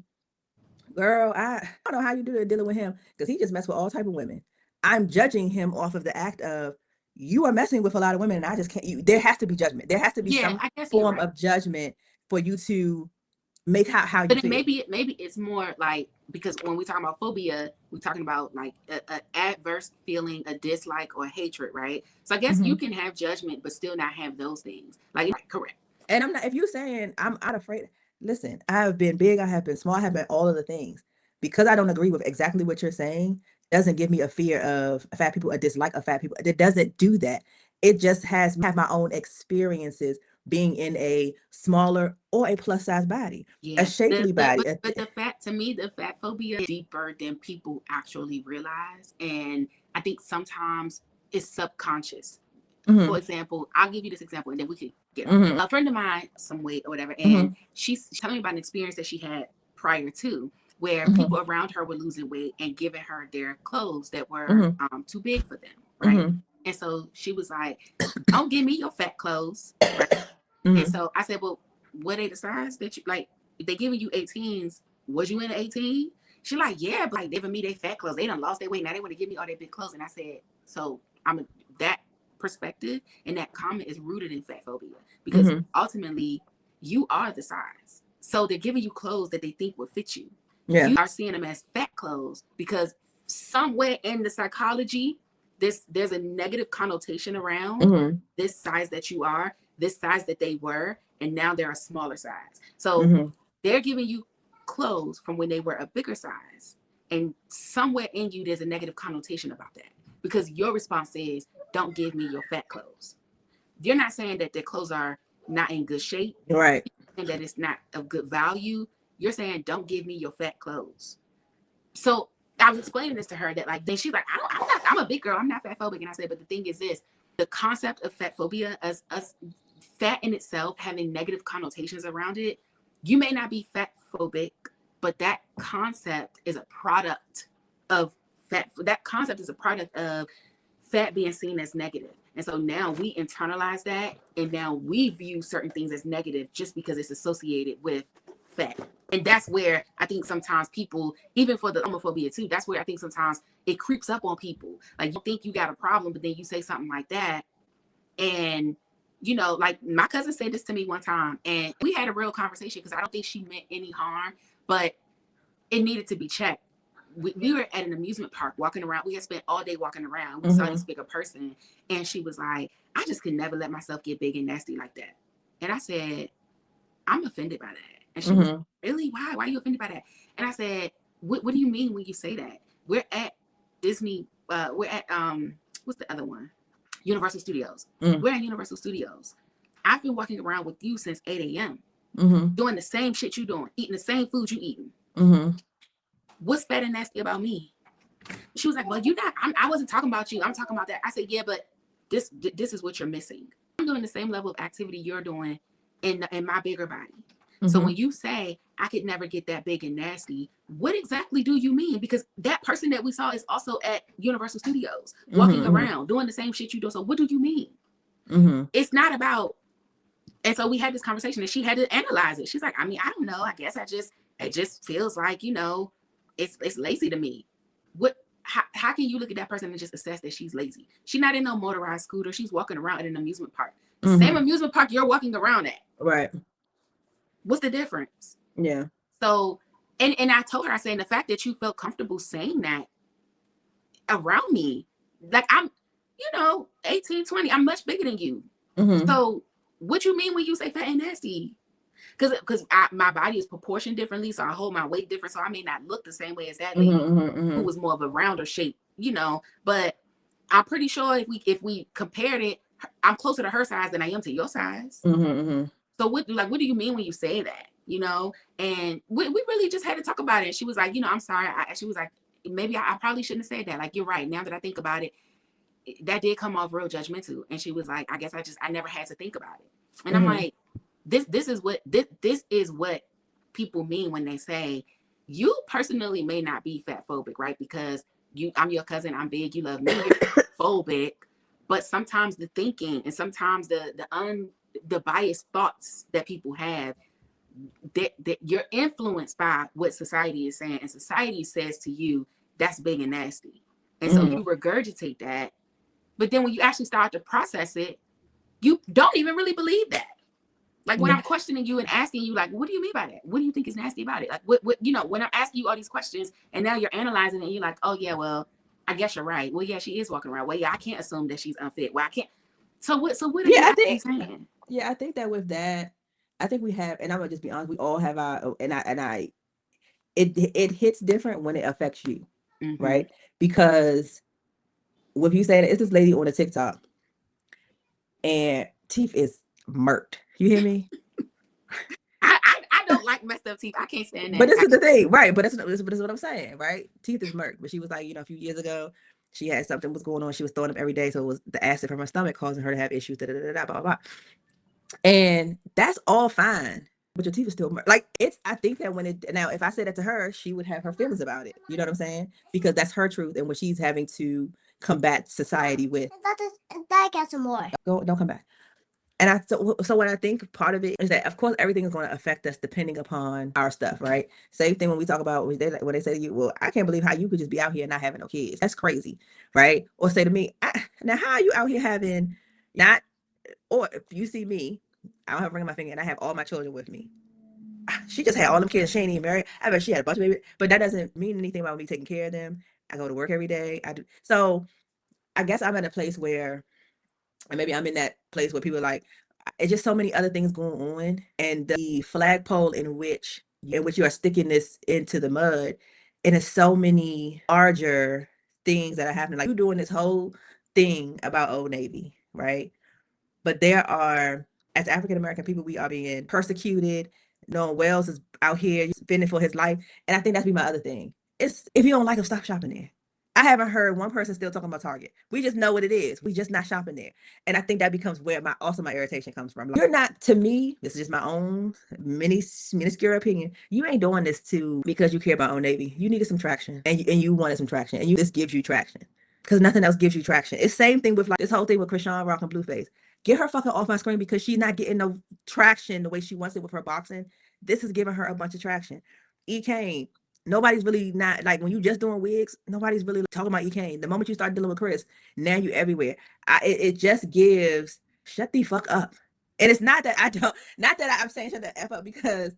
S2: girl, I don't know how you do it dealing with him, because he just messed with all type of women. I'm judging him off of the act of, you are messing with a lot of women, and I just can't. There has to be judgment. There has to be some form of judgment for you to make how you
S1: but
S2: feel.
S1: Maybe it's more like, because when we talk about phobia, we're talking about like an adverse feeling, a dislike or hatred, right? So I guess you can have judgment but still not have those things. Like, correct.
S2: And I'm not, if you're saying I'm not afraid, listen, I have been big, I have been small, I have been all of the things. Because I don't agree with exactly what you're saying, doesn't give me a fear of fat people, a dislike of fat people. It doesn't do that. It just have my own experiences being in a smaller or a plus size body, a shapely body.
S1: But the fat phobia is deeper than people actually realize. And I think sometimes it's subconscious. For example, I'll give you this example and then we could get a friend of mine, some weight or whatever. And she's telling me about an experience that she had prior to, where people around her were losing weight and giving her their clothes that were too big for them, right? And so she was like, don't give me your fat clothes, right? And so I said, well, what are the size that you like? If they giving you 18s, was you in an 18? She like, yeah, but like, giving me their fat clothes. They done lost their weight. Now they want to give me all their big clothes. And I said, so that perspective and that comment is rooted in fat phobia, because ultimately you are the size. So they're giving you clothes that they think will fit you. You are seeing them as fat clothes because somewhere in the psychology, there's a negative connotation around this size that you are, this size that they were, and now they're a smaller size. So they're giving you clothes from when they were a bigger size, and somewhere in you there's a negative connotation about that, because your response is, don't give me your fat clothes. You're not saying that their clothes are not in good shape,
S2: right,
S1: and that it's not of good value. You're saying, don't give me your fat clothes. So I was explaining this to her, that like, then she's like, I'm a big girl, I'm not fat phobic. And I said, but the thing is this, the concept of fat phobia, as fat in itself having negative connotations around it, you may not be fat phobic, but that concept is a product of fat. That concept is a product of fat being seen as negative. And so now we internalize that, and now we view certain things as negative just because it's associated with fat. And that's where I think sometimes people, even for the homophobia too, that's where I think sometimes it creeps up on people. Like, you think you got a problem, but then you say something like that. And, you know, like my cousin said this to me one time, and we had a real conversation, because I don't think she meant any harm, but it needed to be checked. We were at an amusement park walking around. We had spent all day walking around. We saw this bigger person, and she was like, I just could never let myself get big and nasty like that. And I said, I'm offended by that. And she was, really? Why? Why are you offended by that? And I said, what do you mean when you say that? We're at Disney. We're at, what's the other one? Universal Studios. We're at Universal Studios. I've been walking around with you since 8 a.m. Doing the same shit you doing, eating the same food you eating. What's fat and nasty about me? She was like, well, you're not, I wasn't talking about you. I'm talking about that. I said, yeah, but this is what you're missing. I'm doing the same level of activity you're doing in my bigger body. So when you say I could never get that big and nasty, what exactly do you mean? Because that person that we saw is also at Universal Studios, walking around, doing the same shit you do. So what do you mean? It's not about, and so we had this conversation, and she had to analyze it. She's like, I mean, I don't know. I guess it just feels like, you know, it's lazy to me. How can you look at that person and just assess that she's lazy? She's not in no motorized scooter. She's walking around at an amusement park. Same amusement park you're walking around at.
S2: Right.
S1: What's the difference?
S2: Yeah.
S1: So, and I told her, I said, the fact that you felt comfortable saying that around me, like, I'm, you know, 18, 20, I'm much bigger than you. So what you mean when you say fat and nasty? Because my body is proportioned differently, so I hold my weight different, so I may not look the same way as that lady who was more of a rounder shape, you know. But I'm pretty sure if we compared it, I'm closer to her size than I am to your size. So what do you mean when you say that, you know? And we really just had to talk about it. She was like, you know, I'm sorry. She was like, maybe I probably shouldn't have said that. Like, you're right. Now that I think about it, that did come off real judgmental. And she was like, I guess I never had to think about it. And I'm like, this is what people mean when they say, you personally may not be fat phobic, right? Because I'm your cousin, I'm big, you love me, you're phobic. But sometimes the thinking, and sometimes the biased thoughts that people have, that you're influenced by what society is saying, and society says to you, that's big and nasty. And so you regurgitate that. But then when you actually start to process it, you don't even really believe that. Like, when I'm questioning you and asking you, like, what do you mean by that? What do you think is nasty about it? Like, what you know, when I'm asking you all these questions, and now you're analyzing it, and you're like, oh yeah, well, I guess you're right. Well, yeah, she is walking around. Well, yeah, I can't assume that she's unfit. Well, I can't. So what are you actually saying?
S2: Yeah, I think that with that, I think we have, and I'm gonna just be honest, we all have our, it hits different when it affects you, right? Because if you say that, it's this lady on a TikTok, and teeth is murked. You hear me?
S1: I don't like messed up teeth. I can't stand that.
S2: But this is the thing, right? But this is what I'm saying, right? Teeth is murked. But she was like, you know, a few years ago, she had something was going on. She was throwing up every day, so it was the acid from her stomach causing her to have issues. Blah blah blah. And that's all fine, but your teeth are still like it's. I think that now, if I said that to her, she would have her feelings about it. You know what I'm saying? Because that's her truth and what she's having to combat society with.
S3: That got some more.
S2: Don't come back. And so what I think part of it is that, of course, everything is going to affect us depending upon our stuff, right? Same thing when we talk about when they say to you, well, I can't believe how you could just be out here and not having no kids. That's crazy, right? Or say to me, now how are you out here having not, or if you see me, I don't have a ring on my finger and I have all my children with me. She just had all them kids. She ain't even married. I bet she had a bunch of babies, but that doesn't mean anything about me taking care of them. I go to work every day. I do. So I guess I'm in a place where, and maybe I'm in that place where people are like, it's just so many other things going on, and the flagpole in which you are sticking this into the mud, and it's so many larger things that are happening. Like, you're doing this whole thing about Old Navy, right? But there are, as African American people, we are being persecuted. Noah Wells is out here fending for his life, and I think that's be my other thing. It's, if you don't like him, stop shopping there. I haven't heard one person still talking about Target. We just know what it is. We just not shopping there. And I think that becomes where my irritation comes from. Like, you're not, to me, this is just my own minuscule opinion. You ain't doing this because you care about Old Navy. You needed some traction, and you wanted some traction, and this gives you traction because nothing else gives you traction. It's same thing with like this whole thing with Krishan Rock and Blueface. Get her fucking off my screen because she's not getting no traction the way she wants it with her boxing. This is giving her a bunch of traction. E. Kane, nobody's really not, like, when you just doing wigs, nobody's really talking about E. Kane. The moment you start dealing with Chris, now you everywhere. It just gives, shut the fuck up. And it's not that I'm saying shut the F up because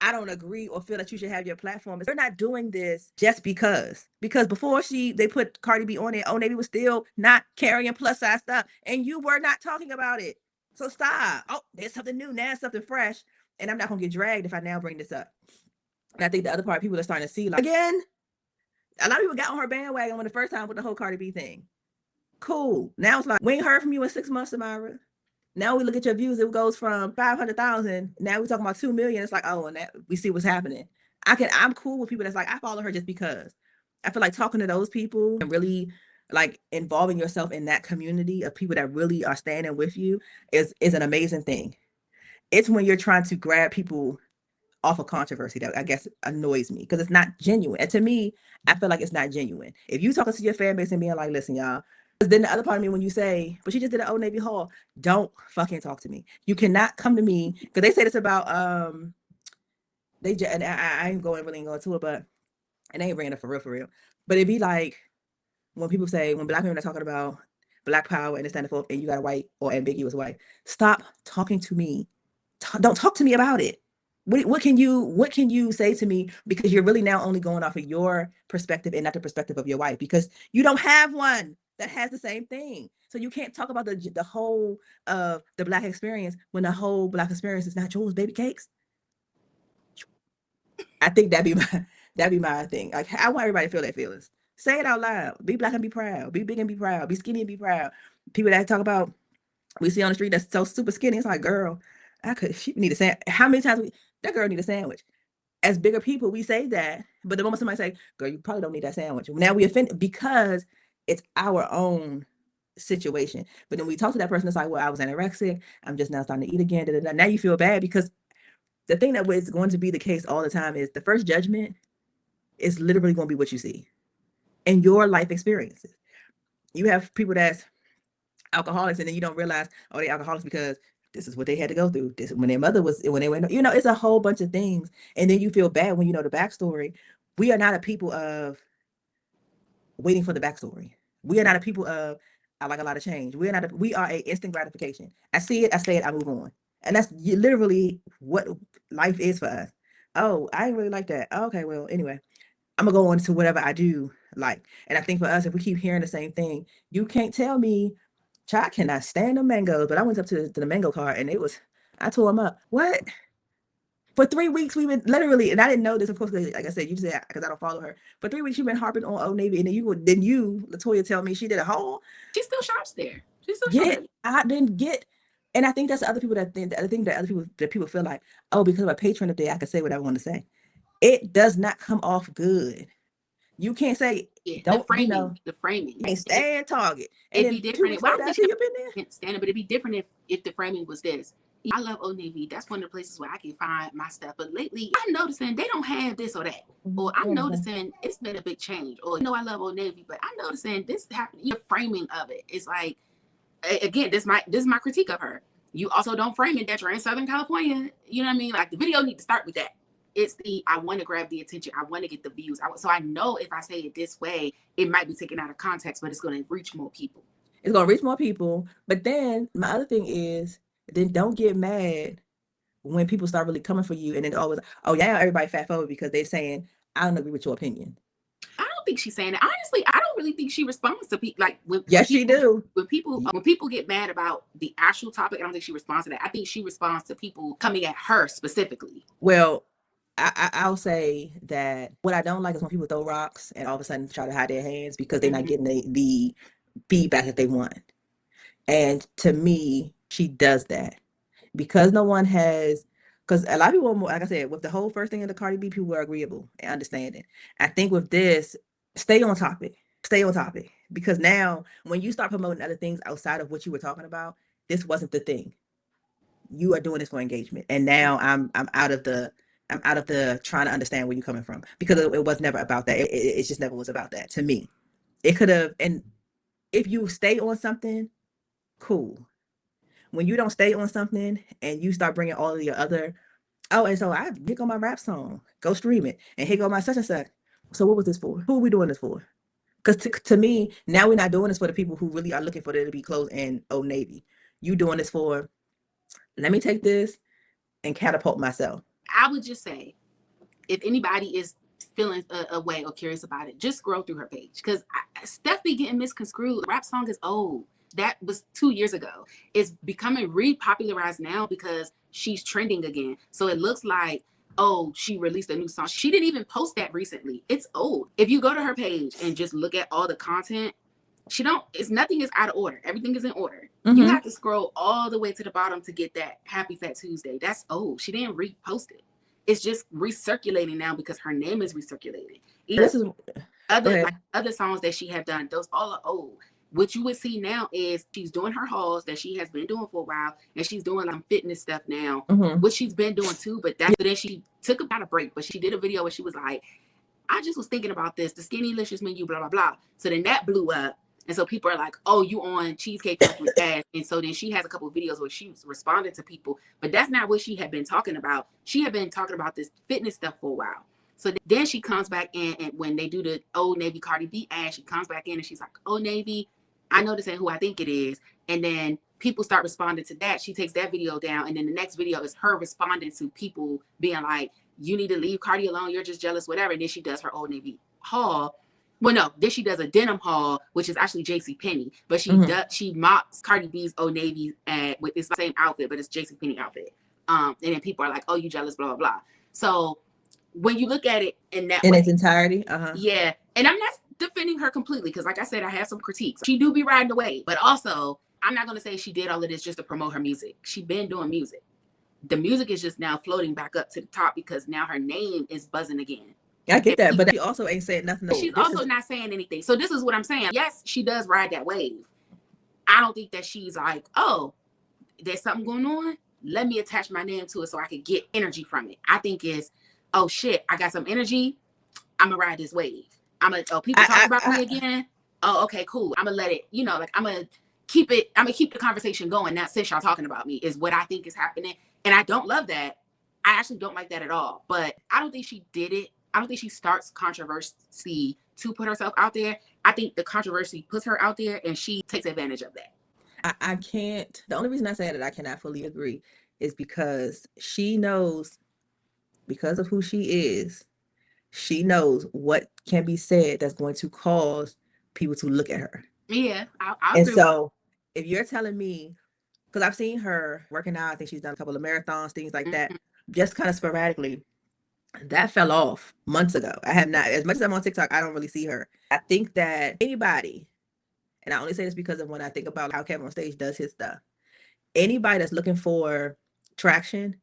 S2: I don't agree or feel that you should have your platform. They're not doing this just because before they put Cardi B on it, Old Navy was still not carrying plus size stuff, and you were not talking about it. So stop. Oh, there's something new now, something fresh, and I'm not gonna get dragged if I now bring this up. And I think the other part people are starting to see, like, again, a lot of people got on her bandwagon when the first time with the whole Cardi B thing. Cool. Now it's like, we ain't heard from you in 6 months, Samyra. Now we look at your views, it goes from 500,000. Now we're talking about 2 million. It's like, oh, and that we see what's happening. I'm cool with people that's like, I follow her just because. I feel like talking to those people and really like involving yourself in that community of people that really are standing with you is an amazing thing. It's when you're trying to grab people off of controversy that I guess annoys me because it's not genuine. And to me, I feel like it's not genuine. If you talking to your fan base and being like, listen, y'all, then the other part of me, when you say, but she just did an Old Navy haul, don't fucking talk to me. You cannot come to me because they say this about and I ain't going really go into it, but and they ain't bringing it for real. But it'd be like when people say, when Black people are talking about Black power and it's standing for, and you got a white or ambiguous white, stop talking to me. Don't talk to me about it. What can you say to me, because you're really now only going off of your perspective and not the perspective of your wife, because you don't have one that has the same thing. So you can't talk about the whole of the Black experience when the whole Black experience is not yours, baby cakes. I think that'd be my thing. Like, I want everybody to feel their feelings. Say it out loud. Be Black and be proud. Be big and be proud. Be skinny and be proud. People that talk about, we see on the street that's so super skinny, it's like, girl, she need a sandwich. How many times that girl need a sandwich? As bigger people, we say that, but the moment somebody say, girl, you probably don't need that sandwich, now we offend because it's our own situation. But then we talk to that person, it's like, well, I was anorexic, I'm just now starting to eat again. Now you feel bad, because the thing that is going to be the case all the time is the first judgment is literally going to be what you see in your life experiences. You have people that's alcoholics, and then you don't realize, oh, they're alcoholics because this is what they had to go through. This, when their mother was, when they went, it's a whole bunch of things. And then you feel bad when you know the backstory. We are not a people of waiting for the backstory. We are not a people of, I like a lot of change. We are a instant gratification. I see it, I say it, I move on. And that's literally what life is for us. Oh, I ain't really like that. Okay, well, anyway, I'm gonna go on to whatever I do like. And I think for us, if we keep hearing the same thing, you can't tell me, child, I cannot stand the mangoes. But I went up to the mango cart and I tore them up. What? For 3 weeks, we been literally, and I didn't know this, of course, like I said, you said, because I don't follow her. For 3 weeks, you've been harping on Old Navy, and then you, LaToya, tell me she did a haul.
S1: She still shops there. She still shops there.
S2: I didn't get, and I think that's the other people that think, the other thing that people feel like, oh, because of a patron of day, I can say what I want to say. It does not come off good. You can't say, don't,
S1: the framing.
S2: You can't stand Target.
S1: And it'd be different. Well, I can't stand it, but it'd be different if the framing was this. I love Old Navy. That's one of the places where I can find my stuff. But lately, I'm noticing they don't have this or that. Or I'm noticing it's been a big change. Or, I love Old Navy, but I'm noticing this happened. The framing of it is like, again, this is my critique of her. You also don't frame it that you're in Southern California. You know what I mean? Like the video need to start with that. It's the I want to grab the attention. I want to get the views. So I know if I say it this way, it might be taken out of context, but it's going to reach more people.
S2: It's going to reach more people. But then my other thing is, then don't get mad when people start really coming for you, and then always, oh yeah, everybody fat forward because they're saying, I don't agree with your opinion.
S1: I don't think she's saying that. Honestly, I don't really think she responds to people like
S2: yes, she do.
S1: When people get mad about the actual topic, I don't think she responds to that. I think she responds to people coming at her specifically.
S2: Well, I'll say that what I don't like is when people throw rocks and all of a sudden try to hide their hands because they're not getting the feedback that they want. And to me, she does that because no one has. Because a lot of people, like I said, with the whole first thing in the Cardi B, people were agreeable and understanding. I think with this, stay on topic. Stay on topic. Because now, when you start promoting other things outside of what you were talking about, this wasn't the thing. You are doing this for engagement, and now I'm out of the trying to understand where you're coming from, because it was never about that. It just never was about that to me. It could have, and if you stay on something, cool. When you don't stay on something and you start bringing all of your other, oh, and so I here go my rap song, go stream it, and here go my such and such. So what was this for? Who are we doing this for? Because to me, now we're not doing this for the people who really are looking for there to be clothes and Old Navy. You doing this for, let me take this and catapult myself.
S1: I would just say, if anybody is feeling a way or curious about it, just scroll through her page, because Steph be getting misconstrued. Rap song is old. That was 2 years ago. It's becoming repopularized now because she's trending again. So it looks like, oh, she released a new song. She didn't even post that recently. It's old. If you go to her page and just look at all the content, nothing is out of order. Everything is in order. You have to scroll all the way to the bottom to get that Happy Fat Tuesday. That's old. She didn't repost it. It's just recirculating now because her name is recirculating. Other songs that she have done, those all are old. What you would see now is she's doing her hauls that she has been doing for a while, and she's doing fitness stuff now, which she's been doing too. But then she took about a break, but she did a video where she was like, I just was thinking about this, the Skinny Licious menu, blah, blah, blah. So then that blew up. And so people are like, oh, you on Cheesecake Factory ass. And so then she has a couple of videos where she was responding to people, but that's not what she had been talking about. She had been talking about this fitness stuff for a while. So then she comes back in, and when they do the Old Navy Cardi B ad, she comes back in and she's like, Old Navy, I know this ain't who I think it is. And then people start responding to that. She takes that video down. And then the next video is her responding to people being like, you need to leave Cardi alone. You're just jealous, whatever. And then she does her Old Navy haul. Well, no, then she does a denim haul, which is actually JCPenney. But she mocks Cardi B's Old Navy ad with it's the same outfit, but it's JCPenney outfit. And then people are like, oh, you jealous, blah, blah, blah. So when you look at it in
S2: its entirety,
S1: yeah. And I'm not defending her completely, because like I said, I have some critiques. She do be riding the wave, but also I'm not going to say she did all of this just to promote her music. She been doing music. The music is just now floating back up to the top because now her name is buzzing again.
S2: I get that, but she also ain't saying nothing.
S1: She's also not saying anything. So this is what I'm saying. Yes, she does ride that wave. I don't think that she's like, oh, there's something going on. Let me attach my name to it so I can get energy from it. I think it's, oh shit, I got some energy. I'm gonna ride this wave. People talk about me again. Oh, okay, cool. I'm gonna let it, I'm gonna keep the conversation going. Not since y'all talking about me is what I think is happening. And I don't love that. I actually don't like that at all. But I don't think she did it. I don't think she starts controversy to put herself out there. I think the controversy puts her out there and she takes advantage of that.
S2: I can't. The only reason I say that I cannot fully agree is because she knows, because of who she is, she knows what can be said that's going to cause people to look at her.
S1: Yeah, I'll
S2: and so if you're telling me, because I've seen her working out, I think she's done a couple of marathons, things like that, just kind of sporadically. That fell off months ago. I have not, as much as I'm on TikTok, I don't really see her. I think that anybody, and I only say this because of when I think about how Kevin on stage does his stuff, anybody that's looking for traction,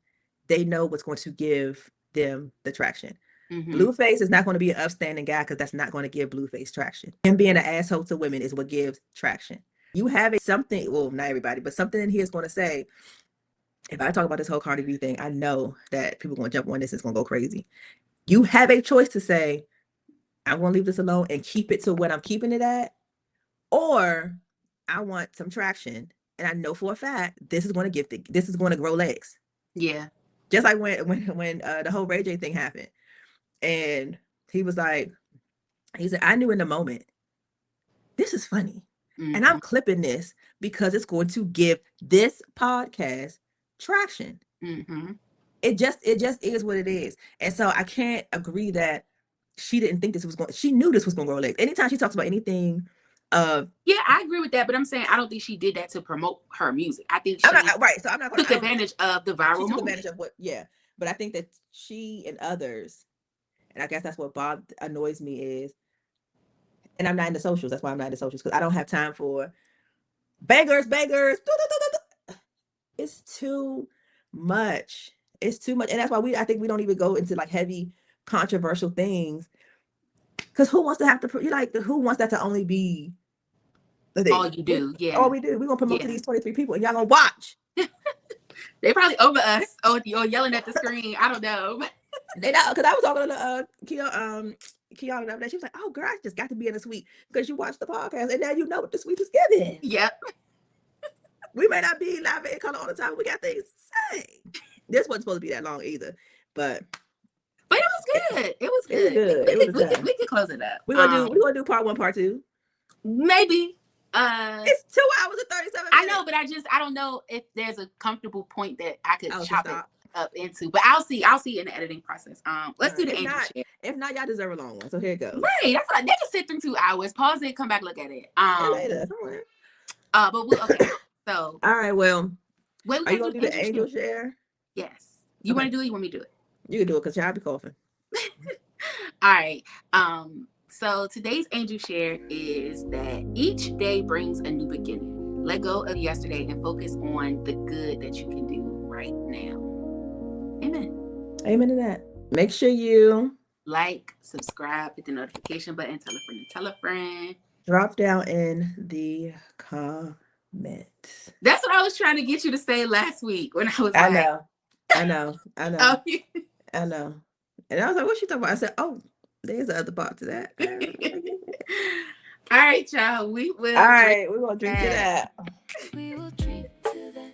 S2: they know what's going to give them the traction. Blueface is not going to be an upstanding guy because that's not going to give Blueface traction. Him being an asshole to women is what gives traction. You have something, well, not everybody, but something in here is going to say, if I talk about this whole Cardi B thing, I know that people are going to jump on this. It's going to go crazy. You have a choice to say, I'm going to leave this alone and keep it to what I'm keeping it at, or I want some traction and I know for a fact this is going to grow legs.
S1: Yeah.
S2: Just like when the whole Ray J thing happened, and he said, I knew in the moment, this is funny, and I'm clipping this because it's going to give this podcast traction. It just is what it is, and so I can't agree that she didn't think she knew this was going to grow legs. Anytime she talks about anything.
S1: Yeah, I agree with that, but I'm saying I don't think she did that to promote her music. I think she took advantage of the viral moment.
S2: Took advantage of but I think that she and others, and I guess that's what annoys me is, and I'm not in the socials. That's why I'm not in the socials, because I don't have time for bangers. It's too much. It's too much, and that's why I think we don't even go into like heavy controversial things, because who wants to have to who wants that to only be
S1: all you do?
S2: All we do. We're gonna promote to these 23 people, and y'all gonna watch.
S1: They probably over us or yelling at the screen. I don't know.
S2: They know, because I was talking to Kiana the other day. She was like, "Oh, girl, I just got to be in the suite because you watched the podcast, and now you know what the suite is giving."
S1: Yep.
S2: We may not be live in color all the time. But we got things to say. This wasn't supposed to be that long either, but
S1: it was good. It was good. We could close it up.
S2: We gonna do part 1, part 2.
S1: Maybe.
S2: It's 2 hours and 37 minutes.
S1: I know, but I don't know if there's a comfortable point that I could chop it up into. But I'll see in the editing process. Let's do the angel share.
S2: If not, y'all deserve a long one. So here it goes.
S1: Right. That's like they just sit through 2 hours, pause it, come back, look at it.
S2: Later.
S1: But okay. So
S2: all right, well, are you gonna do the angel
S1: share?
S2: share?
S1: Yes. You want to do it? You want me to do it?
S2: You can do it because y'all be coughing.
S1: All right. So today's angel share is that each day brings a new beginning. Let go of yesterday and focus on the good that you can do right now. Amen.
S2: Amen to that. Make sure you
S1: like, subscribe, hit the notification button, tell a friend and tell a friend.
S2: Drop down in the comments.
S1: That's what I was trying to get you to say last week when I was
S2: I know. I know.
S1: Oh,
S2: I know. And I was like, what's she talking about? I said, oh, there's the other part to that.
S1: All right, y'all. We will.
S2: All right, we're going to drink to that.
S3: We will drink to that.